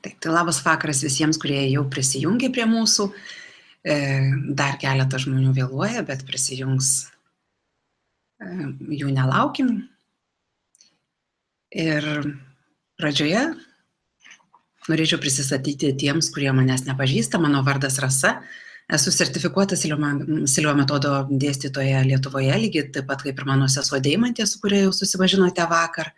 Tai labas vakaras visiems, kurie jau prisijungė prie mūsų. Dar keletą žmonių vėluoja, bet prisijungs, jų nelaukim. Ir pradžioje norėčiau prisistatyti tiems, kurie manęs nepažįsta. Mano vardas Rasa. Esu sertifikuota Silva metodo dėstytoja Lietuvoje, lygiai taip pat kaip ir mano sesuo Deimantė, su kuria jau susipažinote vakar.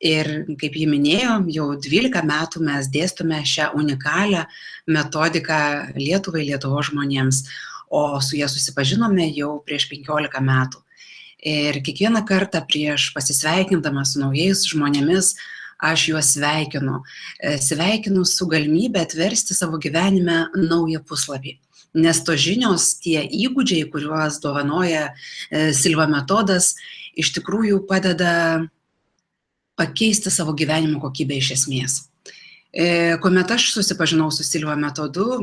Ir kaip jį minėjo, jau 12 metų mes dėstome šią unikalią metodiką Lietuvai, Lietuvos žmonėms, o su ja susipažinome jau prieš 15 metų. Ir kiekvieną kartą prieš pasisveikindama su naujais žmonėmis, aš juos sveikinu. Sveikinu su galimybė atversti savo gyvenime naują puslapį. Nes to žinios, tie įgūdžiai, kuriuos dovanoja Silva metodas, iš tikrųjų padeda pakeisti savo gyvenimo kokybę iš esmės. Kuomet aš susipažinau su Silva metodu,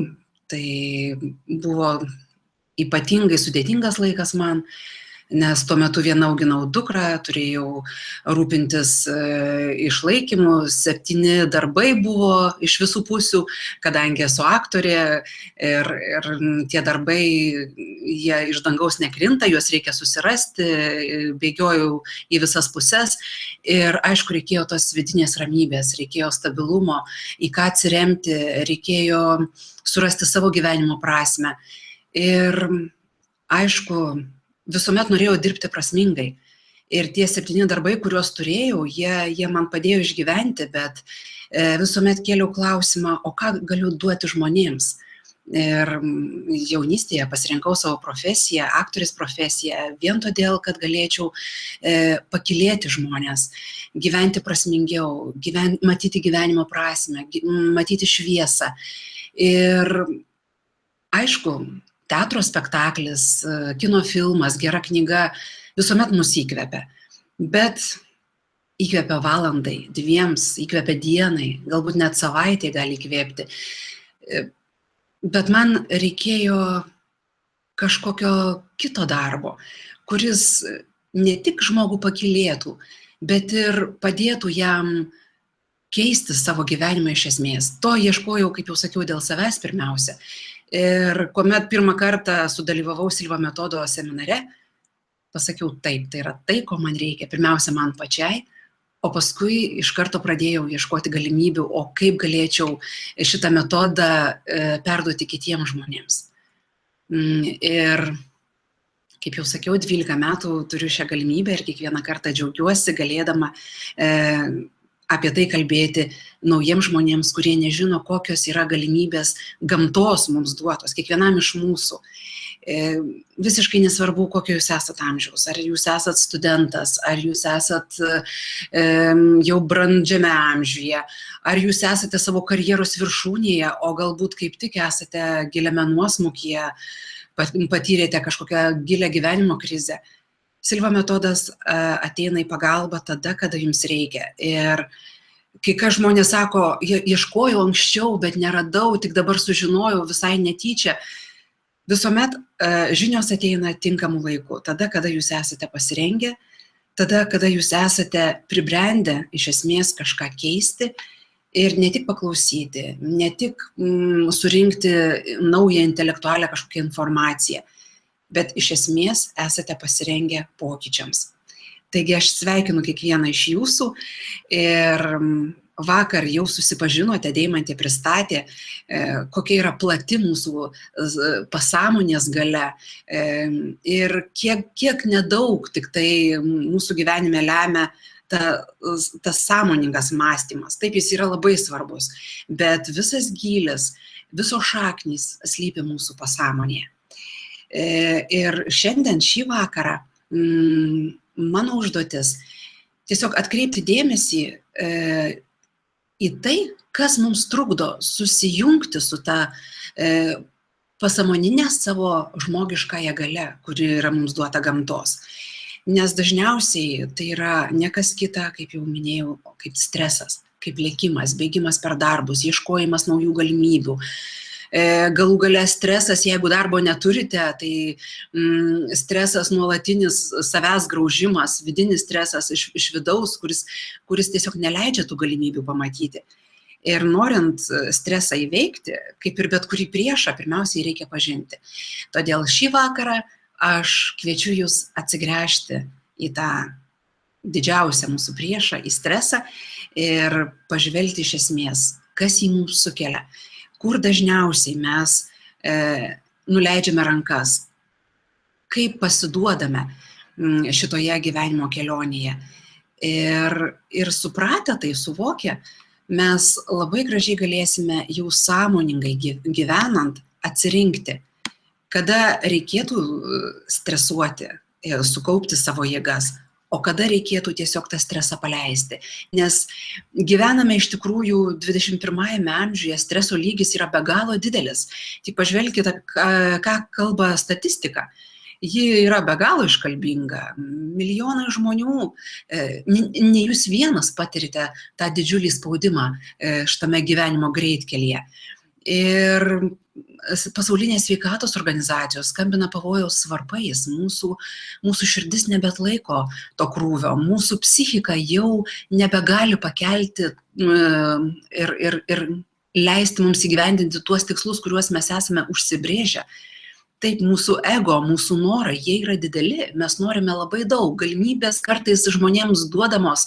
tai buvo ypatingai sudėtingas laikas man, nes tuo metu viena auginau dukrą, turėjau rūpintis išlaikymu, 7 darbai buvo iš visų pusių, kadangi esu aktorė ir tie darbai, jie iš dangaus nekrinta, juos reikia susirasti, bėgiojau į visas puses ir aišku, reikėjo tos vidinės ramybės, reikėjo stabilumo, į ką atsiremti, reikėjo surasti savo gyvenimo prasmę ir aišku, visuomet norėjau dirbti prasmingai. Ir tie 7 darbai, kuriuos turėjau, jie man padėjo išgyventi, bet visuomet kėliau klausimą, o ką galiu duoti žmonėms. Ir jaunystėje pasirinkau savo profesiją, aktorės profesiją, vien todėl, kad galėčiau pakylėti žmonės, gyventi prasmingiau, matyti gyvenimo prasmę, matyti šviesą. Ir aišku, teatro spektaklis, kino filmas, gera knyga visuomet mus įkvepia. Bet įkvepia valandai, 2, įkvepia dienai, galbūt net savaitė gali įkvėpti. Bet man reikėjo kažkokio kito darbo, kuris ne tik žmogų pakylėtų, bet ir padėtų jam keisti savo gyvenimą iš esmės. To ieškojau, kaip jau sakiau, dėl savęs pirmiausia. Ir kuomet pirmą kartą sudalyvavau Silva metodo seminare, pasakiau taip, tai yra tai, ko man reikia, pirmiausia man pačiai, o paskui iš karto pradėjau ieškoti galimybių, o kaip galėčiau šitą metodą perduoti kitiems žmonėms. Ir kaip jau sakiau, 12 metų turiu šią galimybę ir kiekvieną kartą džiaugiuosi galėdama apie tai kalbėti naujiems žmonėms, kurie nežino, kokios yra galimybės gamtos mums duotos, kiekvienam iš mūsų. Visiškai nesvarbu, kokio jūs esat amžiaus, ar jūs esat studentas, ar jūs esat jau brandžiame amžiuje, ar jūs esate savo karjeros viršūnėje, o galbūt kaip tik esate giliame nuosmukyje, patyrėte kažkokią gilią gyvenimo krizę. Silva metodas ateina į pagalbą tada, kada jums reikia. Ir kai ką žmonės sako, ieškojau anksčiau, bet neradau, tik dabar sužinojau visai netyčia. Visuomet žinios ateina tinkamu laiku, tada, kada jūs esate pasirengę, tada, kada jūs esate pribrendę iš esmės kažką keisti ir ne tik paklausyti, ne tik surinkti naują intelektualią kažkokią informaciją, bet iš esmės esate pasirengę pokyčiams. Taigi aš sveikinu kiekvieną iš jūsų ir vakar jau susipažinote, Deimantė pristatė, kokia yra plati mūsų pasąmonės galia ir kiek nedaug tik tai mūsų gyvenime lemia tas sąmoningas mąstymas. Taip, jis yra labai svarbus, bet visas gylis, visos šaknys slypi mūsų pasąmonėje. Ir šiandien šį vakarą mano užduotis tiesiog atkreipti dėmesį į tai, kas mums trukdo susijungti su ta pasąmoninė savo žmogiškąją galia, kuri yra mums duota gamtos. Nes dažniausiai tai yra ne kas kita, kaip jau minėjau, kaip stresas, kaip lėkimas, bėgimas per darbus, ieškojimas naujų galimybių. Galų gale stresas, jeigu darbo neturite, tai stresas nuolatinis savęs graužimas, vidinis stresas iš vidaus, kuris tiesiog neleidžia tų galimybių pamatyti. Ir norint stresą įveikti, kaip ir bet kurį priešą, pirmiausiai reikia pažinti. Todėl šį vakarą aš kviečiu jūs atsigręžti į tą didžiausią mūsų priešą, į stresą ir pažvelgti iš esmės, kas jį mums sukelia, kur dažniausiai mes nuleidžiame rankas, kaip pasiduodame šitoje gyvenimo kelionėje. Ir supratę tai, suvokę, mes labai gražiai galėsime jau sąmoningai gyvenant atsirinkti, kada reikėtų stresuoti, sukaupti savo jėgas, o kada reikėtų tiesiog tą stresą paleisti. Nes gyvename iš tikrųjų 21 amžiuje, streso lygis yra be galo didelis. Tik pažvelkite, ką kalba statistika. Ji yra be galo iškalbinga. Milijonai žmonių, ne jūs vienas patirite tą didžiulį spaudimą šitame gyvenimo greitkelyje. Ir pasaulinės sveikatos organizacijos skambina pavojaus varpais, mūsų širdis nebeatlaiko to krūvio, mūsų psichika jau nebegali pakelti ir leisti mums įgyvendinti tuos tikslus, kuriuos mes esame užsibrėžę. Taip, mūsų ego, mūsų norai, jie yra dideli, mes norime labai daug, galimybės kartais žmonėms duodamos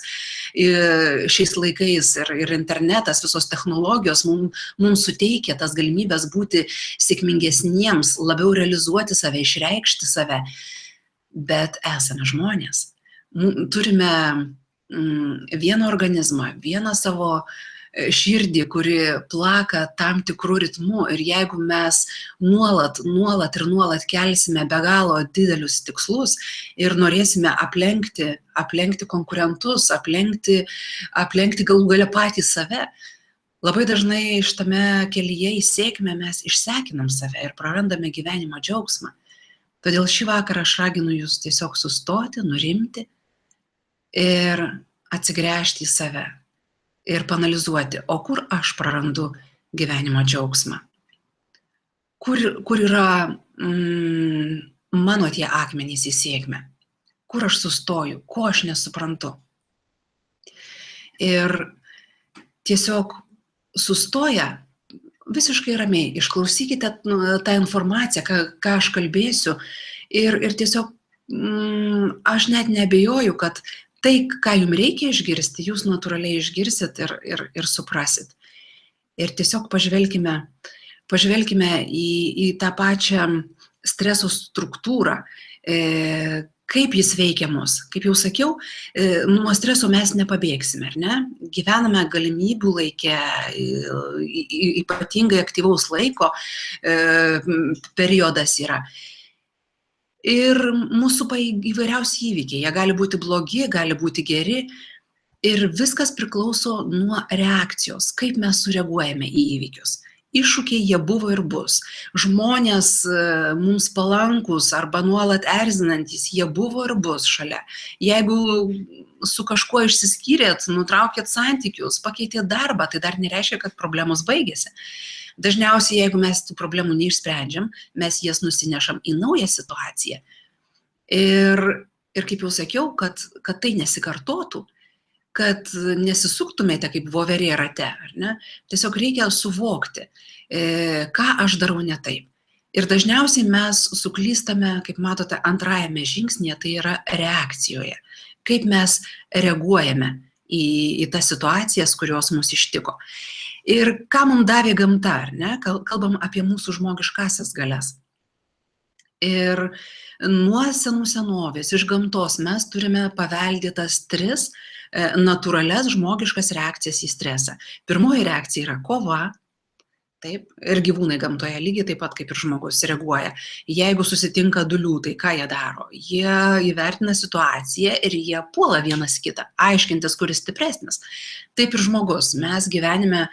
šiais laikais ir internetas, visos technologijos mums suteikia tas galimybės būti sėkmingesniems, labiau realizuoti save, išreikšti save, bet esame žmonės. Turime vieną organizmą, vieną savo širdį, kuri plaka tam tikrų ritmų ir jeigu mes nuolat kelsime be galo didelius tikslus ir norėsime aplenkti konkurentus, aplenkti galų gale patys save, labai dažnai šitame kelyje į sėkmę mes išsekinam save ir prarandame gyvenimo džiaugsmą. Todėl šį vakarą aš raginu jūs tiesiog sustoti, nurimti ir atsigręžti į save. Ir panalizuoti, o kur aš prarandu gyvenimo džiaugsmą? Kur yra mano tie akmenys į sėkmę? Kur aš sustoju? Ko aš nesuprantu? Ir tiesiog sustoję, visiškai ramiai, išklausykite tą informaciją, ką aš kalbėsiu ir tiesiog aš net neabejoju, kad tai, ką jums reikia išgirsti, jūs natūraliai išgirsit ir suprasit. Ir tiesiog pažvelkime į tą pačią streso struktūrą, kaip jis veikia mus. Kaip jau sakiau, nuo streso mes nepabėgsime, ar ne? Gyvename galimybių laike, ypatingai aktyvaus laiko periodas yra. Ir mūsų įvairiausi įvykiai, jie gali būti blogi, gali būti geri ir viskas priklauso nuo reakcijos, kaip mes sureaguojame į įvykius. Iššūkiai jie buvo ir bus. Žmonės mums palankus arba nuolat erzinantys, jie buvo ir bus šalia. Jeigu su kažkuo išsiskyrėt, nutraukėt santykius, pakeitėt darbą, tai dar nereiškia, kad problemos baigėsi. Dažniausiai, jeigu mes tų problemų neišsprendžiam, mes jas nusinešam į naują situaciją. Ir kaip jau sakiau, kad tai nesikartotų, kad nesisuktumėte kaip voverė rate, ar ne? Tiesiog reikia suvokti, ką aš darau ne taip. Ir dažniausiai mes suklystame, kaip matote, antrajame žingsnyje, tai yra reakcijoje. Kaip mes reaguojame į tas situacijas, kurios mus ištiko. Ir ką mums davė gamta, ar ne? Kalbam apie mūsų žmogiškasias galias. Ir nuo senų senovės iš gamtos mes turime paveldėtas 3 natūralias žmogiškas reakcijas į stresą. Pirmoji reakcija yra kova. Taip, ir gyvūnai gamtoje lygiai taip pat kaip ir žmogus reaguoja. Jeigu susitinka 2 liūtai, ką jie daro? Jie įvertina situaciją ir jie puola vienas kitą, aiškintis, kuris stipresnis. Taip ir žmogus. Mes gyvenime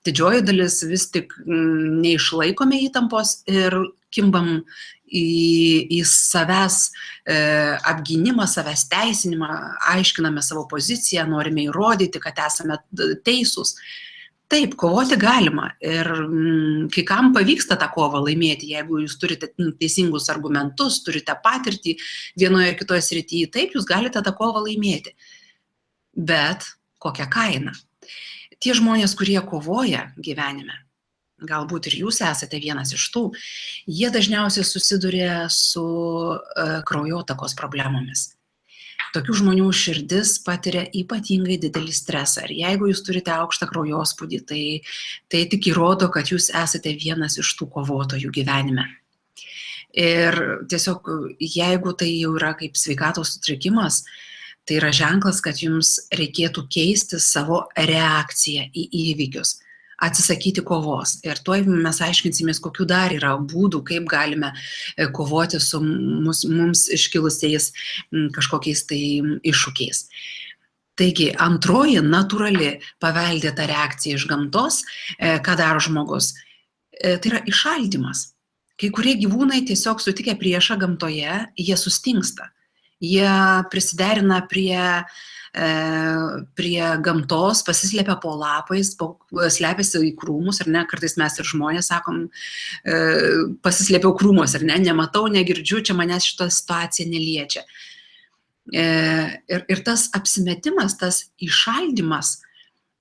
didžioji dalis vis tik neišlaikome įtampos ir kimbam į savęs apgynimą, savęs teisinimą, aiškiname savo poziciją, norime įrodyti, kad esame teisūs. Taip, kovoti galima ir kai kam pavyksta tą kovą laimėti, jeigu jūs turite teisingus argumentus, turite patirtį vienoje ar kitoje srityje, taip, jūs galite tą kovą laimėti. Bet kokią kainą? tie žmonės, kurie kovoja gyvenime, galbūt ir jūs esate vienas iš tų, jie dažniausiai susiduria su kraujotakos problemomis. Tokių žmonių širdis patiria ypatingai didelį stresą. Ir jeigu jūs turite aukštą kraujospūdį, tai tik įrodo, kad jūs esate vienas iš tų kovotojų gyvenime. Ir tiesiog, jeigu tai jau yra kaip sveikatos sutrikimas, tai yra ženklas, kad jums reikėtų keisti savo reakciją į įvykius, atsisakyti kovos. Ir tuoj mes aiškinsimės, kokių dar yra būdų, kaip galime kovoti su mums iškilusiais kažkokiais tai iššūkiais. Taigi, antroji natūrali paveldėta reakcija iš gamtos, ką daro žmogus, tai yra įšaldymas. Kai kurie gyvūnai tiesiog sutikę priešą gamtoje, jie sustingsta. Jie prisiderina prie gamtos, pasislepia po lapais, slepiasi į krūmus, ar ne, kartais mes ir žmonės sakom, pasislėpiau krūmus, ar ne, nematau, negirdžiu, čia manęs šita situacija neliečia. Ir tas apsimetimas, tas įšaldymas,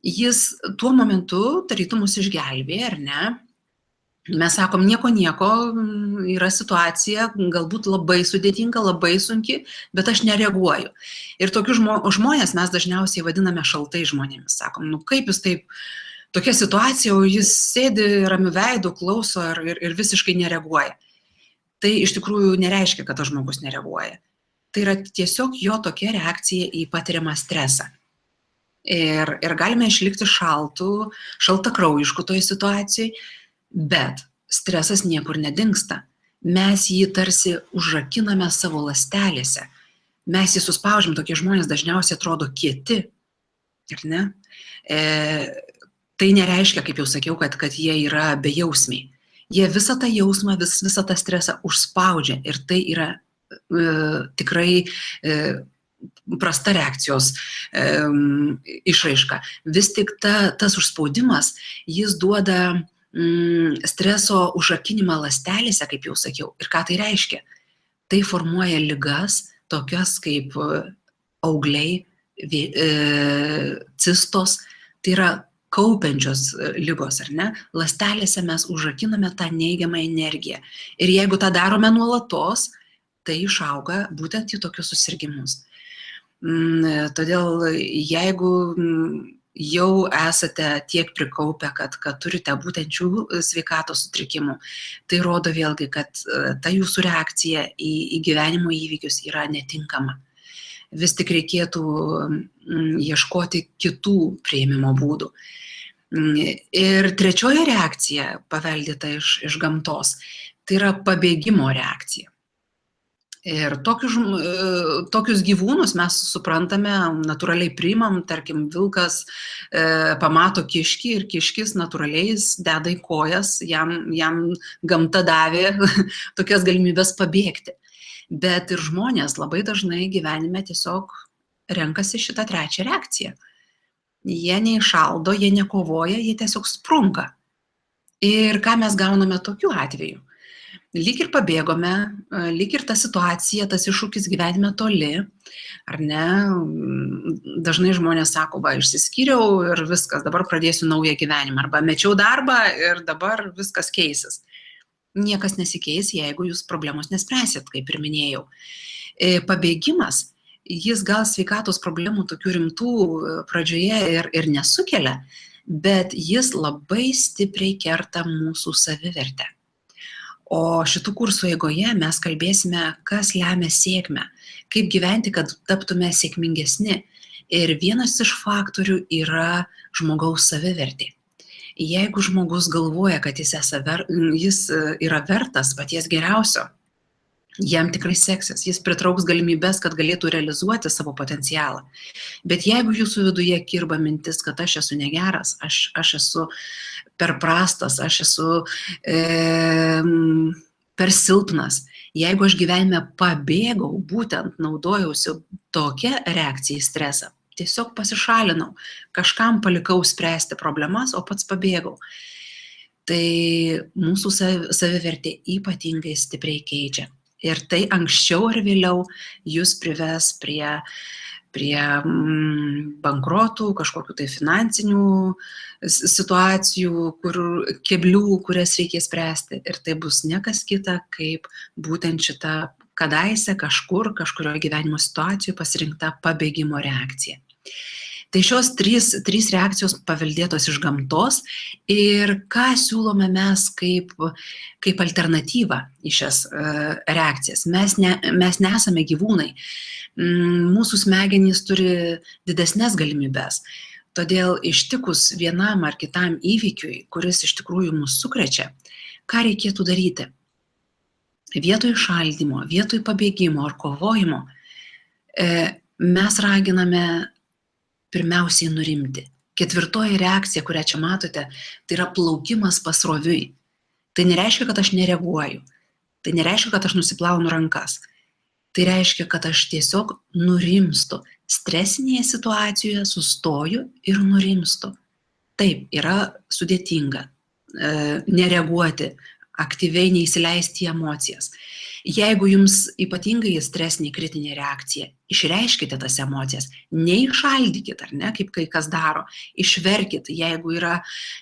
jis tuo momentu tarytum mus išgelbėja, ar ne? Mes sakom, nieko, yra situacija, galbūt labai sudėtinga, labai sunki, bet aš nereaguoju. Ir tokius žmonės mes dažniausiai vadiname šaltai žmonėmis. Sakom, kaip jūs taip, tokia situacija, o jis sėdi ramiu veidu, klauso ir visiškai nereaguoja. Tai iš tikrųjų nereiškia, kad tas žmogus nereaguoja. Tai yra tiesiog jo tokia reakcija į patiriamą stresą. Ir galime išlikti šaltakraujišku toje situacijoje, bet stresas niekur nedingsta. Mes jį tarsi užrakiname savo ląstelėse. Mes jį suspaudžiam, tokie žmonės dažniausiai atrodo kieti. Ir ne? Tai nereiškia, kaip jau sakiau, kad jie yra bejausmiai. Jie visą tą jausmą, visą tą stresą užspaudžia ir tai yra tikrai prasta reakcijos išraiška. Vis tik tas užspaudimas, jis duoda streso užrakinimą ląstelėse, kaip jau sakiau. Ir ką tai reiškia? Tai formuoja ligas, tokias kaip augliai, cistos, tai yra kaupiančios ligos, ar ne? Ląstelėse mes užrakiname tą neigiamą energiją. Ir jeigu tą darome nuolatos, tai išauga būtent į tokius susirgimus. Todėl jeigu jau esate tiek prikaupę, kad turite būtent šių sveikatos sutrikimų, tai rodo vėlgi, kad ta jūsų reakcija į gyvenimo įvykius yra netinkama. Vis tik reikėtų ieškoti kitų priėmimo būdų. Ir trečioji reakcija paveldėta iš gamtos, tai yra pabėgimo reakcija. Ir tokius gyvūnus mes suprantame, natūraliai priimam, tarkim, vilkas pamato kiškį ir kiškis natūraliai deda į kojas, jam gamta davė tokias galimybės pabėgti. Bet ir žmonės labai dažnai gyvenime tiesiog renkasi šitą trečią reakciją. Jie neišaldo, jie nekovoja, jie tiesiog sprunka. Ir ką mes gauname tokiu atveju? Lyg ir pabėgome, lyg ir ta situacija, tas iššūkis gyvenime toli, ar ne? Dažnai žmonės sako, išsiskyriau ir viskas, dabar pradėsiu naują gyvenimą, arba mečiau darbą ir dabar viskas keisis. Niekas nesikeis, jeigu jūs problemos nespręsit, kaip ir minėjau. Pabėgimas, jis gal sveikatos problemų tokių rimtų pradžioje ir nesukelia, bet jis labai stipriai kerta mūsų savivertę. O šitų kursų eigoje mes kalbėsime, kas lemia sėkmę, kaip gyventi, kad taptume sėkmingesni. Ir vienas iš faktorių yra žmogaus savivertė. Jeigu žmogus galvoja, kad jis yra vertas paties geriausio, jam tikrai seksis, jis pritrauks galimybės, kad galėtų realizuoti savo potencialą. Bet jeigu jūsų viduje kirba mintis, kad aš esu negeras, aš esu per prastas, aš esu per silpnas, jeigu aš gyvenime pabėgau, būtent naudojausi tokia reakcija į stresą, tiesiog pasišalinau, kažkam palikau spręsti problemas, o pats pabėgau, tai mūsų savivertė ypatingai stipriai keičia. Ir tai anksčiau ar vėliau jūs prives prie bankrotų, kažkokių tai finansinių situacijų, keblių, kurias reikės spręsti. Ir tai bus ne kas kita, kaip būtent šita kadaise kažkurioje gyvenimo situacijoje pasirinkta pabėgimo reakcija. Tai šios trys reakcijos paveldėtos iš gamtos ir ką siūlome mes kaip alternatyvą į šias reakcijas. Mes nesame gyvūnai, mūsų smegenys turi didesnės galimybės. Todėl ištikus vienam ar kitam įvykiui, kuris iš tikrųjų mus sukrečia, ką reikėtų daryti? Vietoj šaldymo, vietoj pabėgimo ar kovojimo mes raginame pirmiausiai nurimti. Ketvirtoji reakcija, kurią čia matote, tai yra plaukimas pasroviui. Tai nereiškia, kad aš nereaguoju. Tai nereiškia, kad aš nusiplaunu rankas. Tai reiškia, kad aš tiesiog nurimstu. Stresinėje situacijoje sustoju ir nurimstu. Taip, yra sudėtinga nereaguoti, aktyviai neįsileisti į emocijas. Jeigu jums ypatingai stresinė kritinė reakcija, išreiškite tas emocijas, neišaldykit, ar ne, kaip kai kas daro, išverkit, jeigu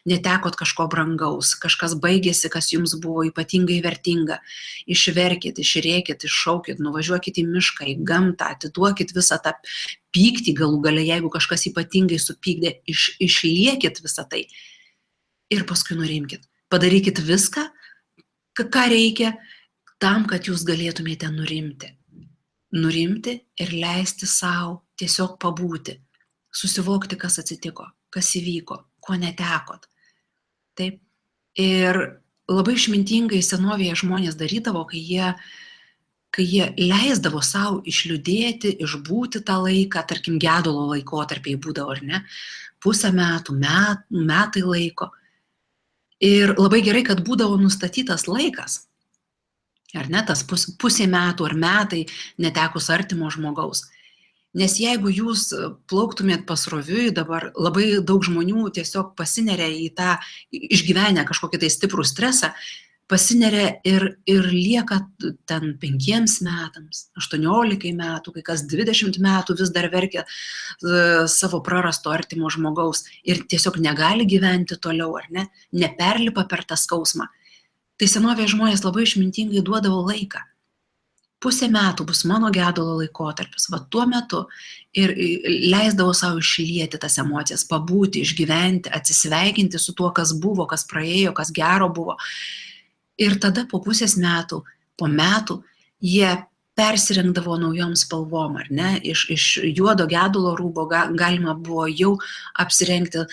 netekot kažko brangaus, kažkas baigėsi, kas jums buvo ypatingai vertinga, išverkit, išrėkit, iššaukit, nuvažiuokit į mišką, į gamtą, atiduokit visą tą pyktį galų gale, jeigu kažkas ypatingai supykdė, išliekit visą tai ir paskui nurimkit. Padarykit viską, ką reikia, tam, kad jūs galėtumėte nurimti. Nurimti ir leisti savo tiesiog pabūti, susivokti, kas atsitiko, kas įvyko, ko netekot. Taip. Ir labai išmintingai senovėje žmonės darydavo, kai jie leisdavo savo išliūdėti, išbūti tą laiką, tarkim, gedulo laikotarpiai būdavo, ar ne, pusę metų, metai laiko. Ir labai gerai, kad būdavo nustatytas laikas. Ar ne, tas pusė metų ar metai netekus artimo žmogaus. Nes jeigu jūs plauktumėt pasroviui, dabar labai daug žmonių tiesiog pasineria į tą išgyvenę kažkokį tai stiprų stresą, pasineria ir lieka ten 5 metams, 18 metų, kai kas 20 metų vis dar verkia savo prarasto artimo žmogaus ir tiesiog negali gyventi toliau, ar ne, neperlipa per tą skausmą. Tai senovėje žmonės labai išmintingai duodavo laiką. Pusę metų bus mano gedulo laikotarpis, va tuo metu ir leisdavo savo išlieti tas emocijas, pabūti, išgyventi, atsisveikinti su tuo, kas buvo, kas praėjo, kas gero buvo. Ir tada po pusės metų, po metų, jie persirengdavo naujom spalvom, ar ne, iš juodo gedulo rūbo galima buvo jau apsirengti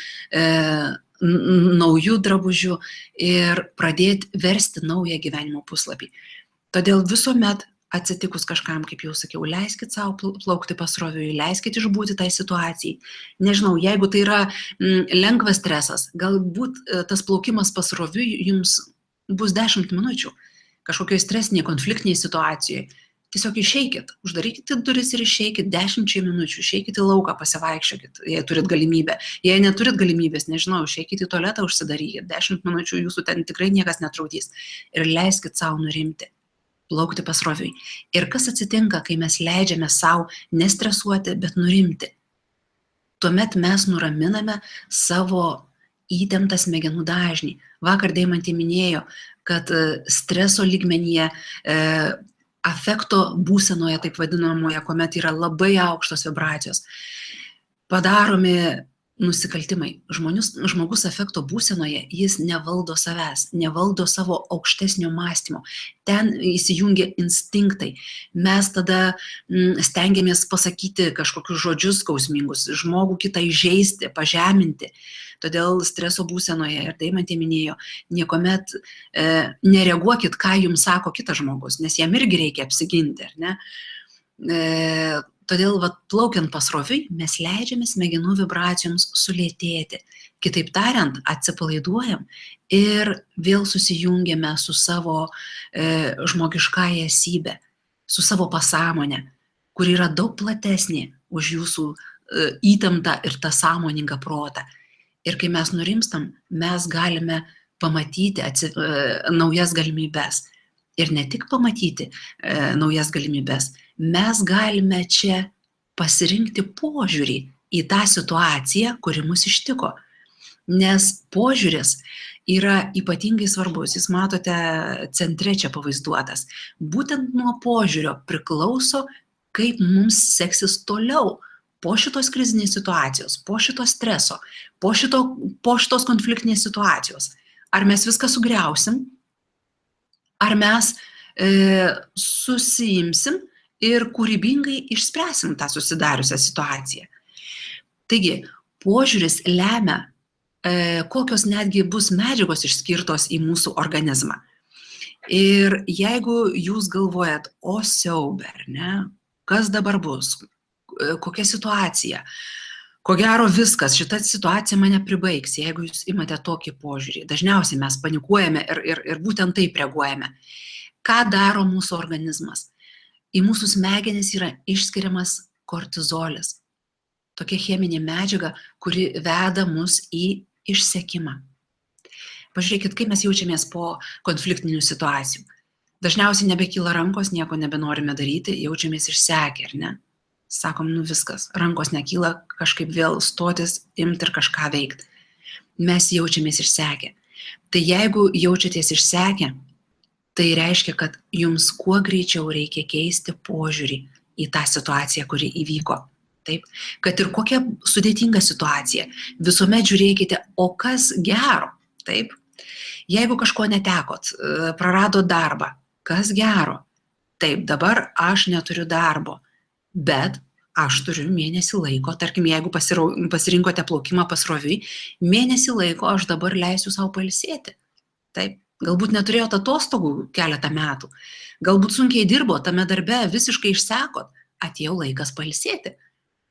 naujų drabužių ir pradėti versti naują gyvenimo puslapį. Todėl visuomet atsitikus kažkam, kaip jau sakiau, leiskit savo plaukti pasroviui, leiskit išbūti tai situacijai. Nežinau, jeigu tai yra lengvas stresas, galbūt tas plaukimas pasroviui jums bus 10 minučių kažkokioje stresinėje, konfliktinėje situacijoje. Tiesiog išeikit, uždarykite duris ir išeikit 10 minučių, išeikit į lauką, pasivaikščiokit, jei turit galimybę. Jei neturit galimybės, nežinau, išeikit į tualetą, užsidarykit, 10 minučių jūsų ten tikrai niekas netrukdys. Ir leiskit savo nurimti, plaukti pasroviui. Ir kas atsitinka, kai mes leidžiame savo nestresuoti, bet nurimti? Tuomet mes nuraminame savo įtemptą smegenų dažnį. Vakar Deimantė minėjo, kad streso lygmenyje afekto būsenoje, taip vadinamoje, kuomet yra labai aukštos vibracijos, padaromi nusikaltimai. Žmogus afekto būsenoje, jis nevaldo savęs, nevaldo savo aukštesnio mąstymo. Ten įsijungia instinktai. Mes tada stengiamės pasakyti kažkokius žodžius skausmingus, žmogų kitą įžeisti, pažeminti. Todėl streso būsenoje, ir Deimantė minėjo, niekuomet nereaguokit, ką jums sako kitas žmogus, nes jam irgi reikia apsiginti, ar ne? Todėl plaukiant pasroviui mes leidžiame smegenų vibracijoms sulėtėti. Kitaip tariant, atsipalaiduojam ir vėl susijungiame su savo žmogiškąja esybe, su savo pasąmonė, kur yra daug platesnė už jūsų įtemptą ir tą sąmoningą protą. Ir kai mes nurimstam, mes galime pamatyti naujas galimybes ir ne tik pamatyti naujas galimybės, mes galime čia pasirinkti požiūrį į tą situaciją, kuri mus ištiko. Nes požiūris yra ypatingai svarbus, jūs matote centre čia pavaizduotas. Būtent nuo požiūrio priklauso, kaip mums seksis toliau po šitos krizinės situacijos, po šito streso, po šitos konfliktinės situacijos. Ar mes viską sugriausim, ar mes susiimsim ir kūrybingai išspręsim tą susidariusią situaciją. Taigi, požiūris lemia, kokios netgi bus medžiagos išskirtos į mūsų organizmą. Ir jeigu jūs galvojat, o siaube, ar ne, kas dabar bus, kokia situacija, ko gero viskas, šita situacija mane pribaigs, jeigu jūs imate tokį požiūrį. Dažniausiai mes panikuojame ir būtent taip reaguojame. Ką daro mūsų organizmas? Į mūsų smegenis yra išskiriamas kortizolis. Tokia cheminė medžiaga, kuri veda mus į išsekimą. Pažiūrėkit, kaip mes jaučiamės po konfliktinių situacijų. Dažniausiai nebekyla rankos, nieko nebenorime daryti, jaučiamės išsekę, ar ne? Sakom, viskas, rankos nekyla, kažkaip vėl stotis, imti ir kažką veikti. Mes jaučiamės išsekę. Tai jeigu jaučiatės išsekę, tai reiškia, kad jums kuo greičiau reikia keisti požiūrį į tą situaciją, kuri įvyko. Taip, kad ir kokia sudėtinga situacija, visuomet žiūrėkite, o kas gero. Taip, jeigu kažko netekot, praradot darbą, kas gero. Taip, dabar aš neturiu darbo, bet aš turiu mėnesį laiko, tarkim, jeigu pasirinkote plaukimą pasroviui, mėnesį laiko aš dabar leisiu savo pailsėti. Taip, galbūt neturėjote atostogų keletą metų, galbūt sunkiai dirbo, tame darbe visiškai išsekot, atėjo laikas pailsėti.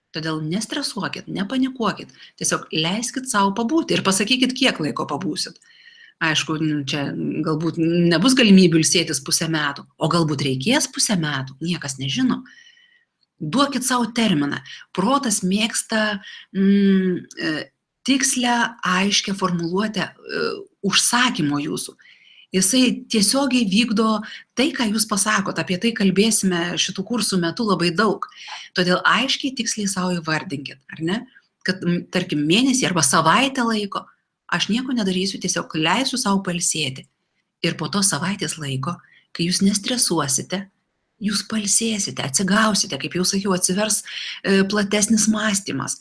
Todėl nestresuokit, nepanikuokit, tiesiog leiskit savo pabūti ir pasakykit, kiek laiko pabūsit. Aišku, čia galbūt nebus galimybių ilsėtis pusę metų, o galbūt reikės pusę metų, niekas nežino. Duokit savo terminą. Protas mėgsta tikslę, aiškę formuluotę užsakymo jūsų. Jisai tiesiogiai vykdo tai, ką jūs pasakot, apie tai kalbėsime šitų kursų metu labai daug. Todėl aiškiai tiksliai savo įvardinkit, ar ne? Kad, tarkim, mėnesį arba savaitę laiko aš nieko nedarysiu, tiesiog leisiu savo pailsėti. Ir po to savaitės laiko, kai jūs nestresuosite, jūs pailsėsite, atsigausite, kaip jau sakiau, atsivers platesnis mąstymas.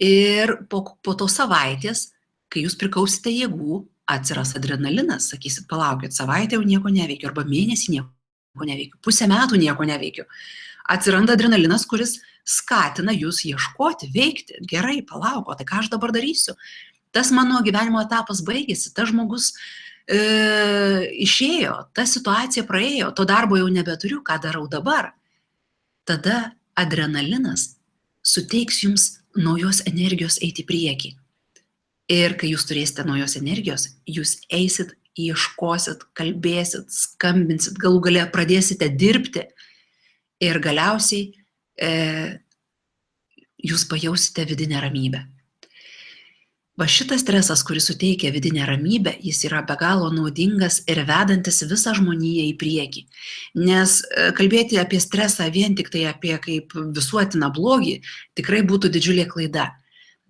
Ir po to savaitės, kai jūs prikausite jėgų, atsiras adrenalinas, sakysit, palaukit, savaitę jau nieko neveikiu, arba mėnesį nieko neveikiu, pusę metų nieko neveikiu. Atsiranda adrenalinas, kuris skatina jūs ieškoti, veikti. Gerai, palauko, tai ką aš dabar darysiu? Tas mano gyvenimo etapas baigėsi, tas žmogus išėjo, ta situacija praėjo, to darbo jau nebeturiu, ką darau dabar. Tada adrenalinas suteiks jums naujos energijos eiti į priekį. Ir kai jūs turėsite naujos energijos, jūs eisit, ieškosit, kalbėsit, skambinsit, galų gale pradėsite dirbti ir galiausiai jūs pajausite vidinę ramybę. Va šitas stresas, kuris suteikia vidinę ramybę, jis yra be galo naudingas ir vedantis visą žmoniją į priekį. Nes kalbėti apie stresą vien tik tai apie kaip visuotiną blogį tikrai būtų didžiulė klaida.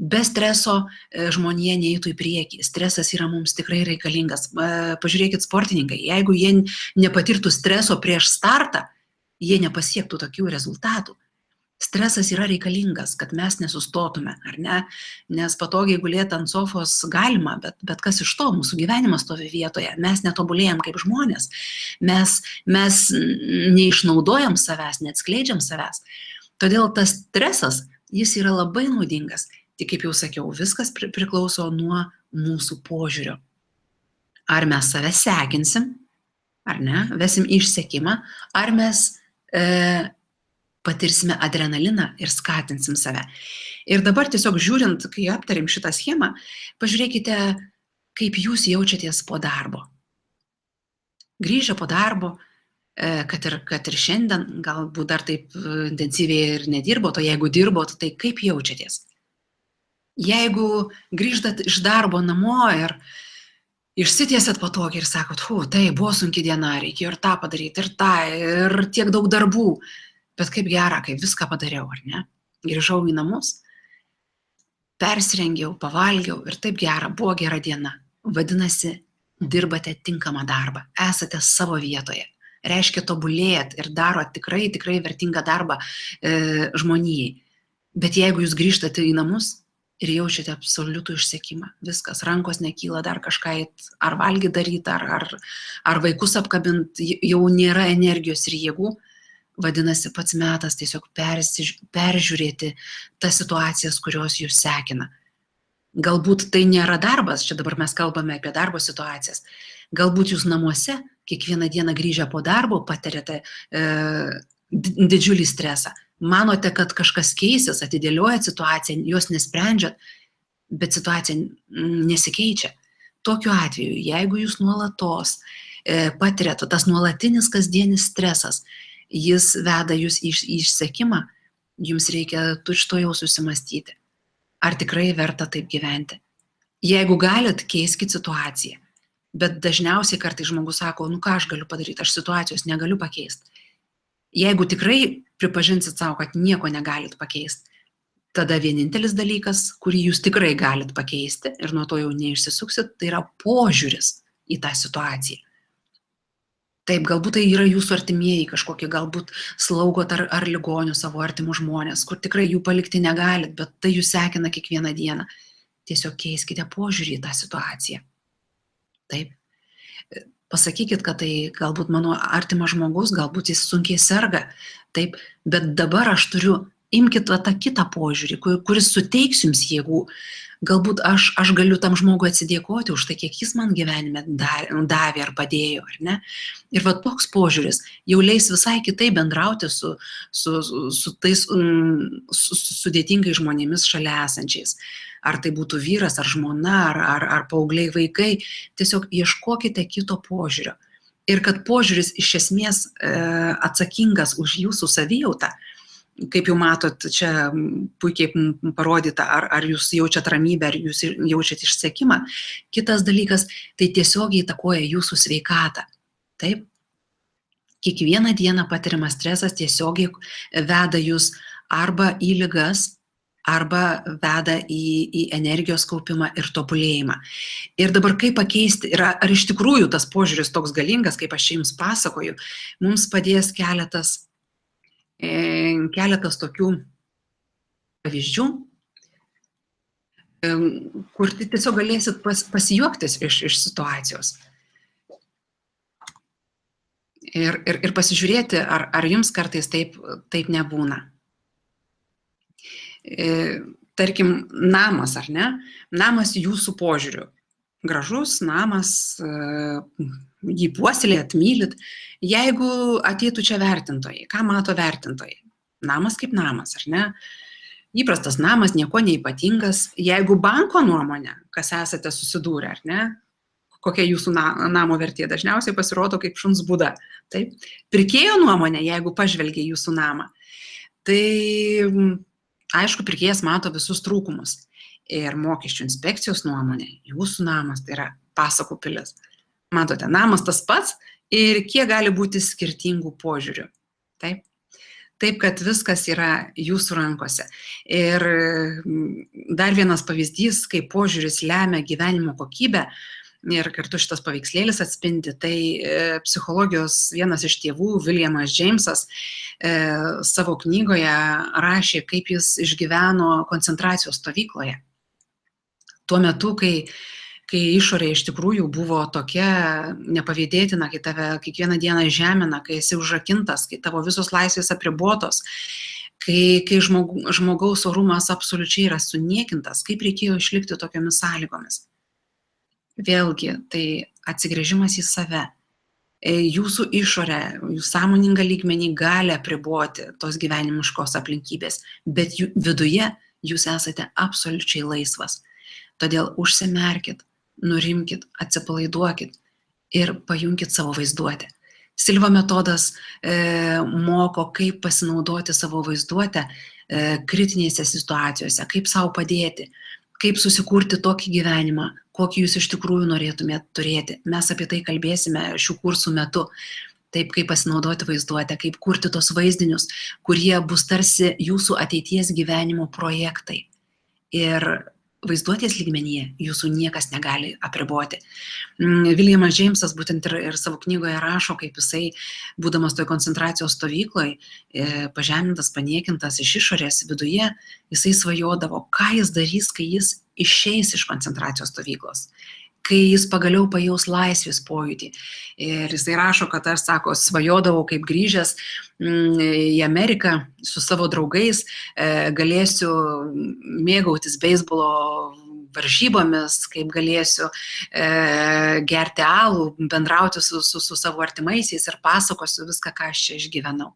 Be streso žmonija neįtų į priekį. Stresas yra mums tikrai reikalingas. Pažiūrėkit sportininkai, jeigu jie nepatirtų streso prieš startą, jie nepasiektų tokių rezultatų. Stresas yra reikalingas, kad mes nesustotume, ar ne? Nes patogiai gulėti ant sofos galima, bet kas iš to, mūsų gyvenimas stovi vietoje, mes netobulėjam kaip žmonės, mes neišnaudojam savęs, neatskleidžiam savęs. Todėl tas stresas, jis yra labai naudingas. Tik kaip jau sakiau, viskas priklauso nuo mūsų požiūrio. Ar mes save sekinsim, ar ne, vesim išsekimą, ar mes patirsime adrenaliną ir skatinsim save. Ir dabar tiesiog žiūrint, kai aptarim šitą schemą, pažiūrėkite, kaip jūs jaučiatės po darbo. Grįžę po darbo, kad ir šiandien, galbūt dar taip intensyviai ir nedirbot, o jeigu dirbot, tai kaip jaučiatės? Jeigu grįžtat iš darbo namo ir išsitiesėt patogiai ir sakot, tai buvo sunki diena, reikėjo ir tą padaryti, ir tą, ir tiek daug darbų, bet kaip gera, kai viską padariau, ar ne? Grįžau į namus, persirengiau, pavalgiau ir taip gera, buvo gera diena. Vadinasi, dirbate tinkamą darbą, esate savo vietoje. Reiškia, tobulėjat ir darot tikrai, tikrai vertingą darbą žmonijai. Bet jeigu jūs grįžtate į namus ir jaučiate absoliutų išsekimą, viskas, rankos nekyla dar kažką, ar valgyti daryti, ar vaikus apkabint, jau nėra energijos ir jėgų, vadinasi, pats metas tiesiog peržiūrėti tas situacijas, kurios jūs sekina. Galbūt tai nėra darbas, čia dabar mes kalbame apie darbo situacijas. Galbūt jūs namuose kiekvieną dieną grįžę po darbo patiriate didžiulį stresą. Manote, kad kažkas keisis, atidėliojat situaciją, jos nesprendžiat, bet situacija nesikeičia. Tokiu atveju, jeigu jūs nuolatos patiriat, tas nuolatinis kasdienis stresas, jis veda jūs į išsekimą, jums reikia tučtuojau susimastyti. Ar tikrai verta taip gyventi? Jeigu galit, keiskit situaciją. Bet dažniausiai kartais žmogus sako, ką aš galiu padaryti, aš situacijos negaliu pakeisti. Jeigu tikrai pripažinsit savo, kad nieko negalit pakeisti, tada vienintelis dalykas, kurį jūs tikrai galit pakeisti ir nuo to jau neišsisuksit, tai yra požiūris į tą situaciją. Taip, galbūt tai yra jūsų artimieji kažkokie, galbūt slaugot ar ligonių savo artimų žmonės, kur tikrai jų palikti negalit, bet tai jūs sekina kiekvieną dieną. Tiesiog keiskite požiūrį į tą situaciją. Taip. Pasakykit, kad tai galbūt mano artimas žmogus, galbūt jis sunkiai serga. Taip, bet dabar aš turiu, imkit tą kitą požiūrį, kuris suteiks jums jėgų. Galbūt aš galiu tam žmogui atsidėkoti už tai, kiek jis man gyvenime davė ar padėjo, ar ne? Ir va toks požiūris jau leis visai kitaip bendrauti su tais sudėtingais žmonėmis šalia esančiais. Ar tai būtų vyras, ar žmona, ar paaugliai vaikai, tiesiog ieškokite kito požiūrio. Ir kad požiūris iš esmės atsakingas už jūsų savijautą, kaip jau matot, čia puikiai parodyta, ar jūs jaučiat ramybę, ar jūs jaučiat išsekimą. Kitas dalykas, tai tiesiogiai įtakoja jūsų sveikatą. Taip? Kiekvieną dieną patiriamas stresas tiesiogiai veda jūs arba į ligas, arba veda į energijos kaupimą ir tobulėjimą. Ir dabar kaip pakeisti, ar iš tikrųjų tas požiūris toks galingas, kaip aš jums pasakoju, mums padės keletas tokių pavyzdžių, kur tiesiog galėsit pasijuoktis iš situacijos. Ir pasižiūrėti, ar jums kartais taip nebūna. Tarkim, namas, ar ne? Namas jūsų požiūriu. Gražus namas, jį puoselėjat, mylit. Jeigu ateitų čia vertintojai, ką mato vertintojai? Namas kaip namas, ar ne? Įprastas namas, nieko neypatingas. Jeigu banko nuomonė, kas esate susidūrę, ar ne? Kokia jūsų namo vertė, dažniausiai pasirodo kaip šuns būda. Taip? Pirkėjo nuomonė, jeigu pažvelgia jūsų namą, tai aišku, pirkėjas mato visus trūkumus. Ir mokesčių inspekcijos nuomonė, jūsų namas, tai yra pasakų pilis. Matote, namas tas pats ir kiek gali būti skirtingų požiūrių. Taip? Taip, kad viskas yra jūsų rankose. Ir dar vienas pavyzdys, kai požiūris lemia gyvenimo kokybę, ir kartu šitas paveikslėlis atspindi, tai psichologijos vienas iš tėvų, Williamas Jamesas, savo knygoje rašė, kaip jis išgyveno koncentracijos stovykloje. Tuo metu, kai išorė iš tikrųjų buvo tokia nepavydėtina, kai tave kiekvieną dieną žemina, kai esi užrakintas, kai tavo visos laisvės apribotos, kai žmogaus orumas absoliučiai yra suniekintas, kaip reikėjo išlikti tokiomis sąlygomis. Vėlgi, tai atsigręžimas į save. Jūsų išorė, jūsų sąmoningą lygmenį gali apriboti tos gyvenimiškos aplinkybės, bet viduje jūs esate absoliučiai laisvas. Todėl užsimerkit, nurimkit, atsipalaiduokit ir pajunkit savo vaizduotę. Silva metodas moko, kaip pasinaudoti savo vaizduotę kritinėse situacijose, kaip savo padėti, kaip susikurti tokį gyvenimą, kokį jūs iš tikrųjų norėtumėte turėti. Mes apie tai kalbėsime šių kursų metu. Taip, kaip pasinaudoti vaizduotę, kaip kurti tos vaizdinius, kurie bus tarsi jūsų ateities gyvenimo projektai. Ir vaizduotės lygmenyje jūsų niekas negali apriboti. Williamas Jamesas būtent ir savo knygoje rašo, kaip jisai, būdamas toj koncentracijos stovykloje, pažemintas, paniekintas iš išorės, viduje, jisai svajodavo, ką jis darys, kai jis išeis iš koncentracijos stovyklos, kai jis pagaliau pajaus laisvės pojūtį. Ir jisai rašo, kad aš, sako, svajodavau, kaip grįžęs į Ameriką su savo draugais, galėsiu mėgautis beisbolo varžybomis, kaip galėsiu gerti alų, bendrauti su savo artimaisiais ir pasakosiu viską, ką aš čia išgyvenau.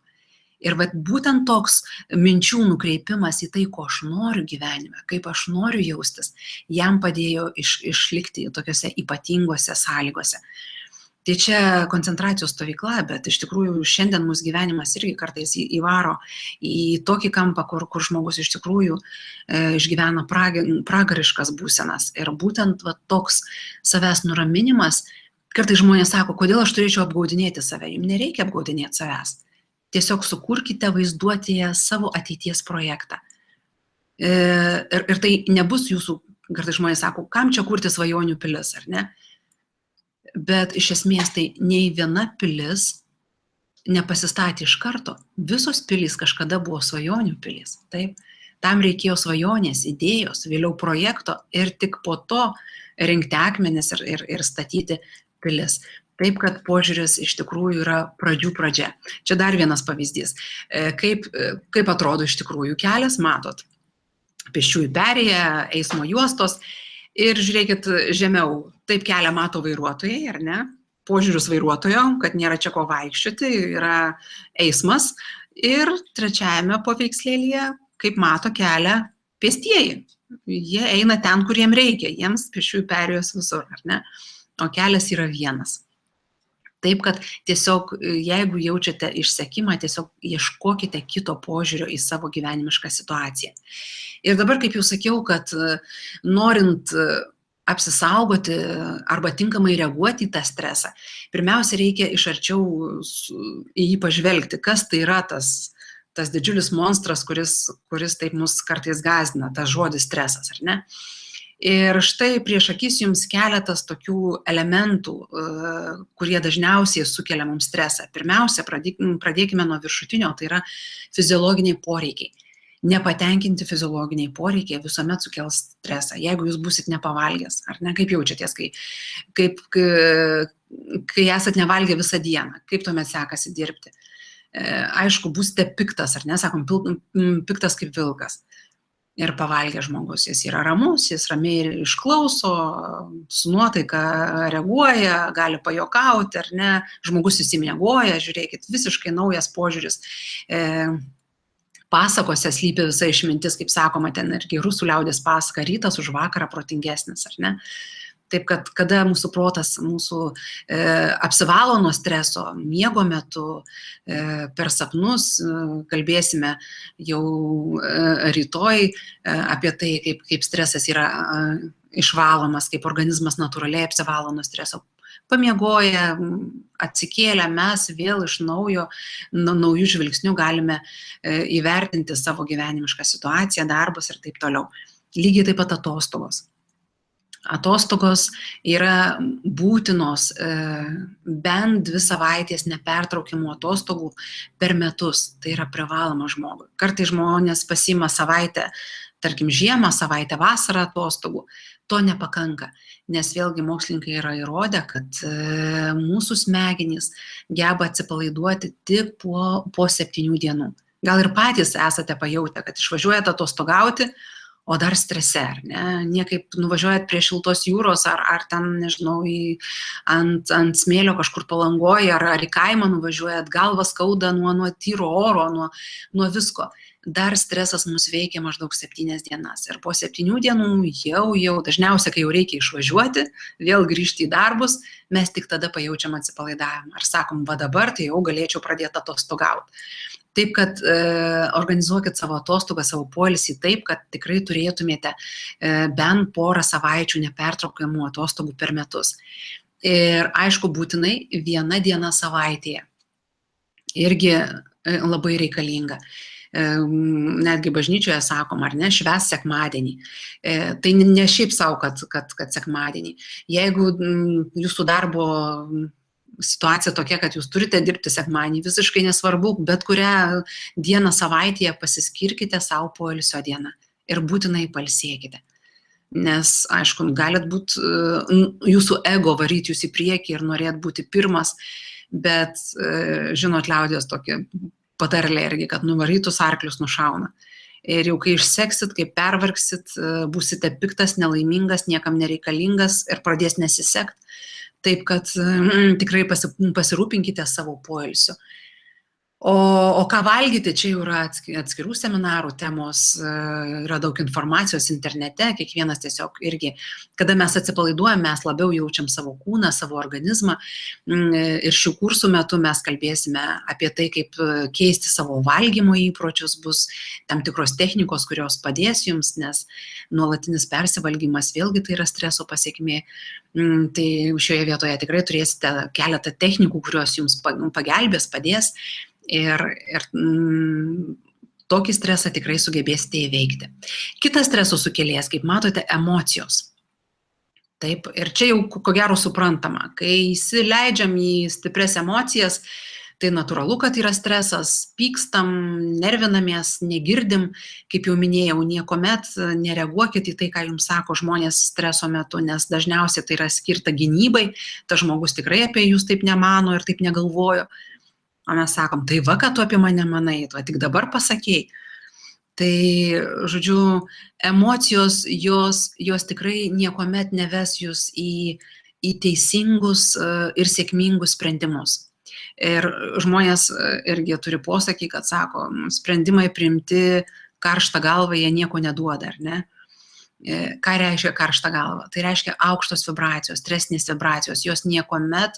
Ir būtent toks minčių nukreipimas į tai, ko aš noriu gyvenime, kaip aš noriu jaustis, jam padėjo išlikti tokiuose ypatingose sąlygose. Tai čia koncentracijos stovykla, bet iš tikrųjų šiandien mūsų gyvenimas irgi kartais įvaro į tokį kampą, kur žmogus iš tikrųjų išgyvena pragariškas būsenas. Ir būtent toks savęs nuraminimas, kartais žmonės sako, kodėl aš turėčiau apgaudinėti save, jums nereikia apgaudinėti savęs. Tiesiog sukurkite vaizduotėje savo ateities projektą. Ir tai nebus jūsų, kartais žmonės sako, kam čia kurti svajonių pilis, ar ne? Bet iš esmės tai nei viena pilis nepasistatė iš karto. Visos pilys kažkada buvo svajonių pilys. Taip? Tam reikėjo svajonės, idėjos, vėliau projekto ir tik po to rinkti akmenis ir statyti pilis. Taip, kad požiūris iš tikrųjų yra pradžių pradžia. Čia dar vienas pavyzdys. Kaip atrodo iš tikrųjų kelias, matot, pėsčiųjų perėja, eismo juostos ir žiūrėkit žemiau, taip kelią mato vairuotojai, ar ne? Požiūris vairuotojo, kad nėra čia ko vaikščioti, yra eismas ir trečiajame paveikslėlyje, kaip mato kelią pėstieji. Jie eina ten, kur jiem reikia, jiems pėsčiųjų perėjos visur, ar ne? O kelias yra vienas. Taip, kad tiesiog, jeigu jaučiate išsekimą, tiesiog ieškokite kito požiūrio į savo gyvenimišką situaciją. Ir dabar, kaip jau sakiau, kad norint apsisaugoti arba tinkamai reaguoti į tą stresą, pirmiausia, reikia iš arčiau į jį pažvelgti, kas tai yra tas didžiulis monstras, kuris taip mus kartais gąsdina, tas žodis stresas, ar ne? Ir štai prieš akis jums keletas tokių elementų, kurie dažniausiai sukelia mums stresą. Pirmiausia, pradėkime nuo viršutinio, tai yra fiziologiniai poreikiai. Nepatenkinti fiziologiniai poreikiai visuomet sukels stresą, jeigu jūs būsit nepavalgęs, ar ne, kaip jaučiatės, kai esat nevalgę visą dieną, kaip tuomet sekasi dirbti. Aišku, būsite piktas, ar ne, sakom, piktas kaip vilkas. Ir pavalgė žmogus, jis yra ramus, jis ramiai išklauso, su nuotaika reaguoja, gali pajokauti, ar ne, žmogus įsimiegoja, žiūrėkit, visiškai naujas požiūris. Pasakose slypi visa išmintis, kaip sakoma, ten irgi rusų liaudės pasaka, rytas už vakarą protingesnis, ar ne? Taip, kad kada mūsų protas apsivalo nuo streso, miego metu, per sapnus, kalbėsime jau rytoj apie tai, kaip stresas yra išvalomas, kaip organizmas natūraliai apsivalo nuo streso. Pamiegoję, atsikėlę, mes vėl iš naujų žvilgsnių galime įvertinti savo gyvenimišką situaciją, darbus ir taip toliau. Lygiai taip pat atostogos. Atostogos yra būtinos bent 2 savaitės nepertraukimų atostogų per metus. Tai yra privaloma žmogui. Kartais žmonės pasiima savaitę, tarkim žiemą, savaitę vasarą atostogų. To nepakanka, nes vėlgi mokslininkai yra įrodę, kad mūsų smegenys geba atsipalaiduoti tik po 7 dienų. Gal ir patys esate pajautę, kad išvažiuojate atostogauti, o dar strese, ar ne? Niekaip nuvažiuojat prie šiltos jūros, ar ten, nežinau, ant smėlio kažkur Palangoje, ar į kaimą nuvažiuojat, galvas skauda nuo tyro oro, nuo visko. Dar stresas mus veikia maždaug 7 dienas. Ir po 7 dienų jau dažniausiai, kai jau reikia išvažiuoti, vėl grįžti į darbus, mes tik tada pajaučiam atsipalaidavimą. Ar sakom, va dabar, tai jau galėčiau pradėti atostogauti. Taip, kad organizuokit savo atostogą, savo poilsį taip, kad tikrai turėtumėte bent porą savaičių nepertraukiamų atostogų per metus. Ir aišku, būtinai 1 diena savaitėje. Irgi labai reikalinga. Netgi bažnyčioje sakom, ar ne, švęs sekmadienį. Tai ne šiaip savo, kad sekmadienį. Jeigu jūsų darbo situacija tokia, kad jūs turite dirbti sekmadienį, visiškai nesvarbu, bet kurią dieną savaitėje pasiskirkite savo poilsio dieną ir būtinai pailsėkite. Nes, aišku, galit būti jūsų ego varyti jūs į priekį ir norėt būti pirmas, bet žinot liaudės tokia patarlė irgi, kad nuvarytus arklius nušauna. Ir jau kai išseksit, kai pervargsit, būsite piktas, nelaimingas, niekam nereikalingas ir pradės nesisekt. Taip, kad tikrai pasirūpinkite savo poilsiu. O ką valgyti, čia jau yra atskirų seminarų temos, yra daug informacijos internete, kiekvienas tiesiog irgi, kada mes atsipalaiduojam, mes labiau jaučiam savo kūną, savo organizmą. Ir šių kursų metu mes kalbėsime apie tai, kaip keisti savo valgymo įpročius, bus tam tikros technikos, kurios padės jums, nes nuolatinis persivalgymas vėlgi tai yra streso pasekmė. Tai šioje vietoje tikrai turėsite keletą technikų, kurios jums pagelbės, padės. Ir tokį stresą tikrai sugebėsite įveikti. Kitas streso sukėlėjas, kaip matote, emocijos. Taip, ir čia jau ko gero suprantama, kai įsileidžiam į stipres emocijas, tai natūralu, kad yra stresas, pykstam, nervinamės, negirdim, kaip jau minėjau, niekuomet nereaguokit į tai, ką jums sako žmonės streso metu, nes dažniausiai tai yra skirta gynybai, tas žmogus tikrai apie jūs taip nemano ir taip negalvojo. O mes sakom, tai va, ką tu apie mane manai, tu tik dabar pasakėjai. Tai, žodžiu, emocijos, jos tikrai niekuomet neves jūs į teisingus ir sėkmingus sprendimus. Ir žmonės irgi turi posakį, kad sako, sprendimai priimti karštą galvą, jie nieko neduoda, ar ne? Ką reiškia karšta galva? Tai reiškia aukštos vibracijos, stresinės vibracijos, jos niekuomet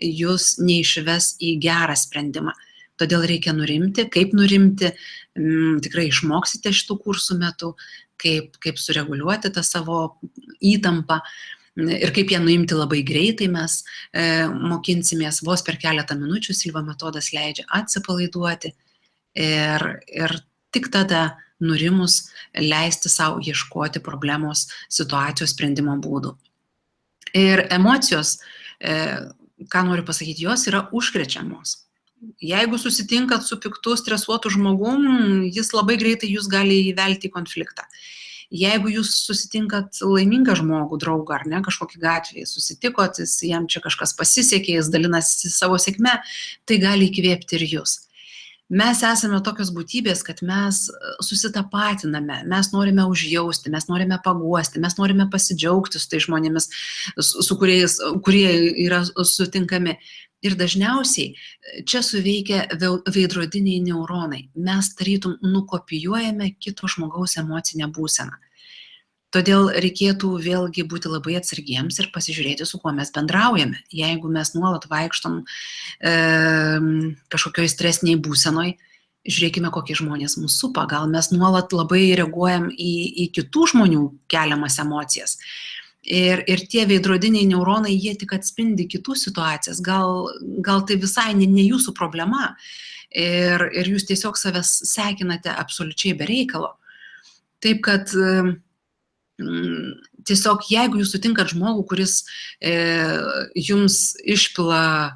jūs neišves į gerą sprendimą. Todėl reikia nurimti. Kaip nurimti? Tikrai išmoksite šitų kursų metu, kaip sureguliuoti tą savo įtampą ir kaip ją nuimti labai greitai. Mes mokinsimės vos per keletą minučių. Silva metodas leidžia atsipalaiduoti ir tik tada nurimus leisti savo ieškoti problemos situacijos sprendimo būdų. Ir emocijos, ką noriu pasakyti, jos yra užkrečiamos. Jeigu susitinkat su piktu, stresuotu žmogum, jis labai greitai jūs gali įvelti į konfliktą. Jeigu jūs susitinkat laimingą žmogų, draugą ar ne, kažkokį gatvėje, susitikot, jam čia kažkas pasisekė, jis dalinasi savo sėkme, tai gali įkvėpti ir jūs. Mes esame tokios būtybės, kad mes susitapatiname, mes norime užjausti, mes norime paguosti, mes norime pasidžiaugti su tai žmonėmis, kurie yra sutinkami. Ir dažniausiai čia suveikia veidrodiniai neuronai. Mes tarytum nukopijuojame kito žmogaus emocinę būseną. Todėl reikėtų vėlgi būti labai atsargiems ir pasižiūrėti, su kuo mes bendraujame. Jeigu mes nuolat vaikštom kažkokioj stresiniai būsenoj, žiūrėkime, kokie žmonės mūsų supa. Gal mes nuolat labai reaguojam į kitų žmonių keliamas emocijas. Ir tie veidrodiniai neuronai, jie tik atspindi kitų situacijas. Gal tai visai ne jūsų problema. Ir jūs tiesiog savęs sekinate absoliučiai be reikalo. Taip, kad tiesiog jeigu jūs sutinkat žmogų, kuris jums išpila,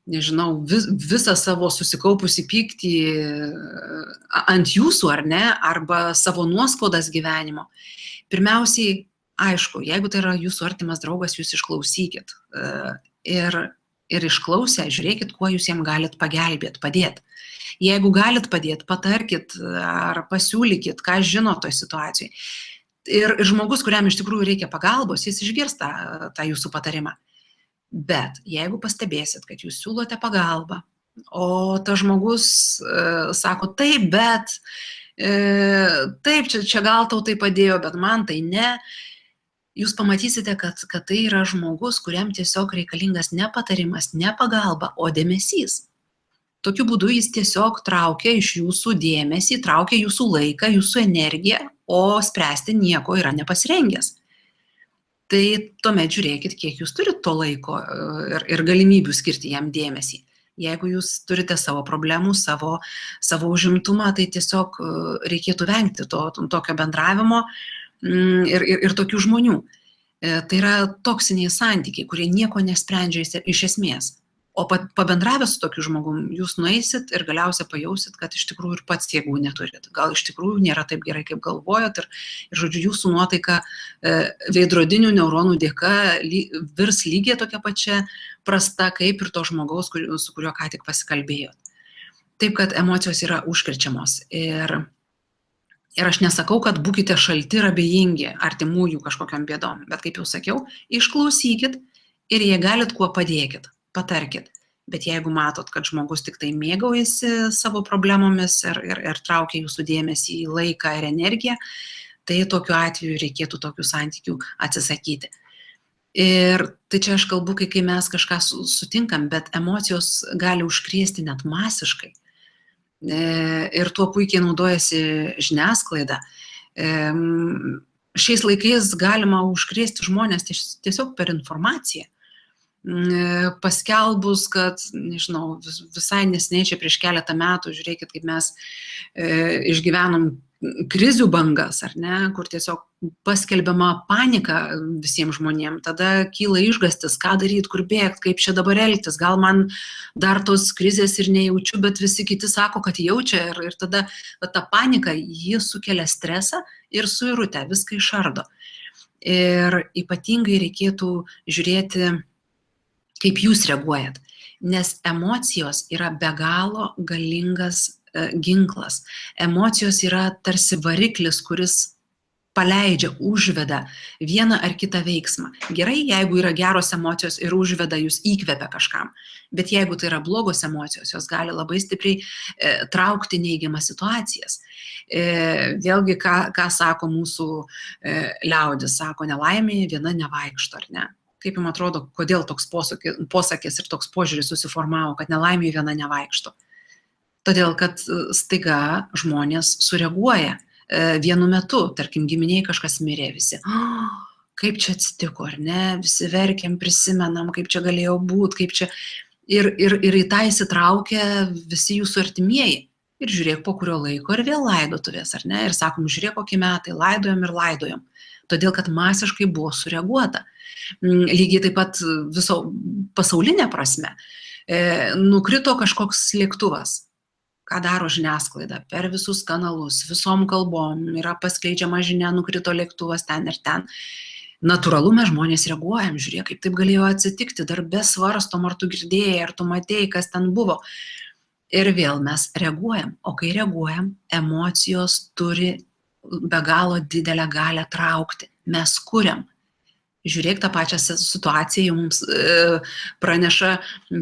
nežinau, visą savo susikaupusį pyktį ant jūsų, ar ne, arba savo nuoskaudas gyvenimo, pirmiausiai, aišku, jeigu tai yra jūsų artimas draugas, jūs išklausykit. Ir išklausę, žiūrėkit, kuo jūs jam galit pagelbėti, padėti. Jeigu galit padėti, patarkit ar pasiūlykit, ką žinot toj situacijai. Ir žmogus, kuriam iš tikrųjų reikia pagalbos, jis išgirs tą jūsų patarimą. Bet jeigu pastebėsit, kad jūs siūlote pagalbą, o tas žmogus sako, taip, bet taip, čia gal tau tai padėjo, bet man tai ne, jūs pamatysite, kad tai yra žmogus, kuriam tiesiog reikalingas ne patarimas, ne pagalba, o dėmesys. Tokiu būdu jis tiesiog traukia iš jūsų dėmesį, traukia jūsų laiką, jūsų energiją, o spręsti nieko yra nepasirengęs. Tai tuomet žiūrėkit, kiek jūs turite to laiko ir galimybių skirti jam dėmesį. Jeigu jūs turite savo problemų, savo užimtumą, tai tiesiog reikėtų vengti tokio bendravimo ir tokių žmonių. Tai yra toksiniai santykiai, kurie nieko nesprendžia iš esmės. O pabendravę su tokiu žmogum, jūs nueisit ir galiausiai pajausit, kad iš tikrųjų ir pats jėgų neturit. Gal iš tikrųjų nėra taip gerai, kaip galvojot, ir žodžiu, jūsų nuotaika veidrodinių neuronų dėka virs lygiai tokia pačia prasta, kaip ir to žmogaus, su kuriuo ką tik pasikalbėjot. Taip, kad emocijos yra užkrečiamos. Ir aš nesakau, kad būkite šalti ir abejingi artimųjų kažkokiam bėdom, bet kaip jau sakiau, išklausykit ir jei galit, kuo padėkit. Patarkit, bet jeigu matot, kad žmogus tik tai mėgaujasi savo problemomis ir traukia jūsų dėmesį į laiką ir energiją, tai tokiu atveju reikėtų tokių santykių atsisakyti. Ir tai čia aš kalbu, kai mes kažką sutinkam, bet emocijos gali užkrėsti net masiškai. Ir tuo puikiai naudojasi žiniasklaida. Šiais laikais galima užkrėsti žmonės tiesiog per informaciją. Paskelbus, kad, nežinau, visai neseniai čia prieš keletą metų, žiūrėkit, kaip mes išgyvenom krizių bangas, ar ne, kur tiesiog paskelbiama panika visiems žmonėms, tada kyla išgastis, ką daryti, kur bėgti, kaip čia dabar elgtis, gal man dar tos krizės ir nejaučiu, bet visi kiti sako, kad jaučia ir tada ta panika, ji sukelia stresą ir suirutę, viską išardo. Ir ypatingai reikėtų žiūrėti, kaip jūs reaguojat, nes emocijos yra be galo galingas ginklas. Emocijos yra tarsi variklis, kuris paleidžia, užveda vieną ar kitą veiksmą. Gerai, jeigu yra geros emocijos ir užveda, jūs įkvepia kažkam, bet jeigu tai yra blogos emocijos, jos gali labai stipriai traukti neigiamas situacijas. Vėlgi, ką sako mūsų liaudis, sako, nelaimė viena nevaikšto, ar ne? Kaip jums atrodo, kodėl toks posakis ir toks požiūris susiformavo, kad nelaimė viena nevaikšto? Todėl, kad staiga žmonės sureaguoja vienu metu, tarkim, giminiai kažkas mirė, visi, kaip čia atsitiko, ar ne, visi verkiam, prisimenam, kaip čia galėjo būti, kaip čia, ir į tą įsitraukia visi jūsų artimieji. Ir žiūrėk, po kurio laiko ir vėl laidotuvės, ar ne, ir sakom, žiūrėk, kokie metai, laidojam, todėl, kad masiškai buvo sureaguota. Lygiai taip pat viso pasaulinė prasme. Nukrito kažkoks lėktuvas. Ką daro žiniasklaida? Per visus kanalus, visom kalbom yra paskleidžiama žinia, nukrito lėktuvas ten ir ten. Natūralu, mes žmonės reaguojam, žiūrėk, kaip taip galėjo atsitikti, dar besvarstom, ar tu girdėjai, ar tu matėjai, kas ten buvo. Ir vėl mes reaguojam. O kai reaguojam, emocijos turi be galo didelę galią traukti. Mes kuriam. Žiūrėk, tą pačią situaciją mums praneša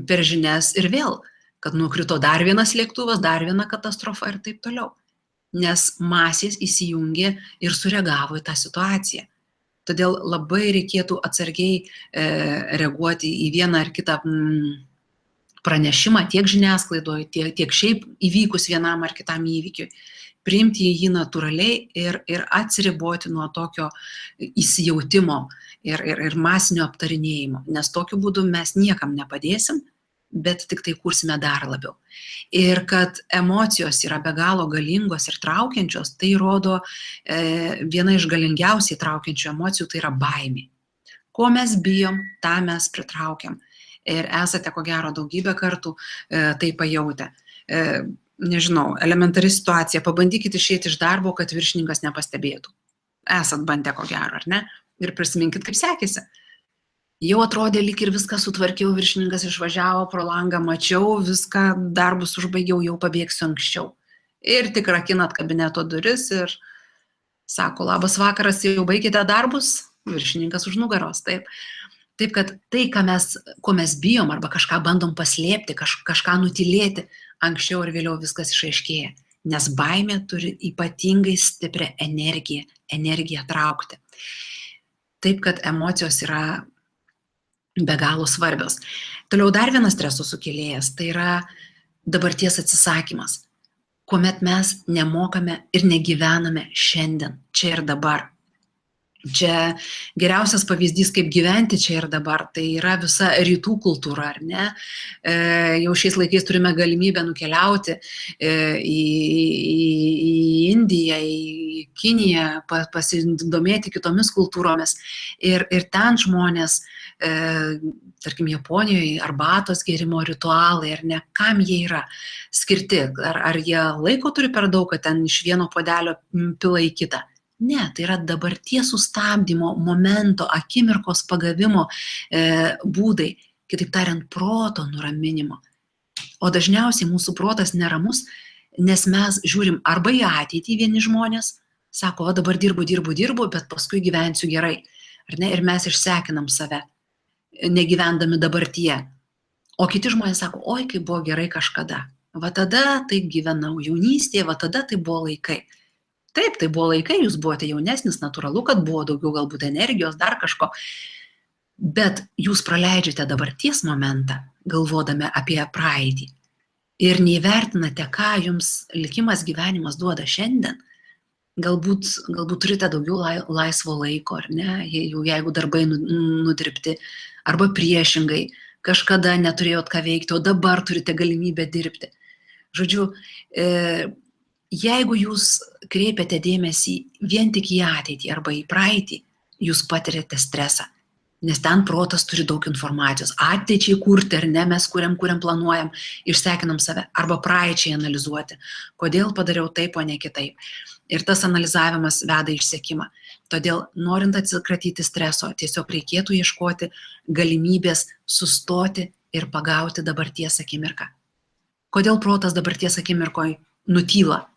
per žinias ir vėl, kad nukrito dar vienas lėktuvas, dar viena katastrofa ir taip toliau. Nes masės įsijungė ir sureagavo į tą situaciją. Todėl labai reikėtų atsargiai reaguoti į vieną ar kitą pranešimą tiek žiniasklaidoje, tiek šiaip įvykus vienam ar kitam įvykiui. Priimti jį natūraliai ir atsiriboti nuo tokio įsijautimo ir masinio aptarinėjimo, nes tokiu būdu mes niekam nepadėsim, bet tik tai kursime dar labiau. Ir kad emocijos yra be galo galingos ir traukiančios, tai rodo viena iš galingiausiai traukiančių emocijų, tai yra baimė. Ko mes bijom, tą mes pritraukiam. Ir esate, ko gero, daugybę kartų tai pajautę. Nežinau, elementari situacija, pabandykit išeiti iš darbo, kad viršininkas nepastebėtų. Esat bandę, ko gero, ar ne? Ir prisiminkit, kaip sekėsi. Jau atrodė, lyg ir viską sutvarkiau, viršininkas išvažiavo pro langą, mačiau, viską, darbus užbaigiau, jau pabėgsiu anksčiau. Ir tik rakinat kabineto duris ir sako, labas vakaras, jau baigėte darbus, viršininkas už nugaros, taip. Taip, kad tai, ko mes bijom arba kažką bandom paslėpti, kažką nutilėti, anksčiau ir vėliau viskas išaiškėja, nes baimė turi ypatingai stiprią energiją traukti. Taip, kad emocijos yra be galo svarbios. Toliau dar vienas streso sukėlėjas, tai yra dabarties atsisakymas, kuomet mes nemokame ir negyvename šiandien, čia ir dabar. Čia geriausias pavyzdys, kaip gyventi čia ir dabar, tai yra visa rytų kultūra, ar ne? Jau šiais laikais turime galimybę nukeliauti į Indiją, į Kiniją, pasidomėti kitomis kultūromis. Ir ten žmonės, tarkim, Japonijoje arbatos gėrimo ritualai, ar ne, kam jie yra skirti? Ar jie laiko turi per daug, kad ten iš vieno puodelio pila į kitą? Ne, tai yra dabarties sustabdymo, momento, akimirkos pagavimo būdai, kitaip tariant, proto nuraminimo. O dažniausiai mūsų protas neramus, nes mes žiūrim arba į ateitį vieni žmonės, sako, o dabar dirbu, bet paskui gyvensiu gerai. Ar ne? Ir mes išsekinam save, negyvendami dabartyje. O kiti žmonės sako, oi, kaip buvo gerai kažkada. Va tada taip gyvenau jaunystėje, va tada tai buvo laikai. Taip, tai buvo laikai, jūs buvote jaunesnis, natūralu, kad buvo daugiau galbūt energijos, dar kažko, bet jūs praleidžiate dabarties momentą, galvodami apie praeitį ir neįvertinate, ką jums likimas gyvenimas duoda šiandien. Galbūt turite daugiau laisvo laiko, ar ne, jeigu darbai nudirbti, arba priešingai, kažkada neturėjot ką veikti, o dabar turite galimybę dirbti. Žodžiu, jeigu jūs kreipiate dėmesį vien tik į ateitį arba į praeitį, jūs patiriate stresą, nes ten protas turi daug informacijos. Ateičiai kurti, ar ne, mes kuriam, planuojam, išsekinam save, arba praeičiai analizuoti, kodėl padariau taip, o ne kitaip. Ir tas analizavimas veda į išsekimą. Todėl, norint atsikratyti streso, tiesiog reikėtų ieškoti galimybės sustoti ir pagauti dabarties akimirką. Kodėl protas dabarties akimirkoje nutyla?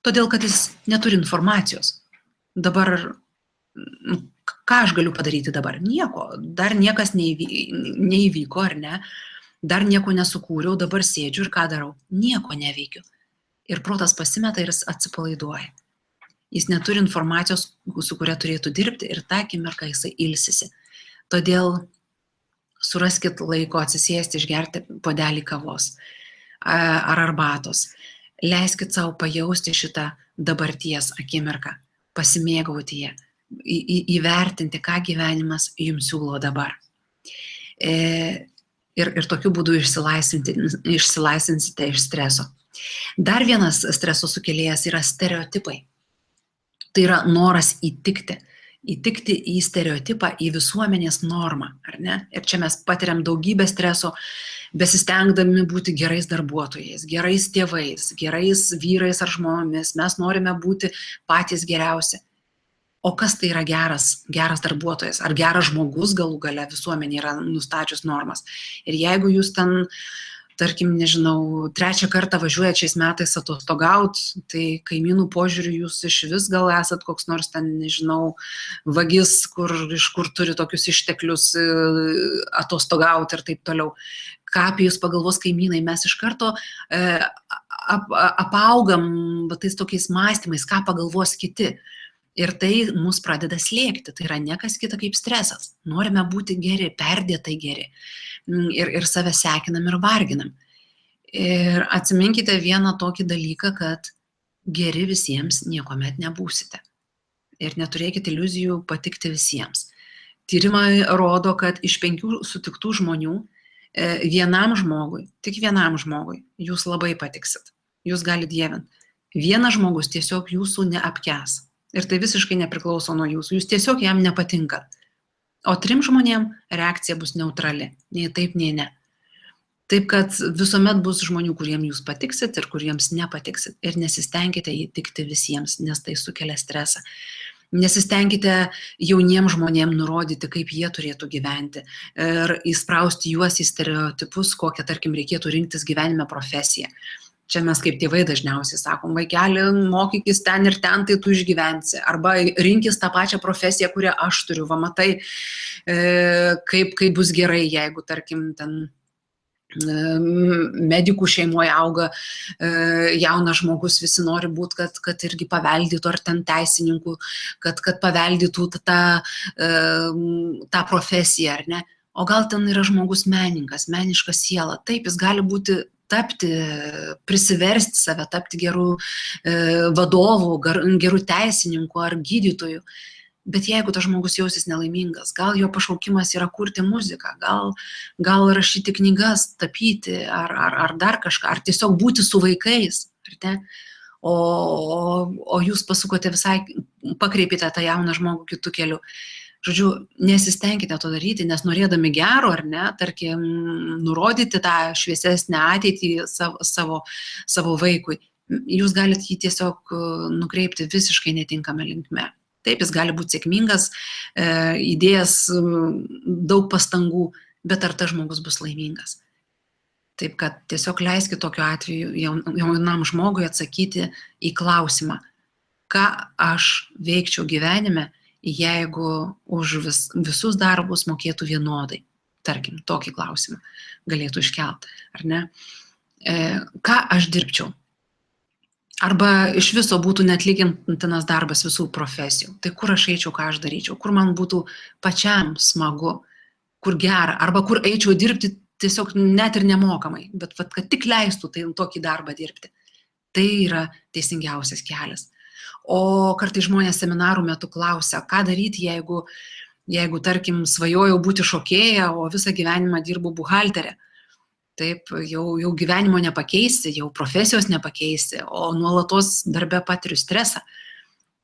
Todėl, kad jis neturi informacijos. Dabar, ką aš galiu padaryti dabar? Nieko. Dar niekas neįvyko, ar ne? Dar nieko nesukūriau, dabar sėdžiu ir ką darau? Nieko neveikiu. Ir protas pasimeta ir jis atsipalaiduoja. Jis neturi informacijos, su kuria turėtų dirbti ir tą akimirką jisai ilsisi. Todėl suraskit laiko atsisėsti, išgerti puodelį kavos ar arbatos. Leiskit savo pajausti šitą dabarties akimirką, pasimėgauti ją, įvertinti, ką gyvenimas jums siūlo dabar. Ir tokiu būdu išsilaisvinsite iš streso. Dar vienas streso sukėlėjas yra stereotipai. Tai yra noras įtikti į stereotipą, į visuomenės normą, ar ne? Ir čia mes patiriam daugybę streso, besistengdami būti gerais darbuotojais, gerais tėvais, gerais vyrais ar žmonomis. Mes norime būti patys geriausi. O kas tai yra geras darbuotojas? Ar geras žmogus galų gale visuomenė yra nustačius normas? Ir jeigu jūs ten, tarkim, nežinau, 3 kartą važiuojat šiais metais atostogaut, tai kaimynų požiūriu jūs iš vis gal esat koks nors ten, nežinau, vagis, iš kur turi tokius išteklius atostogaut ir taip toliau. Ką apie jūs pagalvos kaimynai, mes iš karto apaugam tais tokiais mąstymais, ką pagalvos kiti. Ir tai mus pradeda slėgti, tai yra niekas kita kaip stresas. Norime būti geri, perdėtai geri. Ir save sekinam ir varginam. Ir atsiminkite vieną tokį dalyką, kad geri visiems niekuomet nebūsite. Ir neturėkite iliuzijų patikti visiems. Tyrimai rodo, kad iš 5 sutiktų žmonių, tik vienam žmogui jūs labai patiksit. Jūs galite dievinti. Vienas žmogus tiesiog jūsų neapkęs. Ir tai visiškai nepriklauso nuo jūsų. Jūs tiesiog jam nepatinkat. O 3 žmonėm reakcija bus neutrali. Nei taip, nei ne. Taip, kad visuomet bus žmonių, kuriems jūs patiksit ir kuriems nepatiksit. Ir nesistengkite įtikti visiems, nes tai sukelia stresą. Nesistengkite jauniems žmonėms nurodyti, kaip jie turėtų gyventi. Ir įsprausti juos į stereotipus, kokią, tarkim, reikėtų rinktis gyvenime profesiją. Čia mes kaip tėvai dažniausiai sakom, vaikeli, mokykis ten ir ten, tai tu išgyvensi. Arba rinkis tą pačią profesiją, kurią aš turiu. Va, matai, kaip bus gerai, jeigu, tarkim, ten medikų šeimoje auga jaunas žmogus, visi nori būti, kad irgi paveldytų, ar ten teisininkų, kad paveldytų tą profesiją, ar ne? O gal ten yra žmogus menininkas, meniška siela. Taip, jis gali būti tapti, prisiversti save, tapti gerų vadovų, gerų teisininkų ar gydytojų. Bet jeigu tas žmogus jausis nelaimingas, gal jo pašaukimas yra kurti muziką, gal rašyti knygas, tapyti ar dar kažką, ar tiesiog būti su vaikais, ar ne? O jūs pasukote visai, pakreipite tą jauną žmogų kitų kelių. Žodžiu, nesistengkite to daryti, nes norėdami gero, ar ne, tarkim, nurodyti tą šviesesnę ateitį savo vaikui, jūs galite jį tiesiog nukreipti visiškai netinkamą linkme. Taip, jis gali būti sėkmingas, įdėjęs daug pastangų, bet ar tas žmogus bus laimingas? Taip, kad tiesiog leiskit tokiu atveju jaunam žmogui atsakyti į klausimą, ką aš veikčiau gyvenime, jeigu už visus darbus mokėtų vienodai. Tarkim, tokį klausimą galėtų iškelt, ar ne? Ką aš dirbčiau? Arba iš viso būtų neatlygintinas darbas visų profesijų. Tai kur aš eičiau, ką aš daryčiau, kur man būtų pačiam smagu, kur gera, arba kur eičiau dirbti tiesiog net ir nemokamai, bet kad tik leistų tai tokį darbą dirbti. Tai yra teisingiausias kelias. O kartais žmonės seminarų metu klausia, ką daryti, jeigu tarkim, svajojau būti šokėja, o visą gyvenimą dirbu buhalterė. Taip, jau gyvenimo nepakeisi, jau profesijos nepakeisi, o nuolatos darbe patiriu stresą.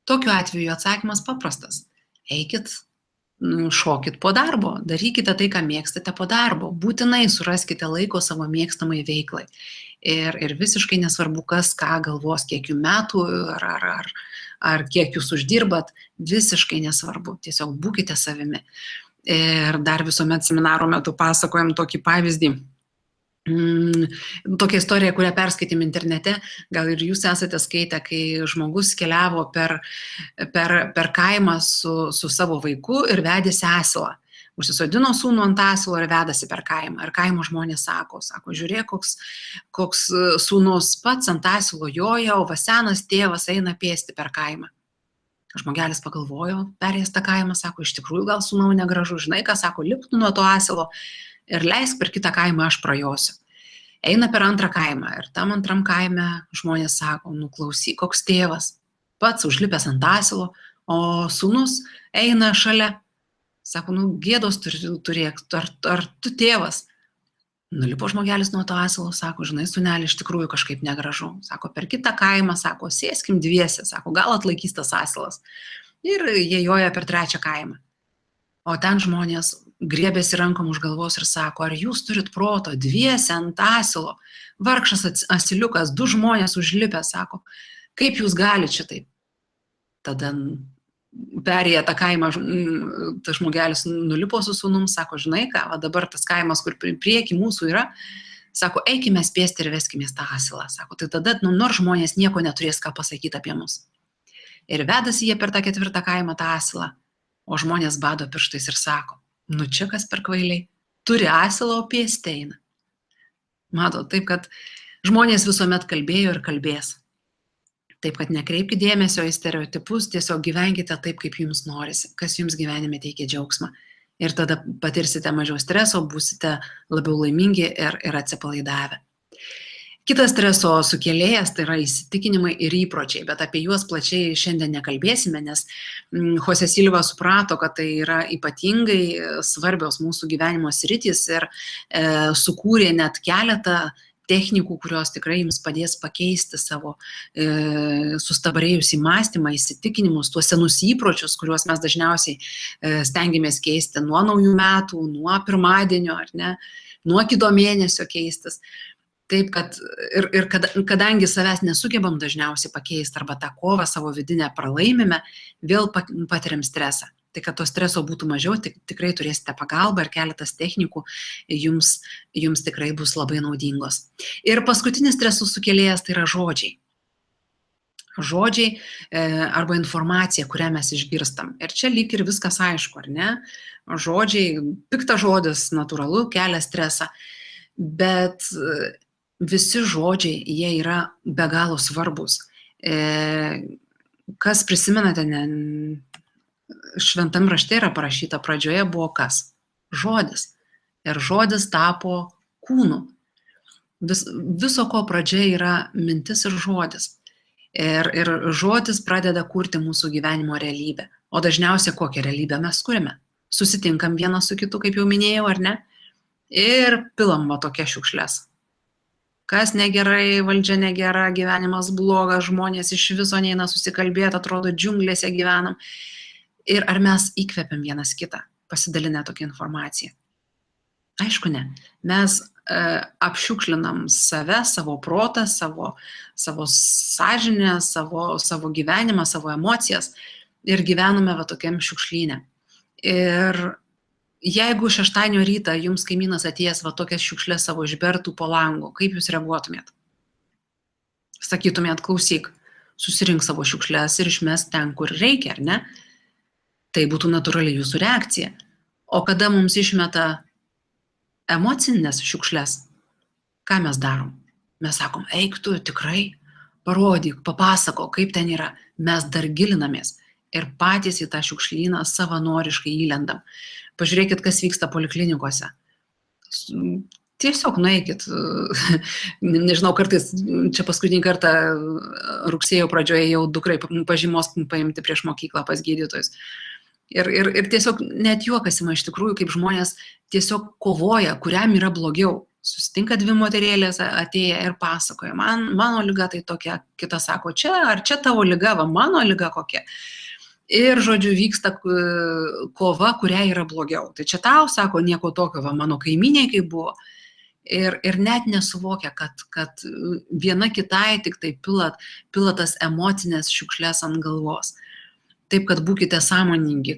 Tokiu atveju atsakymas paprastas. Eikit, šokit po darbo, darykite tai, ką mėgstate po darbo. Būtinai suraskite laiko savo mėgstamai veiklai. Ir visiškai nesvarbu, kas ką galvos, kiek jų metų ar kiek jūs uždirbat, visiškai nesvarbu. Tiesiog būkite savimi. Ir dar visuomet seminaro metu pasakojam tokį pavyzdį. Tokia istorija, kurią perskaitėm internete, gal ir jūs esate skaitę, kai žmogus keliavo per kaimą su savo vaiku ir vedėsi asilą. Užsisodino sūnų ant asilo ir vedasi per kaimą. Ir kaimo žmonės sako, žiūrėk, koks sūnus pats ant asilo joja, o va senas tėvas eina pėsti per kaimą. Žmogelis pagalvojo, perėjęs tą kaimą, sako, iš tikrųjų gal sūnau negražu, žinai ką, sako, lipk nuo to asilo ir leisk per kitą kaimą aš prajosiu. Eina per antrą kaimą ir tam antram kaime žmonės sako, klausyk, koks tėvas, pats užlipęs ant asilo, o sūnus eina šalia. Sako, gėdos turėk, ar tu tėvas? Nulipo žmogelis nuo to asilo, sako, žinai, sūneli, iš tikrųjų kažkaip negražu. Sako, per kitą kaimą, sako, sėskim dviese, sako, gal atlaikys tas asilas. Ir jie joja per trečią kaimą. O ten žmonės griebėsi rankom už galvos ir sako, ar jūs turit proto, dviese ant asilo, vargšas asiliukas, 2 žmonės užlipę, sako, kaip jūs galite šitaip? Tada perėję tą kaimą, tas žmogelis nulipo su sūnum, sako, žinai ką, va dabar tas kaimas, kur prieki mūsų yra, sako, eikime spėsti ir veskime tą asilą. Sako, tai tada nors žmonės nieko neturės ką pasakyti apie mus. Ir vedasi jie per tą 4. kaimą tą asilą, o žmonės bado pirštais ir sako, čia kas per kvailiai, turi asilą, o pėsti eina. Matot, taip, kad žmonės visuomet kalbėjo ir kalbės. Taip, kad nekreipkite dėmesio į stereotipus, tiesiog gyvenkite taip, kaip jums norisi, kas jums gyvenime teikia džiaugsmą. Ir tada patirsite mažiau streso, būsite labiau laimingi ir atsipalaidavę. Kitas streso sukėlėjas tai yra įsitikinimai ir įpročiai, bet apie juos plačiai šiandien nekalbėsime, nes Jose Silva suprato, kad tai yra ypatingai svarbios mūsų gyvenimo sritys ir sukūrė net keletą technikų, kurios tikrai jums padės pakeisti savo sustabarėjusį mąstymą, įsitikinimus, tuos senus įpročius, kuriuos mes dažniausiai stengiamės keisti nuo naujų metų, nuo pirmadienio, ar ne, nuo kito mėnesio keistis. Taip, kad ir kadangi savęs nesugebam dažniausiai pakeisti arba tą kovą savo vidinę pralaimime, vėl patiriam stresą. Tai kad to streso būtų mažiau, tikrai turėsite pagalbą ir keletas technikų jums tikrai bus labai naudingos. Ir paskutinis streso sukėlėjas tai yra žodžiai. Žodžiai arba informacija, kurią mes išgirstam. Ir čia lyg ir viskas aišku, ar ne? Žodžiai, piktas žodis, natūralu, kelia stresą, bet visi žodžiai, jie yra be galo svarbus. Kas prisimenate, šventam rašte yra parašyta, pradžioje buvo kas? Žodis. Ir žodis tapo kūnu. Viso ko pradžia yra mintis ir žodis. Ir žodis pradeda kurti mūsų gyvenimo realybę. O dažniausiai kokią realybę mes kuriame? Susitinkam vienas su kitu, kaip jau minėjau, ar ne? Ir pilam va tokia šiukšlės. Kas negerai, valdžia negera, gyvenimas blogas, žmonės iš viso neina susikalbėti, atrodo, džiunglėse gyvenam. Ir ar mes įkvepiam vienas kitą, pasidalinę tokią informaciją? Aišku, ne. Mes apšiukšlinam save, savo protą, savo sąžinę, savo gyvenimą, savo emocijas ir gyvename va tokiam šiukšlyne. Ir jeigu šeštadienio rytą jums kaimynas atėjęs va tokias šiukšlės savo išbertų po langu, kaip jūs reaguotumėt? Sakytumėt, klausyk, susirink savo šiukšlės ir išmes ten, kur reikia, ar ne? Tai būtų natūrali jūsų reakcija. O kada mums išmeta emocinės šiukšlės, ką mes darom? Mes sakom, eik tu, tikrai, parodyk, papasako, kaip ten yra. Mes dar gilinamės ir patys į tą šiukšlyną savanoriškai įlendam. Pažiūrėkit, kas vyksta poliklinikose. Tiesiog nueikit, nežinau, kartais, čia paskutinį kartą rugsėjo pradžioje jau dukrai pažymos paimti prieš mokyklą pas gydytojus. Ir tiesiog net juokas ima iš tikrųjų, kaip žmonės tiesiog kovoja, kuriam yra blogiau. Susitinka dvi moterėlės atėję ir pasakoja, mano liga tai tokia, kita sako, ar čia tavo liga, va mano liga kokia. Ir, žodžiu, vyksta kova, kuriai yra blogiau. Tai čia tau, sako, nieko tokio, va mano kaimynė kaip buvo. Ir net nesuvokia, kad viena kitai tik tai pila tas emocinės šiukšlės ant galvos. Taip, kad būkite sąmoningi,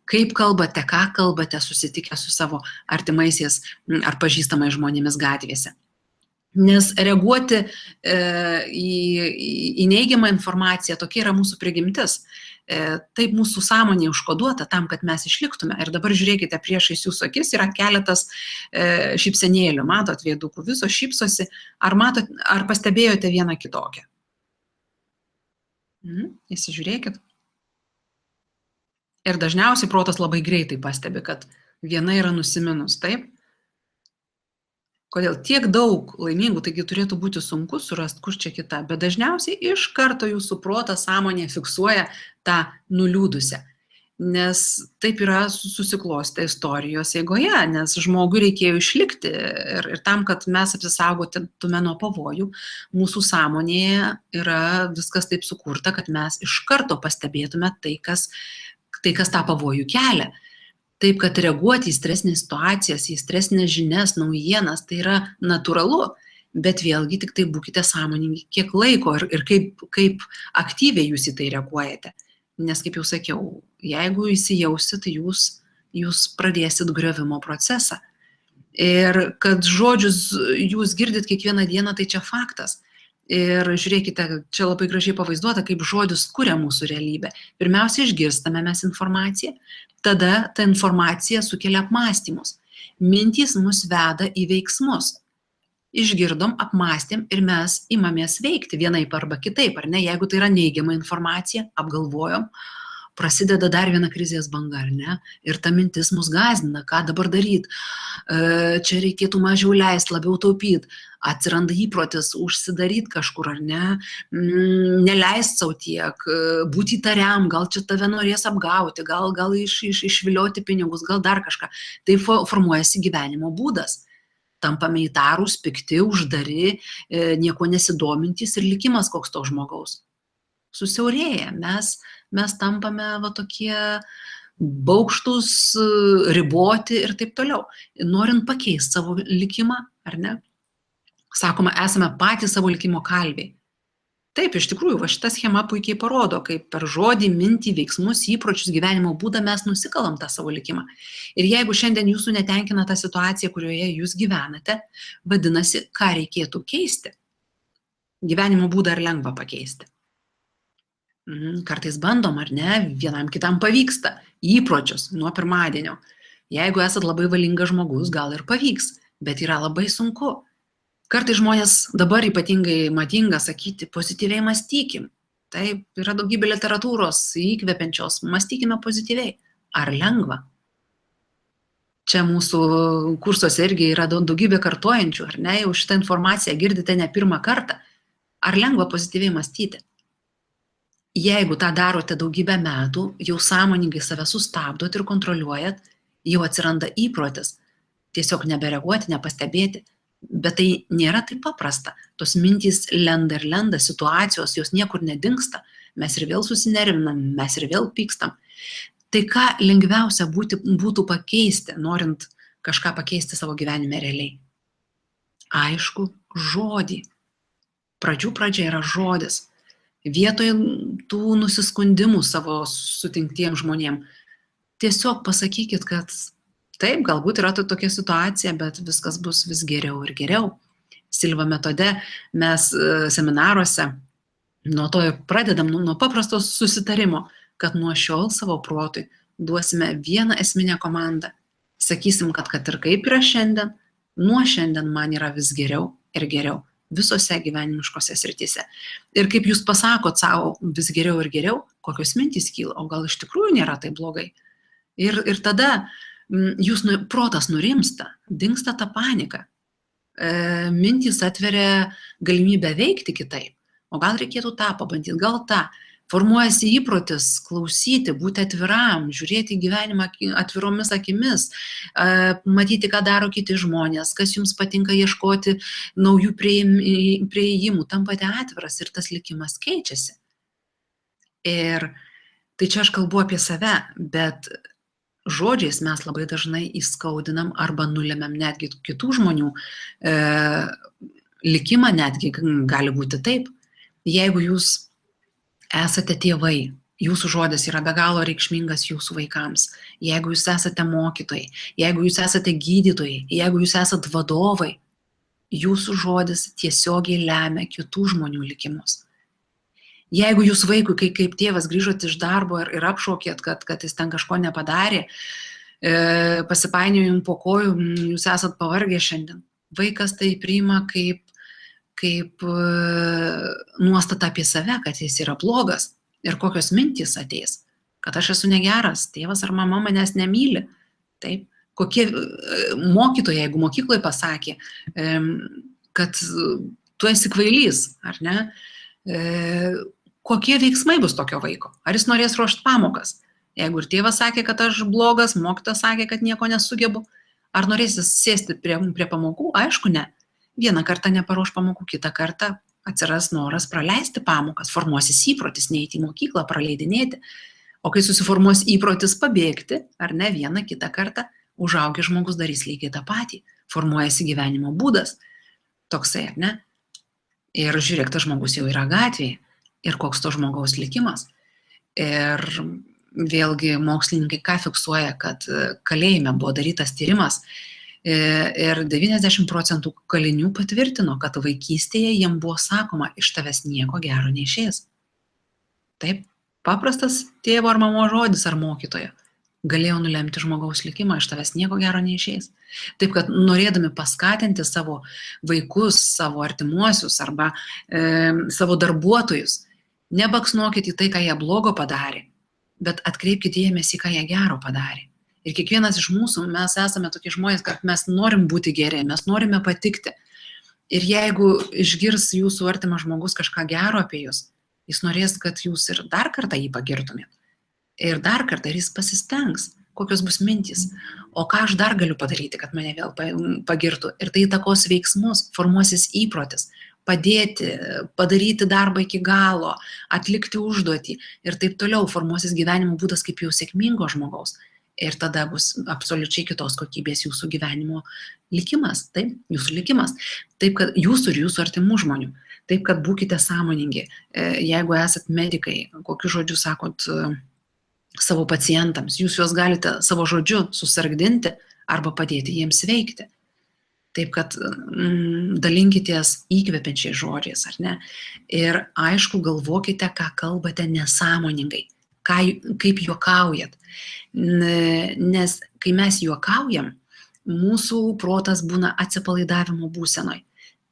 kaip kalbate, ką kalbate, susitikę su savo artimaisiais ar pažįstamais žmonėmis gatvėse. Nes reaguoti į neigiamą informaciją, tokia yra mūsų prigimtis. Taip mūsų sąmonė užkoduota tam, kad mes išliktume. Ir dabar žiūrėkite, priešais jūsų akis yra keletas šypsenėlių. Matot, veidukų viso šypsosi. Ar pastebėjote vieną kitokią? Įsižiūrėkit. Ir dažniausiai protas labai greitai pastebi, kad viena yra nusiminus, taip? Kodėl tiek daug laimingų, taigi turėtų būti sunku surasti, kur čia kita, bet dažniausiai iš karto jūsų protas sąmonė fiksuoja tą nuliūdusią. Nes taip yra susiklostę istorijos eigoje, nes žmogui reikėjo išlikti ir tam, kad mes apsisaugotume nuo pavojų, mūsų sąmonėje yra viskas taip sukurta, kad mes iš karto pastebėtume tai, kas tą pavojų kelia. Taip, kad reaguoti į stresinės situacijas, į stresinės žinias, naujienas, tai yra natūralu, bet vėlgi tik tai būkite sąmoningi, kiek laiko ir kaip aktyviai jūs į tai reaguojate. Nes, kaip jau sakiau, jeigu įsijausit, tai jūs pradėsit griovimo procesą. Ir kad žodžius jūs girdit kiekvieną dieną, tai čia faktas. Ir žiūrėkite, čia labai gražiai pavaizduota, kaip žodis kuria mūsų realybę. Pirmiausia, išgirstame mes informaciją, tada ta informacija sukelia apmąstymus. Mintys mus veda į veiksmus. Išgirdom, apmąstėm ir mes imamės veikti vienaip arba kitaip, ar ne? Jeigu tai yra neigiama informacija, apgalvojom, prasideda dar viena krizės banga, ar ne? Ir ta mintis mus gąsdina, ką dabar daryti. Čia reikėtų mažiau leisti, labiau taupyti. Atsiranda įprotis užsidaryti kažkur, ar ne? Neleisti savo tiek, būti įtariam, gal čia tave norės apgauti, gal išvilioti pinigus, gal dar kažką. Tai formuojasi gyvenimo būdas. Tampame įtarūs, pikti, uždari, nieko nesidomintys ir likimas koks to žmogaus. Susiaurėja, mes tampame va tokie baukštus, riboti ir taip toliau. Norint pakeisti savo likimą, ar ne? Sakoma, esame patys savo likimo kalviai. Taip, iš tikrųjų, va šita schema puikiai parodo, kaip per žodį, mintį, veiksmus, įpročius, gyvenimo būdą mes nusikalam tą savo likimą. Ir jeigu šiandien jūsų netenkina ta situacija, kurioje jūs gyvenate, vadinasi, ką reikėtų keisti. Gyvenimo būdą ar lengva pakeisti. Kartais bandom, ar ne, vienam kitam pavyksta. Įpročius nuo pirmadienio. Jeigu esat labai valingas žmogus, gal ir pavyks, bet yra labai sunku. Kartais žmonės dabar ypatingai madinga sakyti, pozityviai mąstykim. Taip, yra daugybė literatūros įkvepiančios, mąstykime pozityviai. Ar lengva? čia mūsų kursuose irgi yra daugybė kartojančių, ar ne, jau šitą informaciją girdite ne pirmą kartą. Ar lengva pozityviai mąstyti? Jeigu tą darote daugybę metų, jau sąmoningai save sustabdot ir kontroliuojat, jau atsiranda įprotis. Tiesiog nebereaguoti, nepastebėti. Bet tai nėra taip paprasta. Tos mintys lenda ir lenda, situacijos, jos niekur nedingsta. Mes ir vėl susinervinam, mes ir vėl pykstam. Tai ką lengviausia būtų pakeisti, norint kažką pakeisti savo gyvenime realiai? Aišku, žodį. Pradžia yra žodis. Vietoj tų nusiskundimų savo sutinktiems žmonėm, tiesiog pasakykit, kad taip, galbūt yra tokia situacija, bet viskas bus vis geriau ir geriau. Silva metode mes seminaruose nuo to pradedam, nuo paprasto susitarimo, kad nuo šiol savo protui duosime vieną esminę komandą. Sakysim, kad ir kaip yra šiandien, nuo šiandien man yra vis geriau ir geriau visose gyvenimiškose srityse. Ir kaip jūs pasakot savo vis geriau ir geriau, kokios mintys kyla, o gal iš tikrųjų nėra taip blogai. Ir tada jūsų protas nurimsta, dingsta ta panika. Mintys atveria galimybę veikti kitaip. O gal reikėtų tą pabandyti, gal tą. Formuojasi įprotis klausyti, būti atviram, žiūrėti į gyvenimą atviromis akimis, matyti, ką daro kiti žmonės, kas jums patinka, ieškoti naujų prieimų, tampate atviras ir tas likimas keičiasi. Ir tai čia aš kalbu apie save, bet žodžiais mes labai dažnai įskaudinam arba nulemiam netgi kitų žmonių likimą, netgi gali būti taip. Jeigu jūs esate tėvai, jūsų žodis yra be galo reikšmingas jūsų vaikams. Jeigu jūs esate mokytojai, jeigu jūs esate gydytojai, jeigu jūs esate vadovai, jūsų žodis tiesiogiai lemia kitų žmonių likimus. Jeigu jūs vaikui, kaip tėvas grįžot iš darbo ir apšaukėt, kad jis ten kažko nepadarė, pasipainiojo jums po kojų, jūs esat pavargę šiandien. Vaikas tai priima kaip nuostata apie save, kad jis yra blogas ir kokios mintys ateis, kad aš esu negeras, tėvas ar mama manęs nemyli. Taip, kokie mokytojai, jeigu mokykloje pasakė, kad tu esi kvailys, ar ne, kokie veiksmai bus tokio vaiko? Ar jis norės ruošti pamokas? Jeigu ir tėvas sakė, kad aš blogas, mokytojas sakė, kad nieko nesugebu, ar norės jis sėsti prie pamokų? Aišku, ne. Vieną kartą neparuoš pamokų, kitą kartą atsiras noras praleisti pamokas, formuosis įprotis neiti į mokyklą, praleidinėti. O kai susiformuos įprotis pabėgti, ar ne, vieną kitą kartą, užaugęs žmogus darys lygiai tą patį. Formuojasi gyvenimo būdas. Toksai, ar ne? Ir žiūrėk, tas žmogus jau yra gatvėje. Ir koks to žmogaus likimas. Ir vėlgi mokslininkai ką fiksuoja, kad kalėjime buvo darytas tyrimas ir 90% kalinių patvirtino, kad vaikystėje jiem buvo sakoma, iš tavęs nieko gero neišės. Taip, paprastas tėvo ar mamos žodis ar mokytojo galėjo nulemti žmogaus likimą, iš tavęs nieko gero neišės. Taip, kad norėdami paskatinti savo vaikus, savo artimuosius arba savo darbuotojus, nebaksnuokit į tai, ką jie blogo padarė, bet atkreipkite dėmesį, ką jie gero padarė. Ir kiekvienas iš mūsų, mes esame tokie žmonės, kad mes norim būti geri, mes norime patikti. Ir jeigu išgirs jūsų artimas žmogus kažką gero apie jūs, jis norės, kad jūs ir dar kartą jį pagirtumėt. Ir dar kartą, ir jis pasistengs, kokios bus mintys. O ką aš dar galiu padaryti, kad mane vėl pagirtų. Ir tai įtakos veiksmus, formuosis įprotis. Padėti, padaryti darbą iki galo, atlikti užduotį ir taip toliau formuosis gyvenimo būdas kaip jau sėkmingo žmogaus. Ir tada bus absoliučiai kitos kokybės jūsų gyvenimo likimas, taip, jūsų likimas. Taip, kad jūsų ir jūsų artimų žmonių. Taip, kad būkite sąmoningi. Jeigu esat medikai, kokius žodžius sakot savo pacientams, jūs juos galite savo žodžiu susargdinti arba padėti jiems veikti. Taip, kad dalinkitės įkvepiančiais žodžiais, ar ne? Ir aišku, galvokite, ką kalbate nesąmoningai. Kaip juokaujat. Nes kai mes juokaujam, mūsų protas būna atsipalaidavimo būsenoj.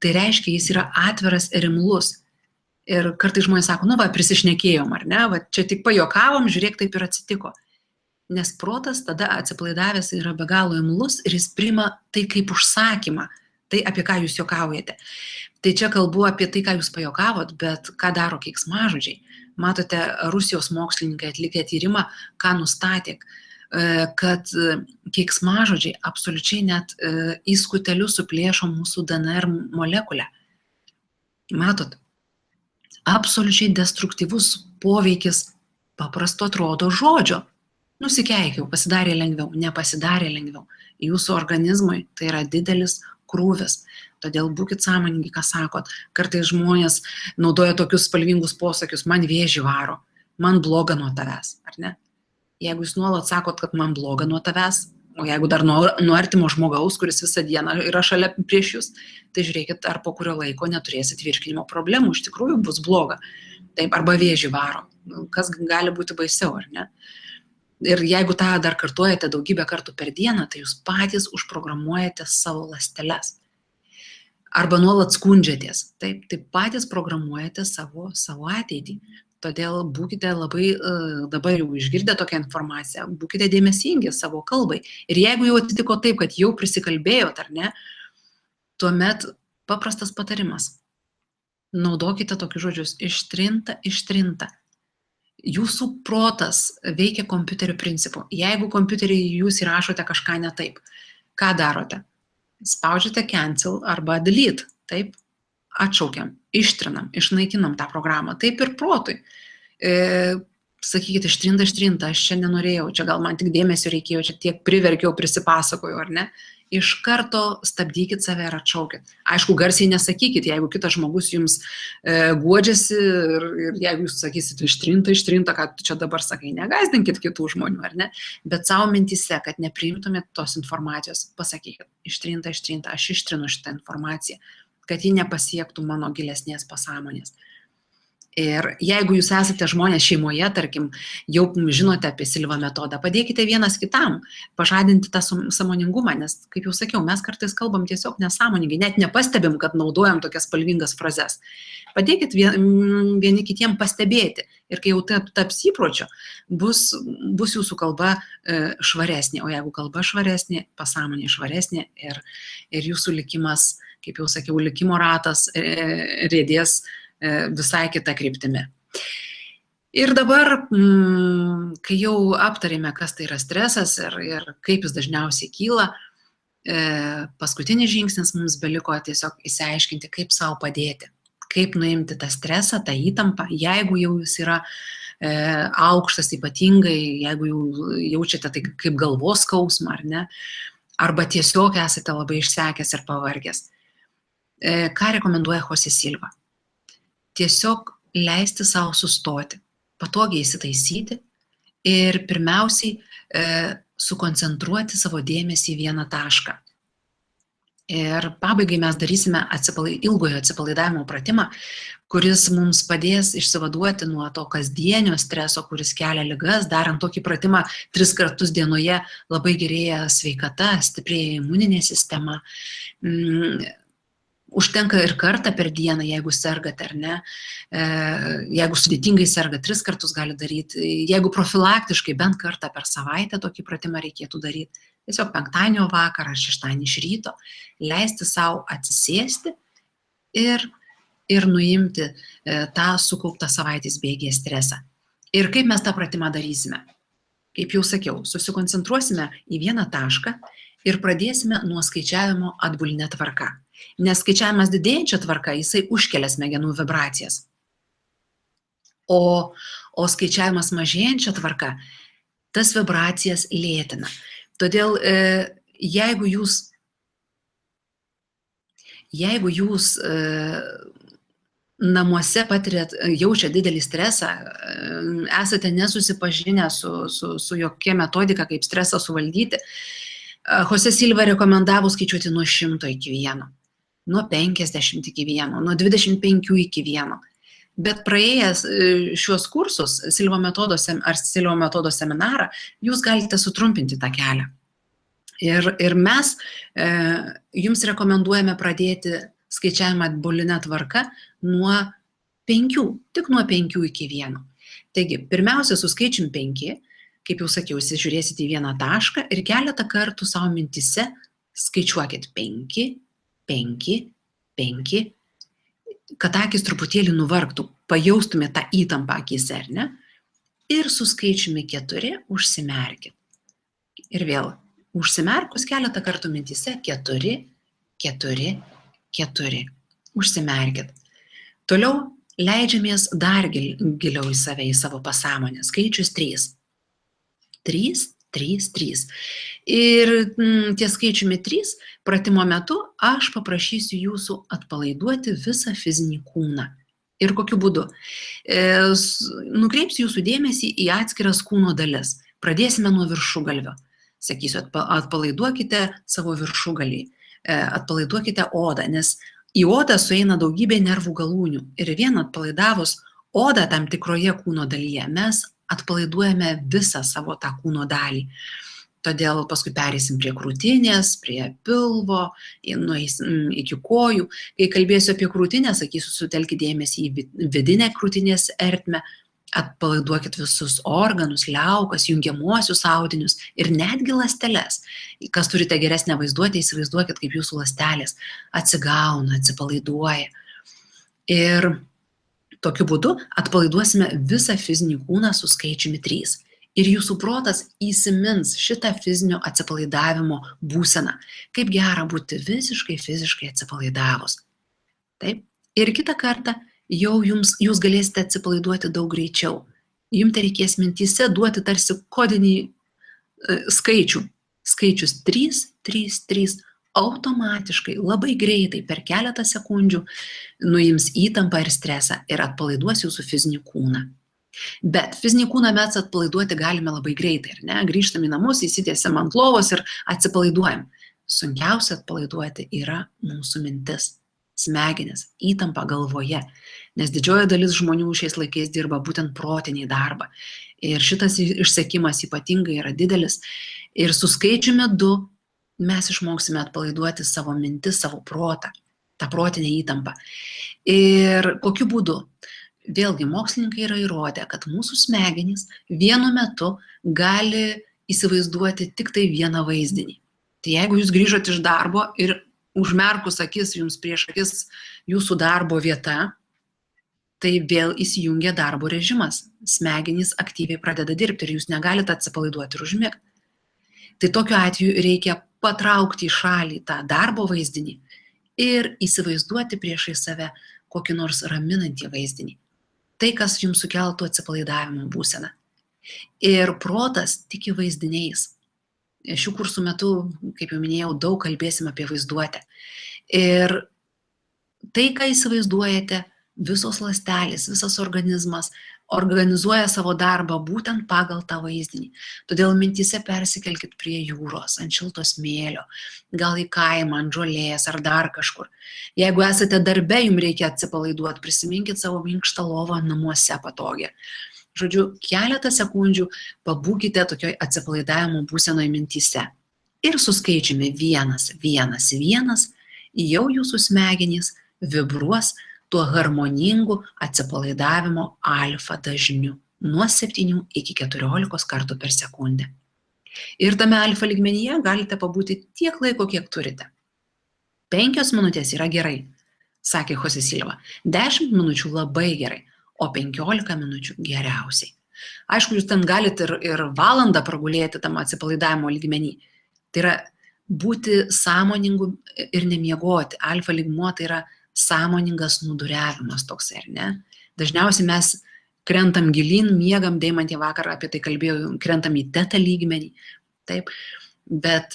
Tai reiškia, jis yra atviras ir imlus. Ir kartais žmonės sako, prisišnekėjom, ar ne, čia tik pajuokavom, žiūrėk, taip ir atsitiko. Nes protas tada atsipalaidavęs yra be galo imlus ir jis priima tai kaip užsakymą, tai apie ką jūs juokaujate. Tai čia kalbu apie tai, ką jūs pajokavot, bet ką daro keiksmažodžiai. Matote, Rusijos mokslininkai atlikę tyrimą, ką nustatė, kad keiksmažodžiai absoliučiai net į skutelius suplėšo mūsų DNR molekulę. Matot, absoliučiai destruktyvus poveikis paprasto atrodo žodžio. Nusikeikiau, pasidarė lengviau, nepasidarė lengviau. Jūsų organizmui tai yra didelis krūvis. Todėl būkit sąmoningi, ką sakot. Kartais žmonės naudoja tokius spalvingus posakius, man vėžį varo, man bloga nuo tavęs, ar ne? Jeigu jūs nuolat sakot, kad man bloga nuo tavęs, o jeigu dar nuo artimo žmogaus, kuris visą dieną yra šalia prieš jūs, tai žiūrėkit, ar po kurio laiko neturėsit virškinimo problemų, iš tikrųjų bus bloga. Taip, arba vėžį varo. Kas gali būti baisiau, ar ne? Ir jeigu tą dar kartuojate daugybę kartų per dieną, tai jūs patys užprogramuojate savo ląsteles. Arba nuolat skundžiatės. Taip, tai patys programuojate savo ateitį. Todėl būkite labai, dabar jau išgirdę tokią informaciją, būkite dėmesingi savo kalbai. Ir jeigu jau atsitiko taip, kad jau prisikalbėjot, ar ne, tuomet paprastas patarimas. Naudokite tokius žodžius ištrinta. Jūsų protas veikia kompiuterio principu. Jeigu kompiuterį jūs įrašote kažką ne taip, ką darote? Spaudžiate cancel arba delete, taip, atšaukiam, ištrinam, išnaikinam tą programą, taip ir protui. Sakykite, ištrinta, aš čia nenorėjau, čia gal man tik dėmesio reikėjo, čia tiek priverkiau, prisipasakoju, ar ne? Iš karto stabdykit save ir atšaukit. Aišku, garsiai nesakykit, jeigu kitas žmogus jums guodžiasi ir jeigu jūs sakysit ištrinta, ką tu čia dabar sakai, negąsdinkit kitų žmonių, ar ne? Bet savo mintyse, kad nepriimtumėt tos informacijos, pasakykit, ištrinta, aš ištrinu šitą informaciją, kad ji nepasiektų mano gilesnės pasąmonės. Ir jeigu jūs esate žmonės šeimoje, tarkim, jau žinote apie Silva metodą, padėkite vienas kitam, pažadinti tą sąmoningumą, nes, kaip jau sakiau, mes kartais kalbam tiesiog nesąmoningai, net nepastebim, kad naudojam tokias spalvingas frazes. Padėkit vieni kitiem pastebėti ir kai jau taps įpročio, bus jūsų kalba švaresnė, o jeigu kalba švaresnė, pasąmonė švaresnė ir jūsų likimas, kaip jau sakiau, likimo ratas riedės visai kita kryptimi. Ir dabar, kai jau aptarėme, kas tai yra stresas ir kaip jis dažniausiai kyla, paskutinis žingsnis mums beliko tiesiog įsiaiškinti, kaip savo padėti, kaip nuimti tą stresą, tą įtampą, jeigu jau jis yra aukštas ypatingai, jeigu jau jaučiate tai kaip galvos skausmą, ar ne, arba tiesiog esate labai išsekęs ir pavargęs. Ką rekomenduoja Jose Silva? Tiesiog leisti savo sustoti, patogiai įsitaisyti ir pirmiausiai sukoncentruoti savo dėmesį į vieną tašką. Ir pabaigai mes darysime ilgojo atsipalaidavimo pratimą, kuris mums padės išsivaduoti nuo to kasdienio streso, kuris kelia ligas. Darant tokį pratimą 3 kartus dienoje labai gerėja sveikata, stiprėja imuninė sistema. Užtenka ir kartą per dieną, jeigu sergate ar ne, jeigu sudėtingai serga, 3 kartus gali daryti, jeigu profilaktiškai bent kartą per savaitę tokį pratimą reikėtų daryti, tiesiog penktadienio vakarą ar šeštadienį iš ryto, leisti savo atsisėsti ir nuimti tą sukauptą savaitės bėgyje stresą. Ir kaip mes tą pratimą darysime? Kaip jau sakiau, susikoncentruosime į vieną tašką ir pradėsime nuo skaičiavimo atbuline tvarka. Nes skaičiavimas didėjančia tvarka, jisai užkelia smegenų vibracijas. O skaičiavimas mažėjančia tvarka, tas vibracijas lėtina. Todėl jeigu jūs namuose jaučia didelį stresą, esate nesusipažinę su jokia metodika, kaip stresą suvaldyti, Jose Silva rekomendavo skaičiuoti nuo 100 iki 1, nuo 50 iki 1, nuo 25 iki 1. Bet praėjęs šiuos kursus, Silva metodo seminarą, jūs galite sutrumpinti tą kelią. Ir mes jums rekomenduojame pradėti skaičiavimą atbuline tvarka nuo 5, tik nuo 5 iki 1. Taigi, pirmiausia, su skaičium 5, Kaip jau sakiau, žiūrėsite į vieną tašką ir keletą kartų savo mintise skaičiuokit 5, 5, 5, kad akis truputėlį nuvargtų, pajaustumėte tą įtampą akise, ar ne? Ir su skaičiumi 4 užsimerkit. Ir vėl, užsimerkus keletą kartų mintise 4, 4, 4. Užsimerkit. Toliau leidžiamės dar giliau į save, į savo pasąmonę. Skaičius 3. 3, 3, 3. Ir tie skaičiumi 3 pratimo metu aš paprašysiu jūsų atpalaiduoti visą fizinį kūną. Ir kokiu būdu? Nukreipsiu jūsų dėmesį į atskiras kūno dalis. Pradėsime nuo viršugalvio. Sakysiu, atpalaiduokite savo viršugalį, atpalaiduokite odą, nes į odą sueina daugybė nervų galūnių. Ir vien atpalaidavus odą tam tikroje kūno dalyje, mes atpalaiduojame visą savo tą kūno dalį. Todėl paskui pereisim prie krūtinės, prie pilvo, nueisim iki kojų. Kai kalbėsiu apie krūtinę, sakysiu, sutelkite dėmesį į vidinę krūtinės ertmę, atpalaiduokit visus organus, liaukas, jungiamuosius audinius ir netgi ląsteles. Kas turite geresnę vaizduotę, įsivaizduokit, kaip jūsų ląstelės atsigauna, atsipalaiduoja. Ir tokiu būdu atpalaiduosime visą fizinį kūną su skaičiumi 3. Ir jūsų protas įsimins šitą fizinio atsipalaidavimo būseną. Kaip gera būti fiziškai atsipalaidavus. Taip. Ir kitą kartą jau jūs galėsite atsipalaiduoti daug greičiau. Jums reikės mintyse duoti tarsi kodinį skaičių. Skaičius 3, 3, 3. Automatiškai, labai greitai, per keletą sekundžių nuims įtampą ir stresą ir atpalaiduos jūsų fizinį kūną. Bet fizinį kūną mes atpalaiduoti galime labai greitai, ar ne? Grįžtam į namus, įsitiesiam ant lovos ir atsipalaiduojam. Sunkiausia atpalaiduoti yra mūsų mintis, smegenis, įtampa galvoje, nes didžioji dalis žmonių šiais laikais dirba būtent protinį darbą. Ir šitas išsekimas ypatingai yra didelis. Ir su skaičiumi 2 mes išmoksime atpalaiduoti savo mintis, savo protą, tą protinę įtampą. Ir kokiu būdu? Vėlgi, mokslininkai yra įrodę, kad mūsų smegenys vienu metu gali įsivaizduoti tik tai vieną vaizdinį. Tai jeigu jūs grįžot iš darbo ir užmerkus akis jums prieš akis jūsų darbo vieta, tai vėl įsijungia darbo režimas. Smegenys aktyviai pradeda dirbti ir jūs negalite atsipalaiduoti ir užmigti. Tai tokiu atveju reikia patraukti į šalį tą darbo vaizdinį ir įsivaizduoti priešai save kokį nors raminantį vaizdinį. Tai, kas jums sukeltų atsipalaidavimo būseną. Ir protas tiki vaizdiniais. Šių kursų metu, kaip jau minėjau, daug kalbėsim apie vaizduotę. Ir tai, ką įsivaizduojate, visos ląstelės, visas organizmas organizuoja savo darbą būtent pagal tą vaizdinį. Todėl mintyse persikelkit prie jūros, ant šilto smėlio, gal į kaimą, ant žolės ar dar kažkur. Jeigu esate darbe, jums reikia atsipalaiduoti, prisiminkit savo minkštą lovą namuose patogią. Žodžiu, keletą sekundžių pabūkite tokioj atsipalaidavimo būsenoje mintyse. Ir su skaičiumi 1, 1, 1 jau jūsų smegenys vibruos tuo harmoningu atsipalaidavimo alfa dažniu nuo 7 iki 14 kartų per sekundę. Ir tame alfa lygmenyje galite pabūti tiek laiko, kiek turite. 5 minutės yra gerai, sakė Jose Silva. 10 minučių labai gerai, o 15 minučių geriausiai. Aišku, jūs ten galite ir valandą pragulėti tam atsipalaidavimo lygmenį. Tai yra būti sąmoningu ir nemiegoti. Alfa lygmuo tai yra sąmoningas nuduriavimas toks, ar ne? Dažniausiai mes krentam gilin, miegam, Deimantė vakar apie tai kalbėjau, krentam į teta lygmenį. Taip, bet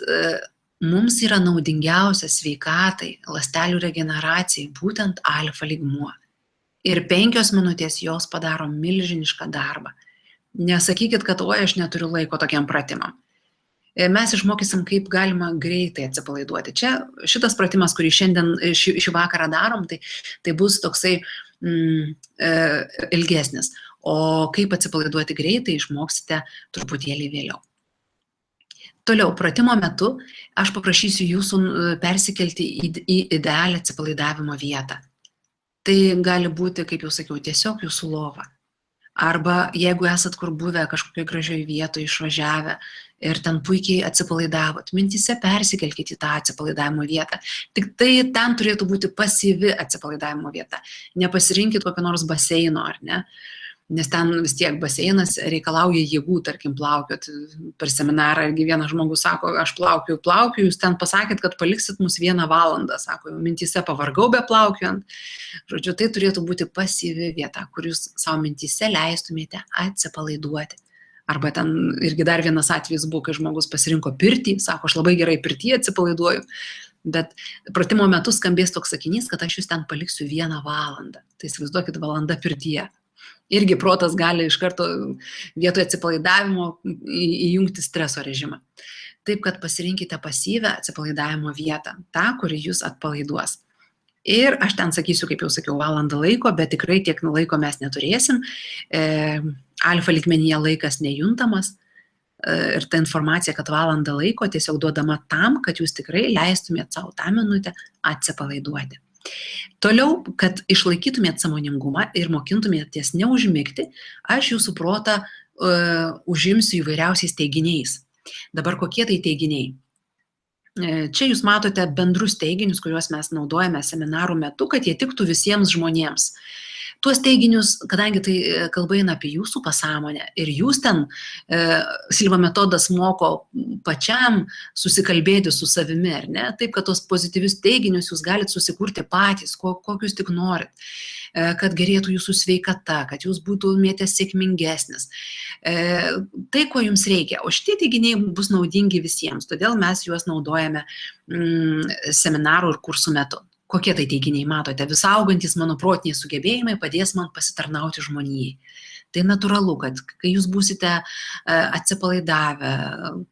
mums yra naudingiausia sveikatai, ląstelių regeneracijai, būtent alfa lygmuo. Ir 5 minutės jos padaro milžinišką darbą. Nesakykit, kad oi, aš neturiu laiko tokiam pratimam. Mes išmokysim, kaip galima greitai atsipalaiduoti. Čia šitas pratimas, kurį šiandien šį vakarą darom, tai bus toksai ilgesnis. O kaip atsipalaiduoti greitai, išmoksite truputėlį vėliau. Toliau, pratimo metu aš paprašysiu jūsų persikelti į idealią atsipalaidavimo vietą. Tai gali būti, kaip jau sakiau, tiesiog jūsų lova. Arba jeigu esat kur buvę kažkokioje gražioje vietoje išvažiavę ir ten puikiai atsipalaidavot, mintyse persikelkite į tą atsipalaidavimo vietą. Tik tai ten turėtų būti pasyvi atsipalaidavimo vieta. Nepasirinkit kokio nors baseino, ar ne? Nes ten vis tiek baseinas reikalauja jėgų, tarkim, plaukiot per seminarą. Irgi vienas žmogus sako, aš plaukiu, jūs ten pasakėt, kad paliksit mus 1 valandą, sako, mintyse pavargau be plaukiant. Žodžiu, tai turėtų būti pasyvi vieta, kur jūs savo mintyse leistumėte atsipalaiduoti. Arba ten irgi dar vienas atvejis buvo, kai žmogus pasirinko pirtį, sako, aš labai gerai pirtyje atsipalaiduoju, bet pratimo metu skambės toks sakinys, kad aš jūs ten paliksiu 1 valandą. Tai įsivaizduokit, valanda pirtyje. Irgi protas gali iš karto vietoje atsipalaidavimo įjungti streso režimą. Taip, kad pasirinkite pasyvę atsipalaidavimo vietą, tą, kuri jūs atpalaiduos. Ir aš ten sakysiu, kaip jau sakiau, valandą laiko, bet tikrai tiek laiko mes neturėsim. Alfa lygmenyje laikas nejuntamas ir ta informacija, kad valandą laiko tiesiog duodama tam, kad jūs tikrai leistumėt savo tą minutę atsipalaiduoti. Toliau, kad išlaikytumėt sąmoningumą ir mokintumėtės neužmigti, aš jūsų protą užimsiu įvairiausiais teiginiais. Dabar kokie tai teiginiai? Čia jūs matote bendrus teiginius, kuriuos mes naudojame seminarų metu, kad jie tiktų visiems žmonėms. Tuos teiginius, kadangi tai kalba eina apie jūsų pasąmonę ir jūs ten, Silva metodas moko pačiam susikalbėti su savimi, ar ne? Taip, kad tos pozityvius teiginius jūs galite susikurti patys, kokius tik norit, kad gerėtų jūsų sveikata, kad jūs būtumėte sėkmingesnis. Tai, ko jums reikia, o šitie teiginiai bus naudingi visiems, todėl mes juos naudojame seminarų ir kursų metu. Kokie tai teiginiai, matote, vis augantis mano protiniai sugebėjimai padės man pasitarnauti žmonijai. Tai natūralu, kad kai jūs būsite atsipalaidavę,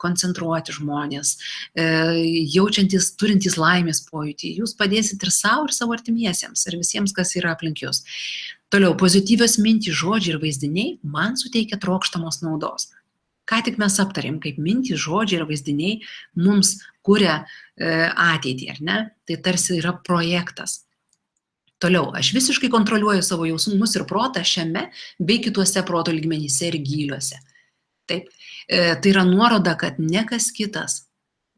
koncentruoti žmonės, jaučiantis, turintys laimės pojūtį, jūs padėsit ir savo artimiesiems, ir visiems, kas yra aplink jūs. Toliau, pozityvios mintys, žodžiai ir vaizdiniai man suteikia trokštamos naudos. Ką tik mes aptarėm, kaip mintys, žodžiai ir vaizdiniai mums kuria ateitį, ar ne? Tai tarsi yra projektas. Toliau, aš visiškai kontroliuoju savo jausmus ir protą šiame bei kituose proto lygmenyse ir gyliuose. Taip, tai yra nuoroda, kad ne kas kitas,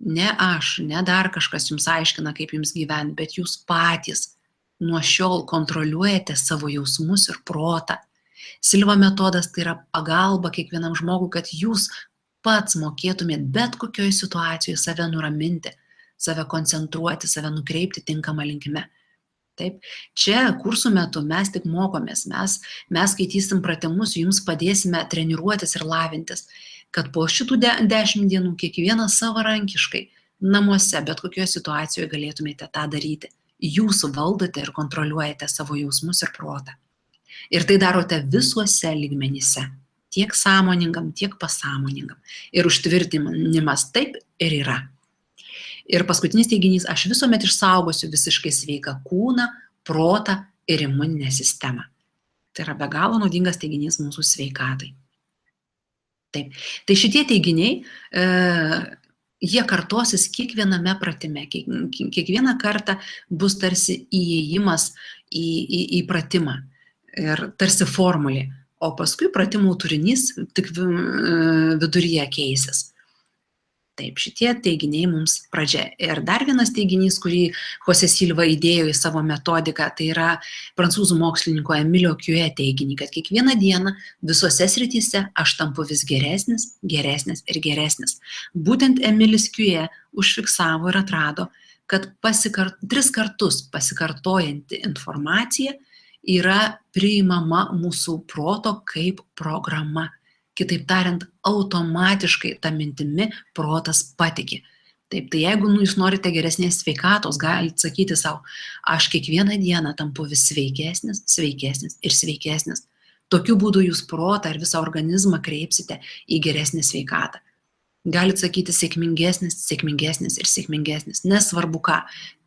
ne aš, ne dar kažkas jums aiškina, kaip jums gyventi, bet jūs patys nuo šiol kontroliuojate savo jausmus ir protą. Silva metodas tai yra pagalba kiekvienam žmogui, kad jūs pats mokėtumėt bet kokioje situacijoje save nuraminti, save koncentruoti, save nukreipti tinkamą linkme. Taip, čia kursų metu mes tik mokomės, mes skaitysim pratimus, jums padėsime treniruotis ir lavintis, kad po šitų 10 dienų kiekvienas savarankiškai namuose, bet kokioje situacijoje galėtumėte tą daryti. Jūs valdote ir kontroliuojate savo jausmus ir protą. Ir tai darote visuose lygmenyse, tiek sąmoningam, tiek pasąmoningam. Ir užtvirtinimas taip ir yra. Ir paskutinis teiginys, aš visuomet išsaugosiu visiškai sveiką kūną, protą ir imuninę sistemą. Tai yra be galo naudingas teiginys mūsų sveikatai. Taip. Tai šitie teiginiai, jie kartosis kiekviename pratime. Kiekvieną kartą bus tarsi įėjimas į pratimą. Ir tarsi formulė, o paskui pratimų turinys tik viduryje keisis. Taip, šitie teiginiai mums pradžia. Ir dar vienas teiginys, kurį Jose Silva įdėjo į savo metodiką, tai yra prancūzų mokslininko Emilio Curie teiginį, kad kiekvieną dieną visose srityse aš tampu vis geresnis, geresnis ir geresnis. Būtent Emilis Curie užfiksavo ir atrado, kad 3 kartus pasikartojanti informacija yra priimama mūsų proto kaip programa. Kitaip tariant, automatiškai tą mintimi protas patiki. Taip, tai jeigu jūs norite geresnės sveikatos, galite sakyti savo, aš kiekvieną dieną tampu vis sveikesnis, sveikesnis ir sveikesnis. Tokiu būdu jūs protą ir visą organizmą kreipsite į geresnę sveikatą. Galite sakyti sėkmingesnis, sėkmingesnis ir sėkmingesnis. Nesvarbu ką,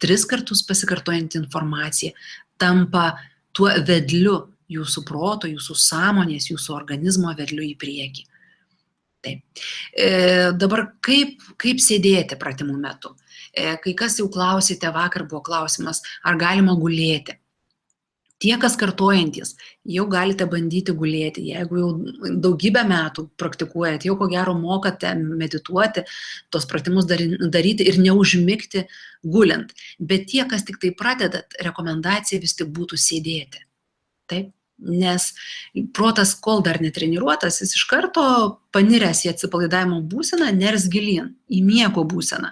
3 kartus pasikartojant informaciją tampa tuo vedliu jūsų proto, jūsų sąmonės, jūsų organizmo vedliu į priekį. Taip. Dabar kaip sėdėti pratimų metu? Kai kas jau klausėte, vakar buvo klausimas, ar galima gulėti. Tie, kas kartojantys, jau galite bandyti gulėti. Jeigu jau daugybę metų praktikuojat, jau ko gero mokate medituoti, tos pratimus daryti ir neužmigti gulint. Bet tie, kas tik tai pradedat, rekomendacija vis tik būtų sėdėti. Taip? Nes protas, kol dar netreniruotas, jis iš karto paniręs į atsipalaidavimo būseną, ners gilyn, į miego būseną.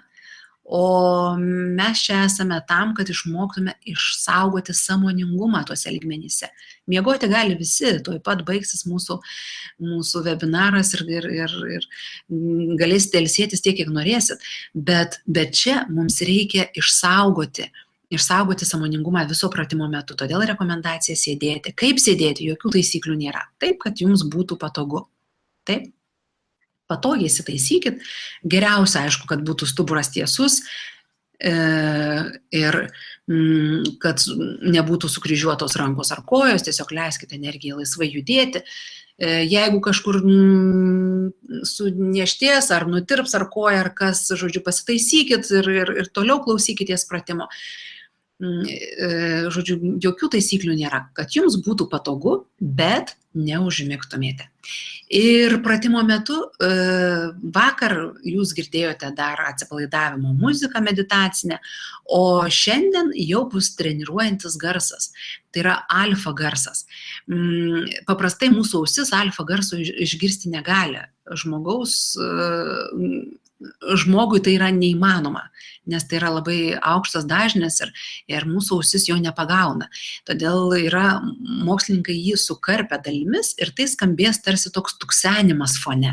O mes čia esame tam, kad išmoktume išsaugoti sąmoningumą tuose lygmenyse. Miegoti gali visi, tuoj pat baigsis mūsų webinaras ir galėsite ilsėtis tiek, kiek norėsit. Bet čia mums reikia išsaugoti sąmoningumą viso pratimo metu. Todėl rekomendacija sėdėti. Kaip sėdėti? Jokių taisyklių nėra. Taip, kad jums būtų patogu. Taip? Patogiai įsitaisykit. Geriausia, aišku, kad būtų stuburas tiesus ir kad nebūtų sukryžiuotos rankos ar kojos, tiesiog leiskite energijai laisvai judėti. Jeigu kažkur sunieštės ar nutirps ar koja ar kas, žodžiu, pasitaisykit ir toliau klausykitės pratimo. Žodžiu, jokių taisyklių nėra, kad jums būtų patogu, bet neužmigtumėte. Ir pratimo metu vakar jūs girdėjote dar atsipalaidavimo muziką meditacinę, o šiandien jau bus treniruojantis garsas. Tai yra alfa garsas. Paprastai mūsų ausis alfa garso išgirsti negali. Žmogui tai yra neįmanoma, nes tai yra labai aukštas dažnis ir mūsų ausis jo nepagauna. Todėl yra mokslininkai jį sukarpę dalimis ir tai skambės tarsi toks tuksenimas fone.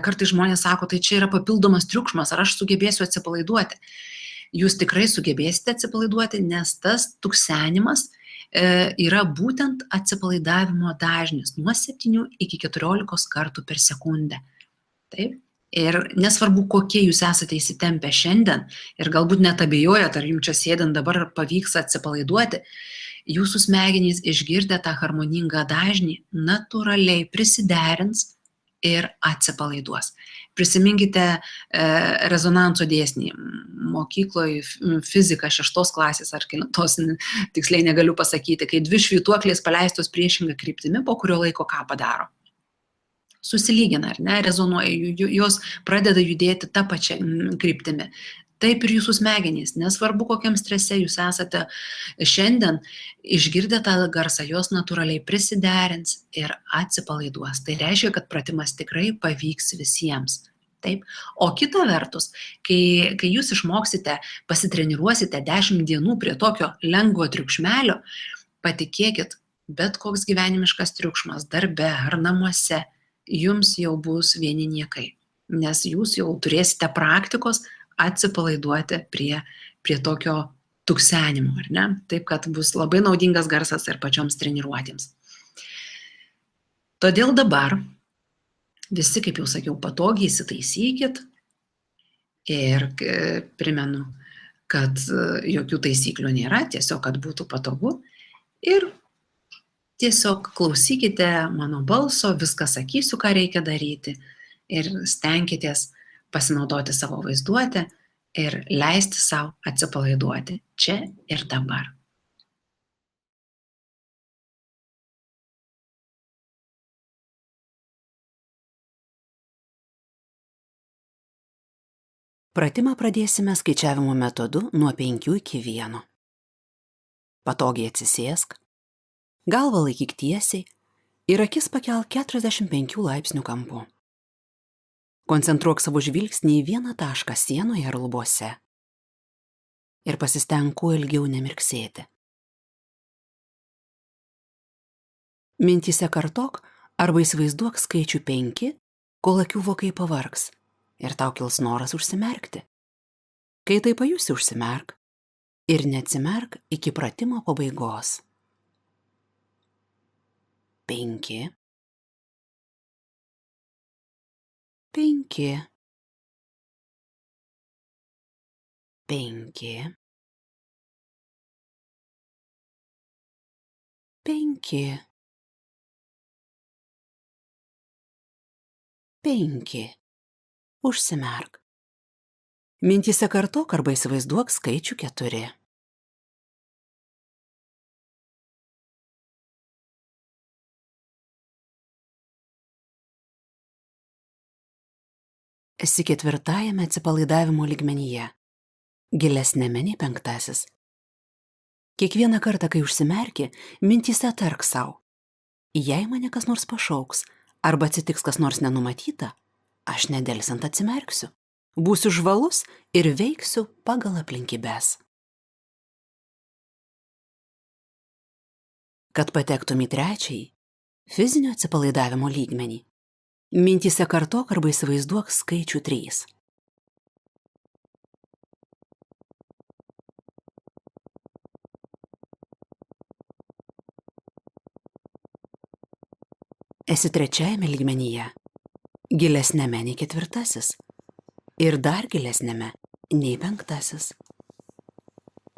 Kartais žmonės sako, tai čia yra papildomas triukšmas, ar aš sugebėsiu atsipalaiduoti. Jūs tikrai sugebėsite atsipalaiduoti, nes tas tuksenimas yra būtent atsipalaidavimo dažnis nuo 7 iki 14 kartų per sekundę. Taip? Ir nesvarbu, kokie jūs esate įsitempę šiandien ir galbūt net abejojat, ar jums čia sėdint dabar pavyks atsipalaiduoti, jūsų smegenys išgirdę tą harmoningą dažnį natūraliai prisiderins ir atsipalaiduos. Prisiminkite rezonanso dėsnį. Mokykloje fizika 6 klasės ar kitos, tiksliai negaliu pasakyti, kai 2 švytuoklės paleistos priešinga kryptimi, po kurio laiko ką padaro. Susilygina, ar ne, rezonuoja, jos pradeda judėti tą pačią kryptimį. Taip ir jūsų smegenys, nesvarbu kokiam strese jūs esate šiandien, išgirdę tą garsą, jos natūraliai prisiderins ir atsipalaiduos. Tai reiškia, kad pratimas tikrai pavyks visiems. Taip. O kita vertus, kai jūs išmoksite, pasitreniruosite 10 dienų prie tokio lengvo triukšmelio, patikėkit, bet koks gyvenimiškas triukšmas darbe ar namuose, jums jau bus vieni niekai, nes jūs jau turėsite praktikos atsipalaiduoti prie tokio tuksenimo, ar ne? Taip, kad bus labai naudingas garsas ir pačioms treniruotėms. Todėl dabar visi, kaip jau sakiau, patogiai įsitaisykit ir primenu, kad jokių taisyklių nėra, tiesiog, kad būtų patogu ir tiesiog klausykite mano balso, viską sakysiu, ką reikia daryti ir stenkitės pasinaudoti savo vaizduotę ir leisti sau atsipalaiduoti čia ir dabar. Pratimą pradėsime skaičiavimo metodu nuo 5 iki 1. Patogiai atsisėsk, galvą laikyk tiesiai ir akis pakelk 45 laipsnių kampu. Koncentruok savo žvilgsnį į vieną tašką sienoje ar lubose ir pasistenk kuo ilgiau nemirksėti. Mintyse kartok arba įsivaizduok skaičių 5, kol akių vokai pavargs ir tau kils noras užsimerkti. Kai tai pajusi, užsimerk ir neatsimerk iki pratimo pabaigos. 5, 5, 5, 5, 5. Užsimerk. Mintyse kartok arba įsivaizduok skaičių 4. Esi ketvirtajame atsipalaidavimo lygmenyje, gilesnėme nei penktasis. Kiekvieną kartą, kai užsimerki, mintyse tark sau: jei mane kas nors pašauks arba atsitiks kas nors nenumatyta, aš nedelsiant atsimerksiu, būsiu žvalus ir veiksiu pagal aplinkybes. Kad patektum į trečiąjį, fizinio atsipalaidavimo lygmenį, mintyse kartok arba įsivaizduok skaičių 3. Esi trečiajame lygmenyje, gilesnėme nei ketvirtasis ir dar gilesnėme nei penktasis.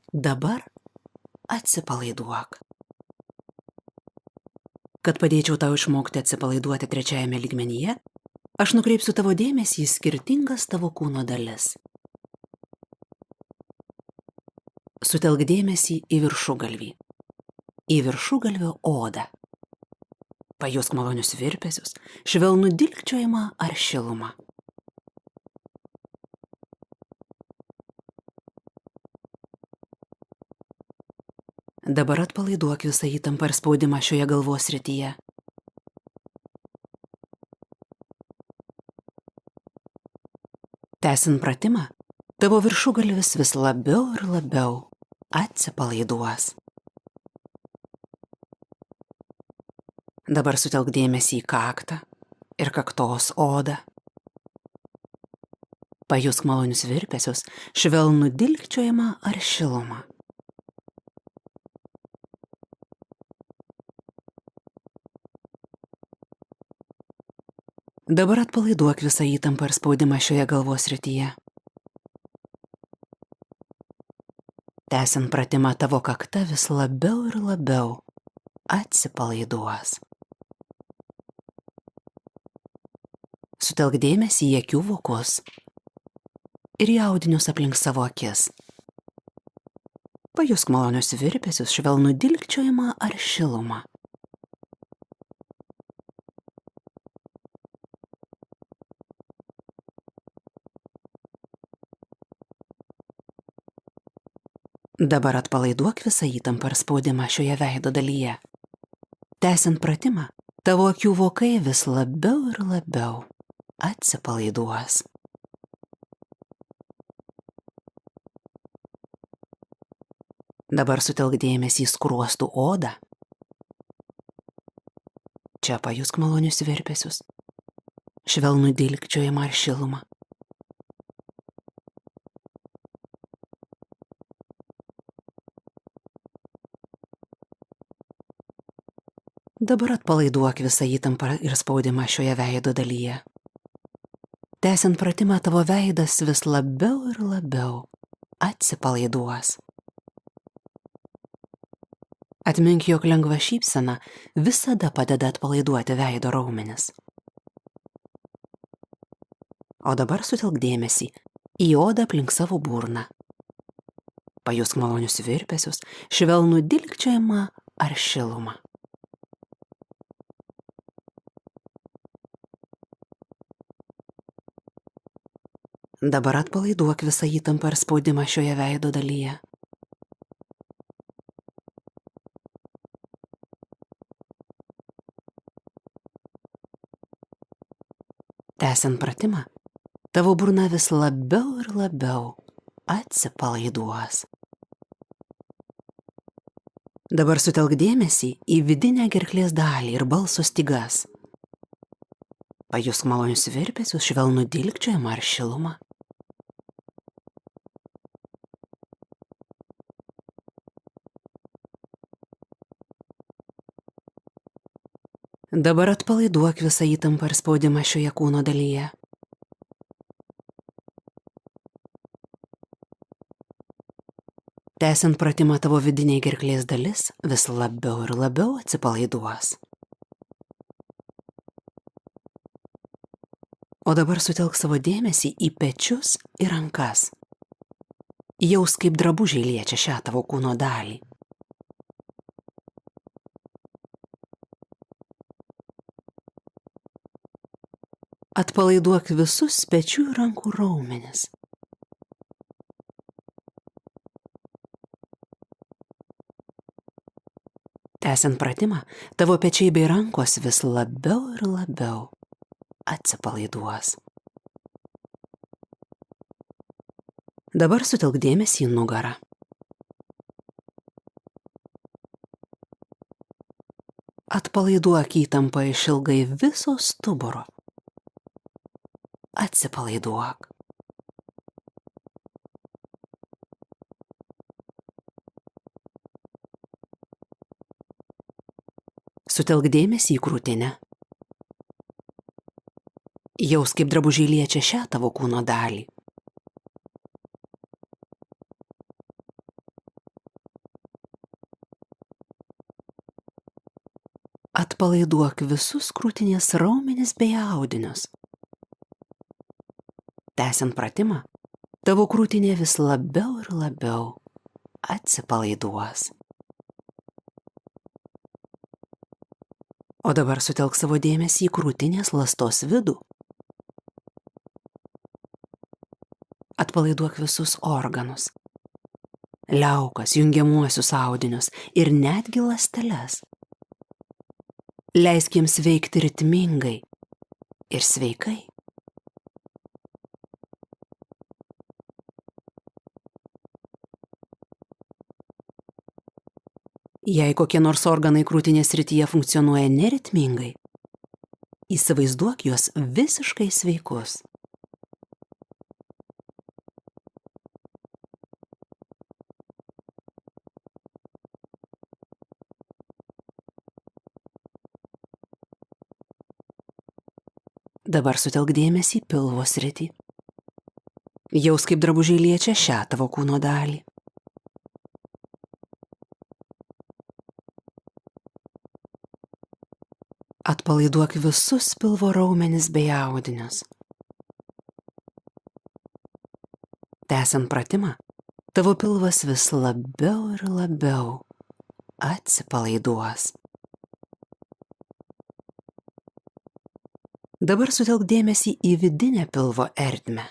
Dabar atsipalaiduok. Kad padėčiau tau išmokti atsipalaiduoti trečiajame lygmenyje, aš nukreipsiu tavo dėmesį į skirtingas tavo kūno dalis. Sutelk dėmesį į viršugalvį, į viršugalvio odą. Pajusk malonius virpesius, švelnų dilgčiojimą ar šilumą. Dabar atpalaiduok visą įtampą ir spaudimą šioje galvos srityje. Tęsiant pratimą, tavo viršugalvis vis labiau ir labiau atsipalaiduos. Dabar sutelk dėmesį į kaktą ir kaktos odą. Pajusk malonius virpesius, švelnų dilgčiojimą ar šilumą. Dabar atpalaiduok visą įtampą ir spaudimą šioje galvos srityje. Tęsiant pratimą, tavo kakta vis labiau ir labiau atsipalaiduos. Sutelk dėmesį į akių vokus ir į audinius aplink savo akis. Pajusk malonius virpesius, švelnų dilgčiojimą ar šilumą. Dabar atpalaiduok visą įtampą ir spaudimą šioje veido dalyje. Tęsiant pratimą, tavo akių vokai vis labiau ir labiau atsipalaiduos. Dabar sutelk dėmesį į skruostų odą. Čia pajusk malonius virpesius, švelnų dilgčiojimą ar šilumą. Dabar atpalaiduok visą įtampą ir spaudimą šioje veido dalyje. Tęsiant pratimą, tavo veidas vis labiau ir labiau atsipalaiduos. Atmink, jog lengva šypsena visada padeda atpalaiduoti veido raumenis. O dabar sutelk dėmesį į odą aplink savo burną. Pajusk malonius virpesius, švelnų dilgčiojimą ar šilumą. Dabar atpalaiduok visą įtampą ir spaudimą šioje veido dalyje. Tęsiant pratimą, tavo burna vis labiau ir labiau atsipalaiduos. Dabar sutelk dėmesį į vidinę gerklės dalį ir balso stygas. Pajusk malonius virpesius, švelnų dilgčiojimą ar šilumą. Dabar atpalaiduok visą įtampą ir spaudimą šioje kūno dalyje. Tęsiant pratimą, tavo vidinė gerklės dalis vis labiau ir labiau atsipalaiduos. O dabar sutelk savo dėmesį į pečius ir rankas. Jaus, kaip drabužiai liečia šią tavo kūno dalį. Atpalaiduok visus pečių ir rankų raumenis. Tęsiant pratimą, tavo pečiai bei rankos vis labiau ir labiau atsipalaiduos. Dabar sutelk dėmesį į nugarą. Atpalaiduok įtampą išilgai viso stuburo. Atsipalaiduok. Sutelk dėmesį į krūtinę. Jaus, kaip drabužiai liečia šią tavo kūno dalį. Atpalaiduok visus krūtinės raumenis bei audinius. Tęsiant pratimą, tavo krūtinė vis labiau ir labiau atsipalaiduos. O dabar sutelk savo dėmesį į krūtinės ląstos vidų. Atpalaiduok visus organus, liaukas, jungiamuosius audinius ir netgi ląsteles. Leisk jiems veikti ritmingai ir sveikai. Jei kokie nors organai krūtinės srityje funkcionuoja neritmingai, įsivaizduok juos visiškai sveikus. Dabar sutelk dėmesį į pilvo sritį. Jaus, kaip drabužiai liečia šią tavo kūno dalį. Atpalaiduok visus pilvo raumenis bei audinius. Tęsiant pratimą, tavo pilvas vis labiau ir labiau atsipalaiduos. Dabar sutelk dėmesį į vidinę pilvo ertmę.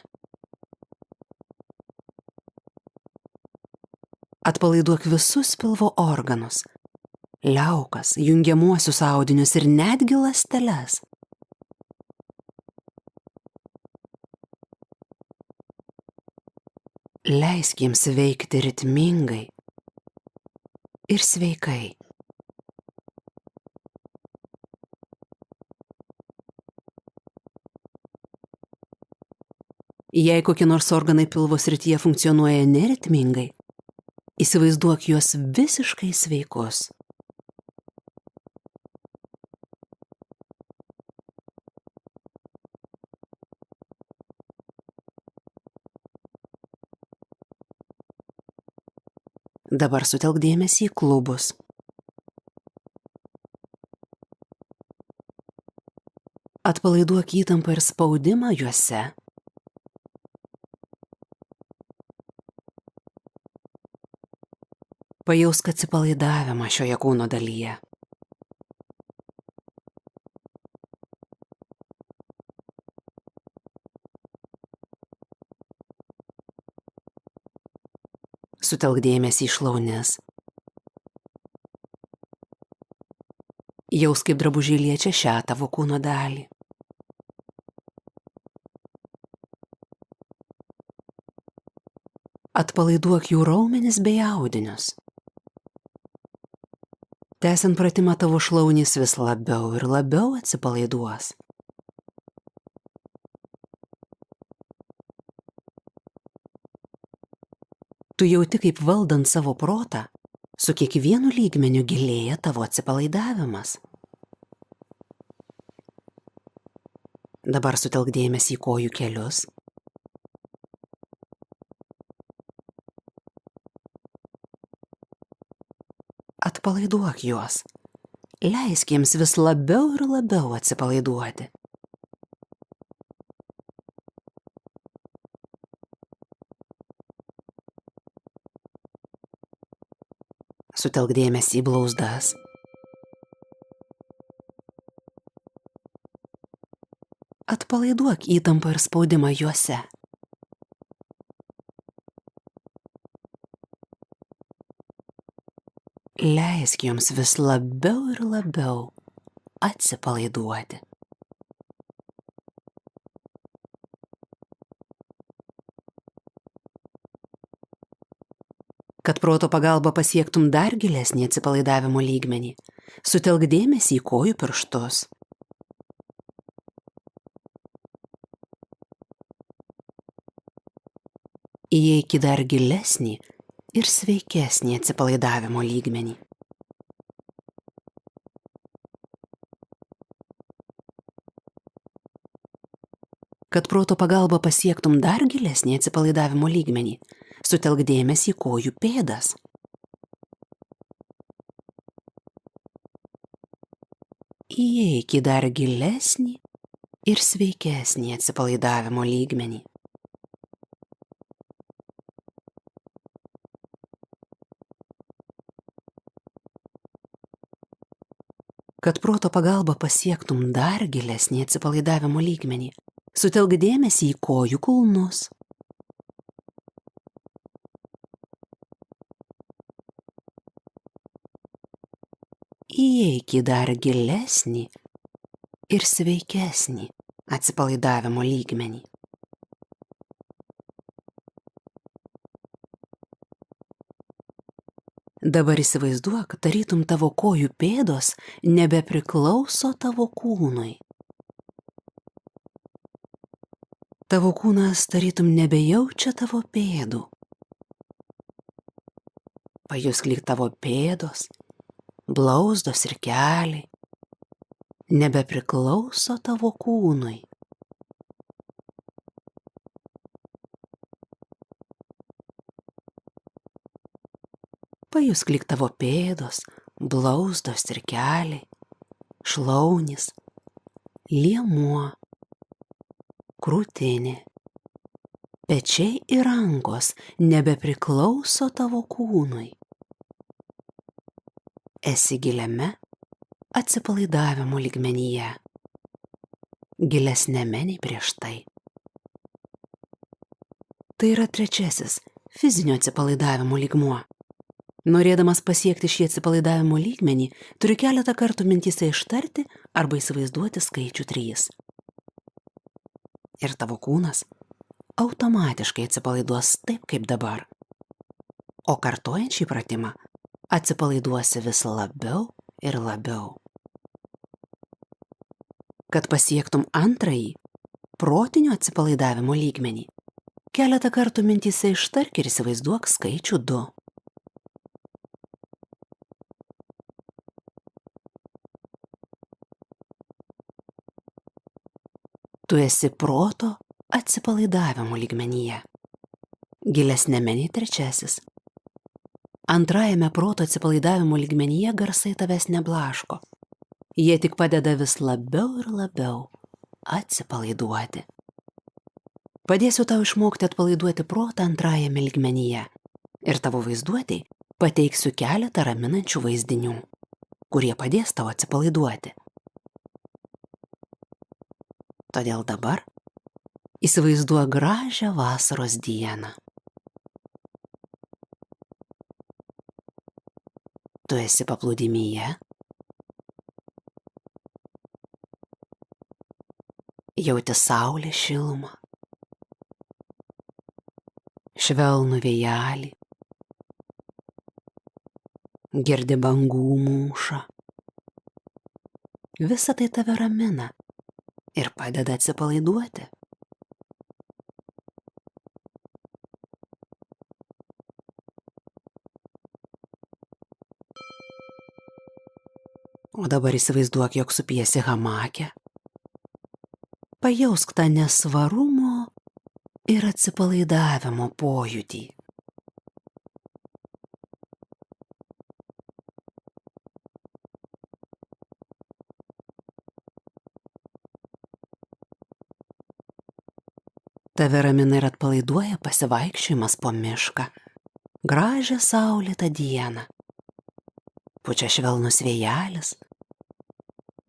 Atpalaiduok visus pilvo organus, liaukas, jungiamuosius audinius ir netgi ląsteles. Leisk jiems veikti ritmingai ir sveikai. Jei kokie nors organai pilvo srityje funkcionuoja neritmingai, įsivaizduok juos visiškai sveikus. Dabar sutelk dėmesį į klubus. Atpalaiduok įtampą ir spaudimą juose. Pajausk atsipalaidavimą šioje kūno dalyje. Sutelk dėmesį į šlaunis. Jaus, kaip drabužiai liečia šią tavo kūno dalį. Atpalaiduok jų raumenis bei audinius. Tęsiant pratimą, tavo šlaunys vis labiau ir labiau atsipalaiduos. Tu jauti, kaip valdant savo protą, su kiekvienu lygmeniu gilėja tavo atsipalaidavimas. Dabar sutelk dėmesį į kojų kelius. Atpalaiduok juos. Leisk jiems vis labiau ir labiau atsipalaiduoti. Sutelk dėmesį į blauzdas. Atpalaiduok įtampą ir spaudimą juose. Leisk joms vis labiau ir labiau atsipalaiduoti. Kad proto pagalba pasiektum dar gilesnį atsipalaidavimo lygmenį, sutelk dėmesį į kojų pirštus. Įeik į dar gilesnį ir sveikesnį atsipalaidavimo lygmenį. Kad proto pagalba pasiektum dar gilesnį atsipalaidavimo lygmenį, sutelk dėmesį į kojų pėdas. Įeik į dar gilesnį ir sveikesnį atsipalaidavimo lygmenį. Kad proto pagalba pasiektum dar gilesnį atsipalaidavimo lygmenį, sutelk dėmesį į kojų kulnus. Įeik į dar gilesnį ir sveikesnį atsipalaidavimo lygmenį. Dabar įsivaizduok, tarytum tavo kojų pėdos nebepriklauso tavo kūnui. Tavo kūnas tarytum nebejaučia tavo pėdų. Pajusk, lyg tavo pėdos, blauzdos ir keliai nebepriklauso tavo kūnui. Pajusk, lyg tavo pėdos, blauzdos ir keliai, šlaunys, liemuo, krūtinė, pečiai ir rankos nebepriklauso tavo kūnui. Esi giliame atsipalaidavimo lygmenyje, gilesnėme nei prieš tai. Tai yra trečiasis fizinio atsipalaidavimo lygmuo. Norėdamas pasiekti šį atsipalaidavimo lygmenį, turi keletą kartų mintyse ištarti arba įsivaizduoti skaičių 3. Ir tavo kūnas automatiškai atsipalaiduos taip, kaip dabar. O kartojant šį pratimą, atsipalaiduosi vis labiau ir labiau. Kad pasiektum antrąjį, protinio atsipalaidavimo lygmenį, keletą kartų mintyse ištark ir įsivaizduok skaičių 2. Tu esi proto atsipalaidavimo lygmenyje, gilesnėme nei trečiasis. Antrajame proto atsipalaidavimo lygmenyje garsai tavęs neblaško. Jie tik padeda vis labiau ir labiau atsipalaiduoti. Padėsiu tau išmokti atpalaiduoti protą antrajame lygmenyje ir tavo vaizduotei pateiksiu keletą raminančių vaizdinių, kurie padės tau atsipalaiduoti. Todėl dabar įsivaizduok gražią vasaros dieną. Tu esi paplūdimyje, jauti saulės šilumą, švelnų vėjelį, girdi bangų mūšą. Visa tai tave ramina ir padeda atsipalaiduoti. O dabar įsivaizduok, jog supiesi hamake. Pajausk tą nesvarumo ir atsipalaidavimo pojūtį. Tave ramina ir atpalaiduoja pasivaikščiojimas po mišką, gražią saulėtą dieną. Pučia švelnus vėjelis,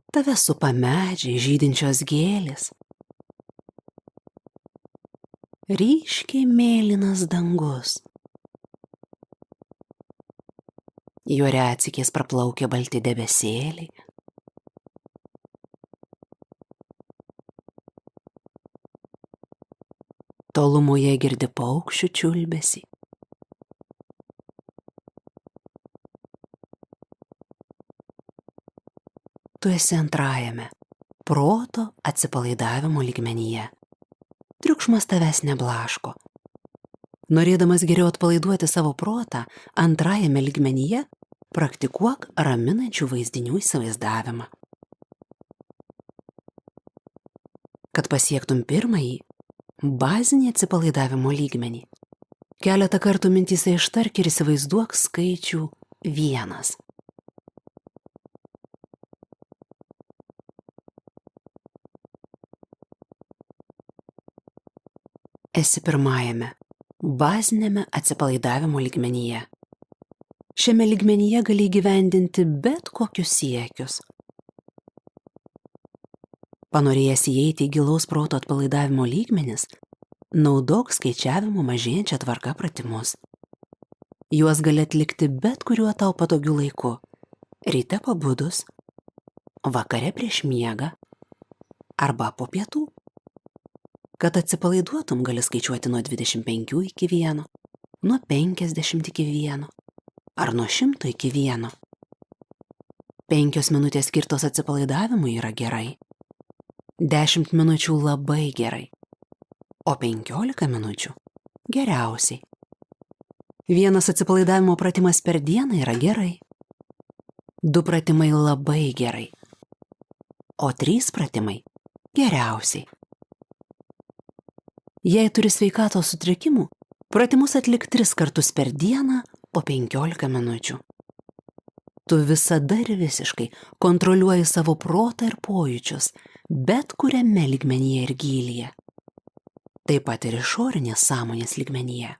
tave supa medžiai, žydinčios gėlės, ryškiai mėlynas dangus. Jo retsykiais praplaukia balti debesėliai. Tolumoje girdi paukščių čiulbesį. Tu esi antrajame proto atsipalaidavimo lygmenyje. Triukšmas tavęs neblaško. Norėdamas geriau atpalaiduoti savo protą, antrajame lygmenyje praktikuok raminančių vaizdinių įsivaizdavimą. Kad pasiektum pirmąjį, bazinį atsipalaidavimo lygmenį, keletą kartų mintyse ištark ir įsivaizduok skaičių 1. Esi pirmajame, bazinėme atsipalaidavimo lygmenyje. Šiame lygmenyje gali įgyvendinti bet kokius siekius. Panorėjęs įeiti į gilaus proto atpalaidavimo lygmenis, naudok skaičiavimo mažėjančią tvarką pratimus. Juos gali atlikti bet kuriuo tau patogiu laiku. Ryte pabudus, vakare prieš miegą arba po pietų. Kad atsipalaiduotum, gali skaičiuoti nuo 25 iki 1, nuo 50 iki 1 ar nuo 100 iki 1. 5 minutės skirtos atsipalaidavimui yra gerai. 10 minučių labai gerai. O 15 minučių geriausiai. 1 atsipalaidavimo pratimas per dieną yra gerai. 2 pratimai labai gerai. O 3 pratimai geriausiai. Jei turi sveikatos sutrikimų, pratimus atlik 3 kartus per dieną po 15 minučių. Tu visada ir visiškai kontroliuoji savo protą ir pojūčius, bet kuriame lygmenyje ir gylyje. Taip pat ir išorinės sąmonės lygmenyje.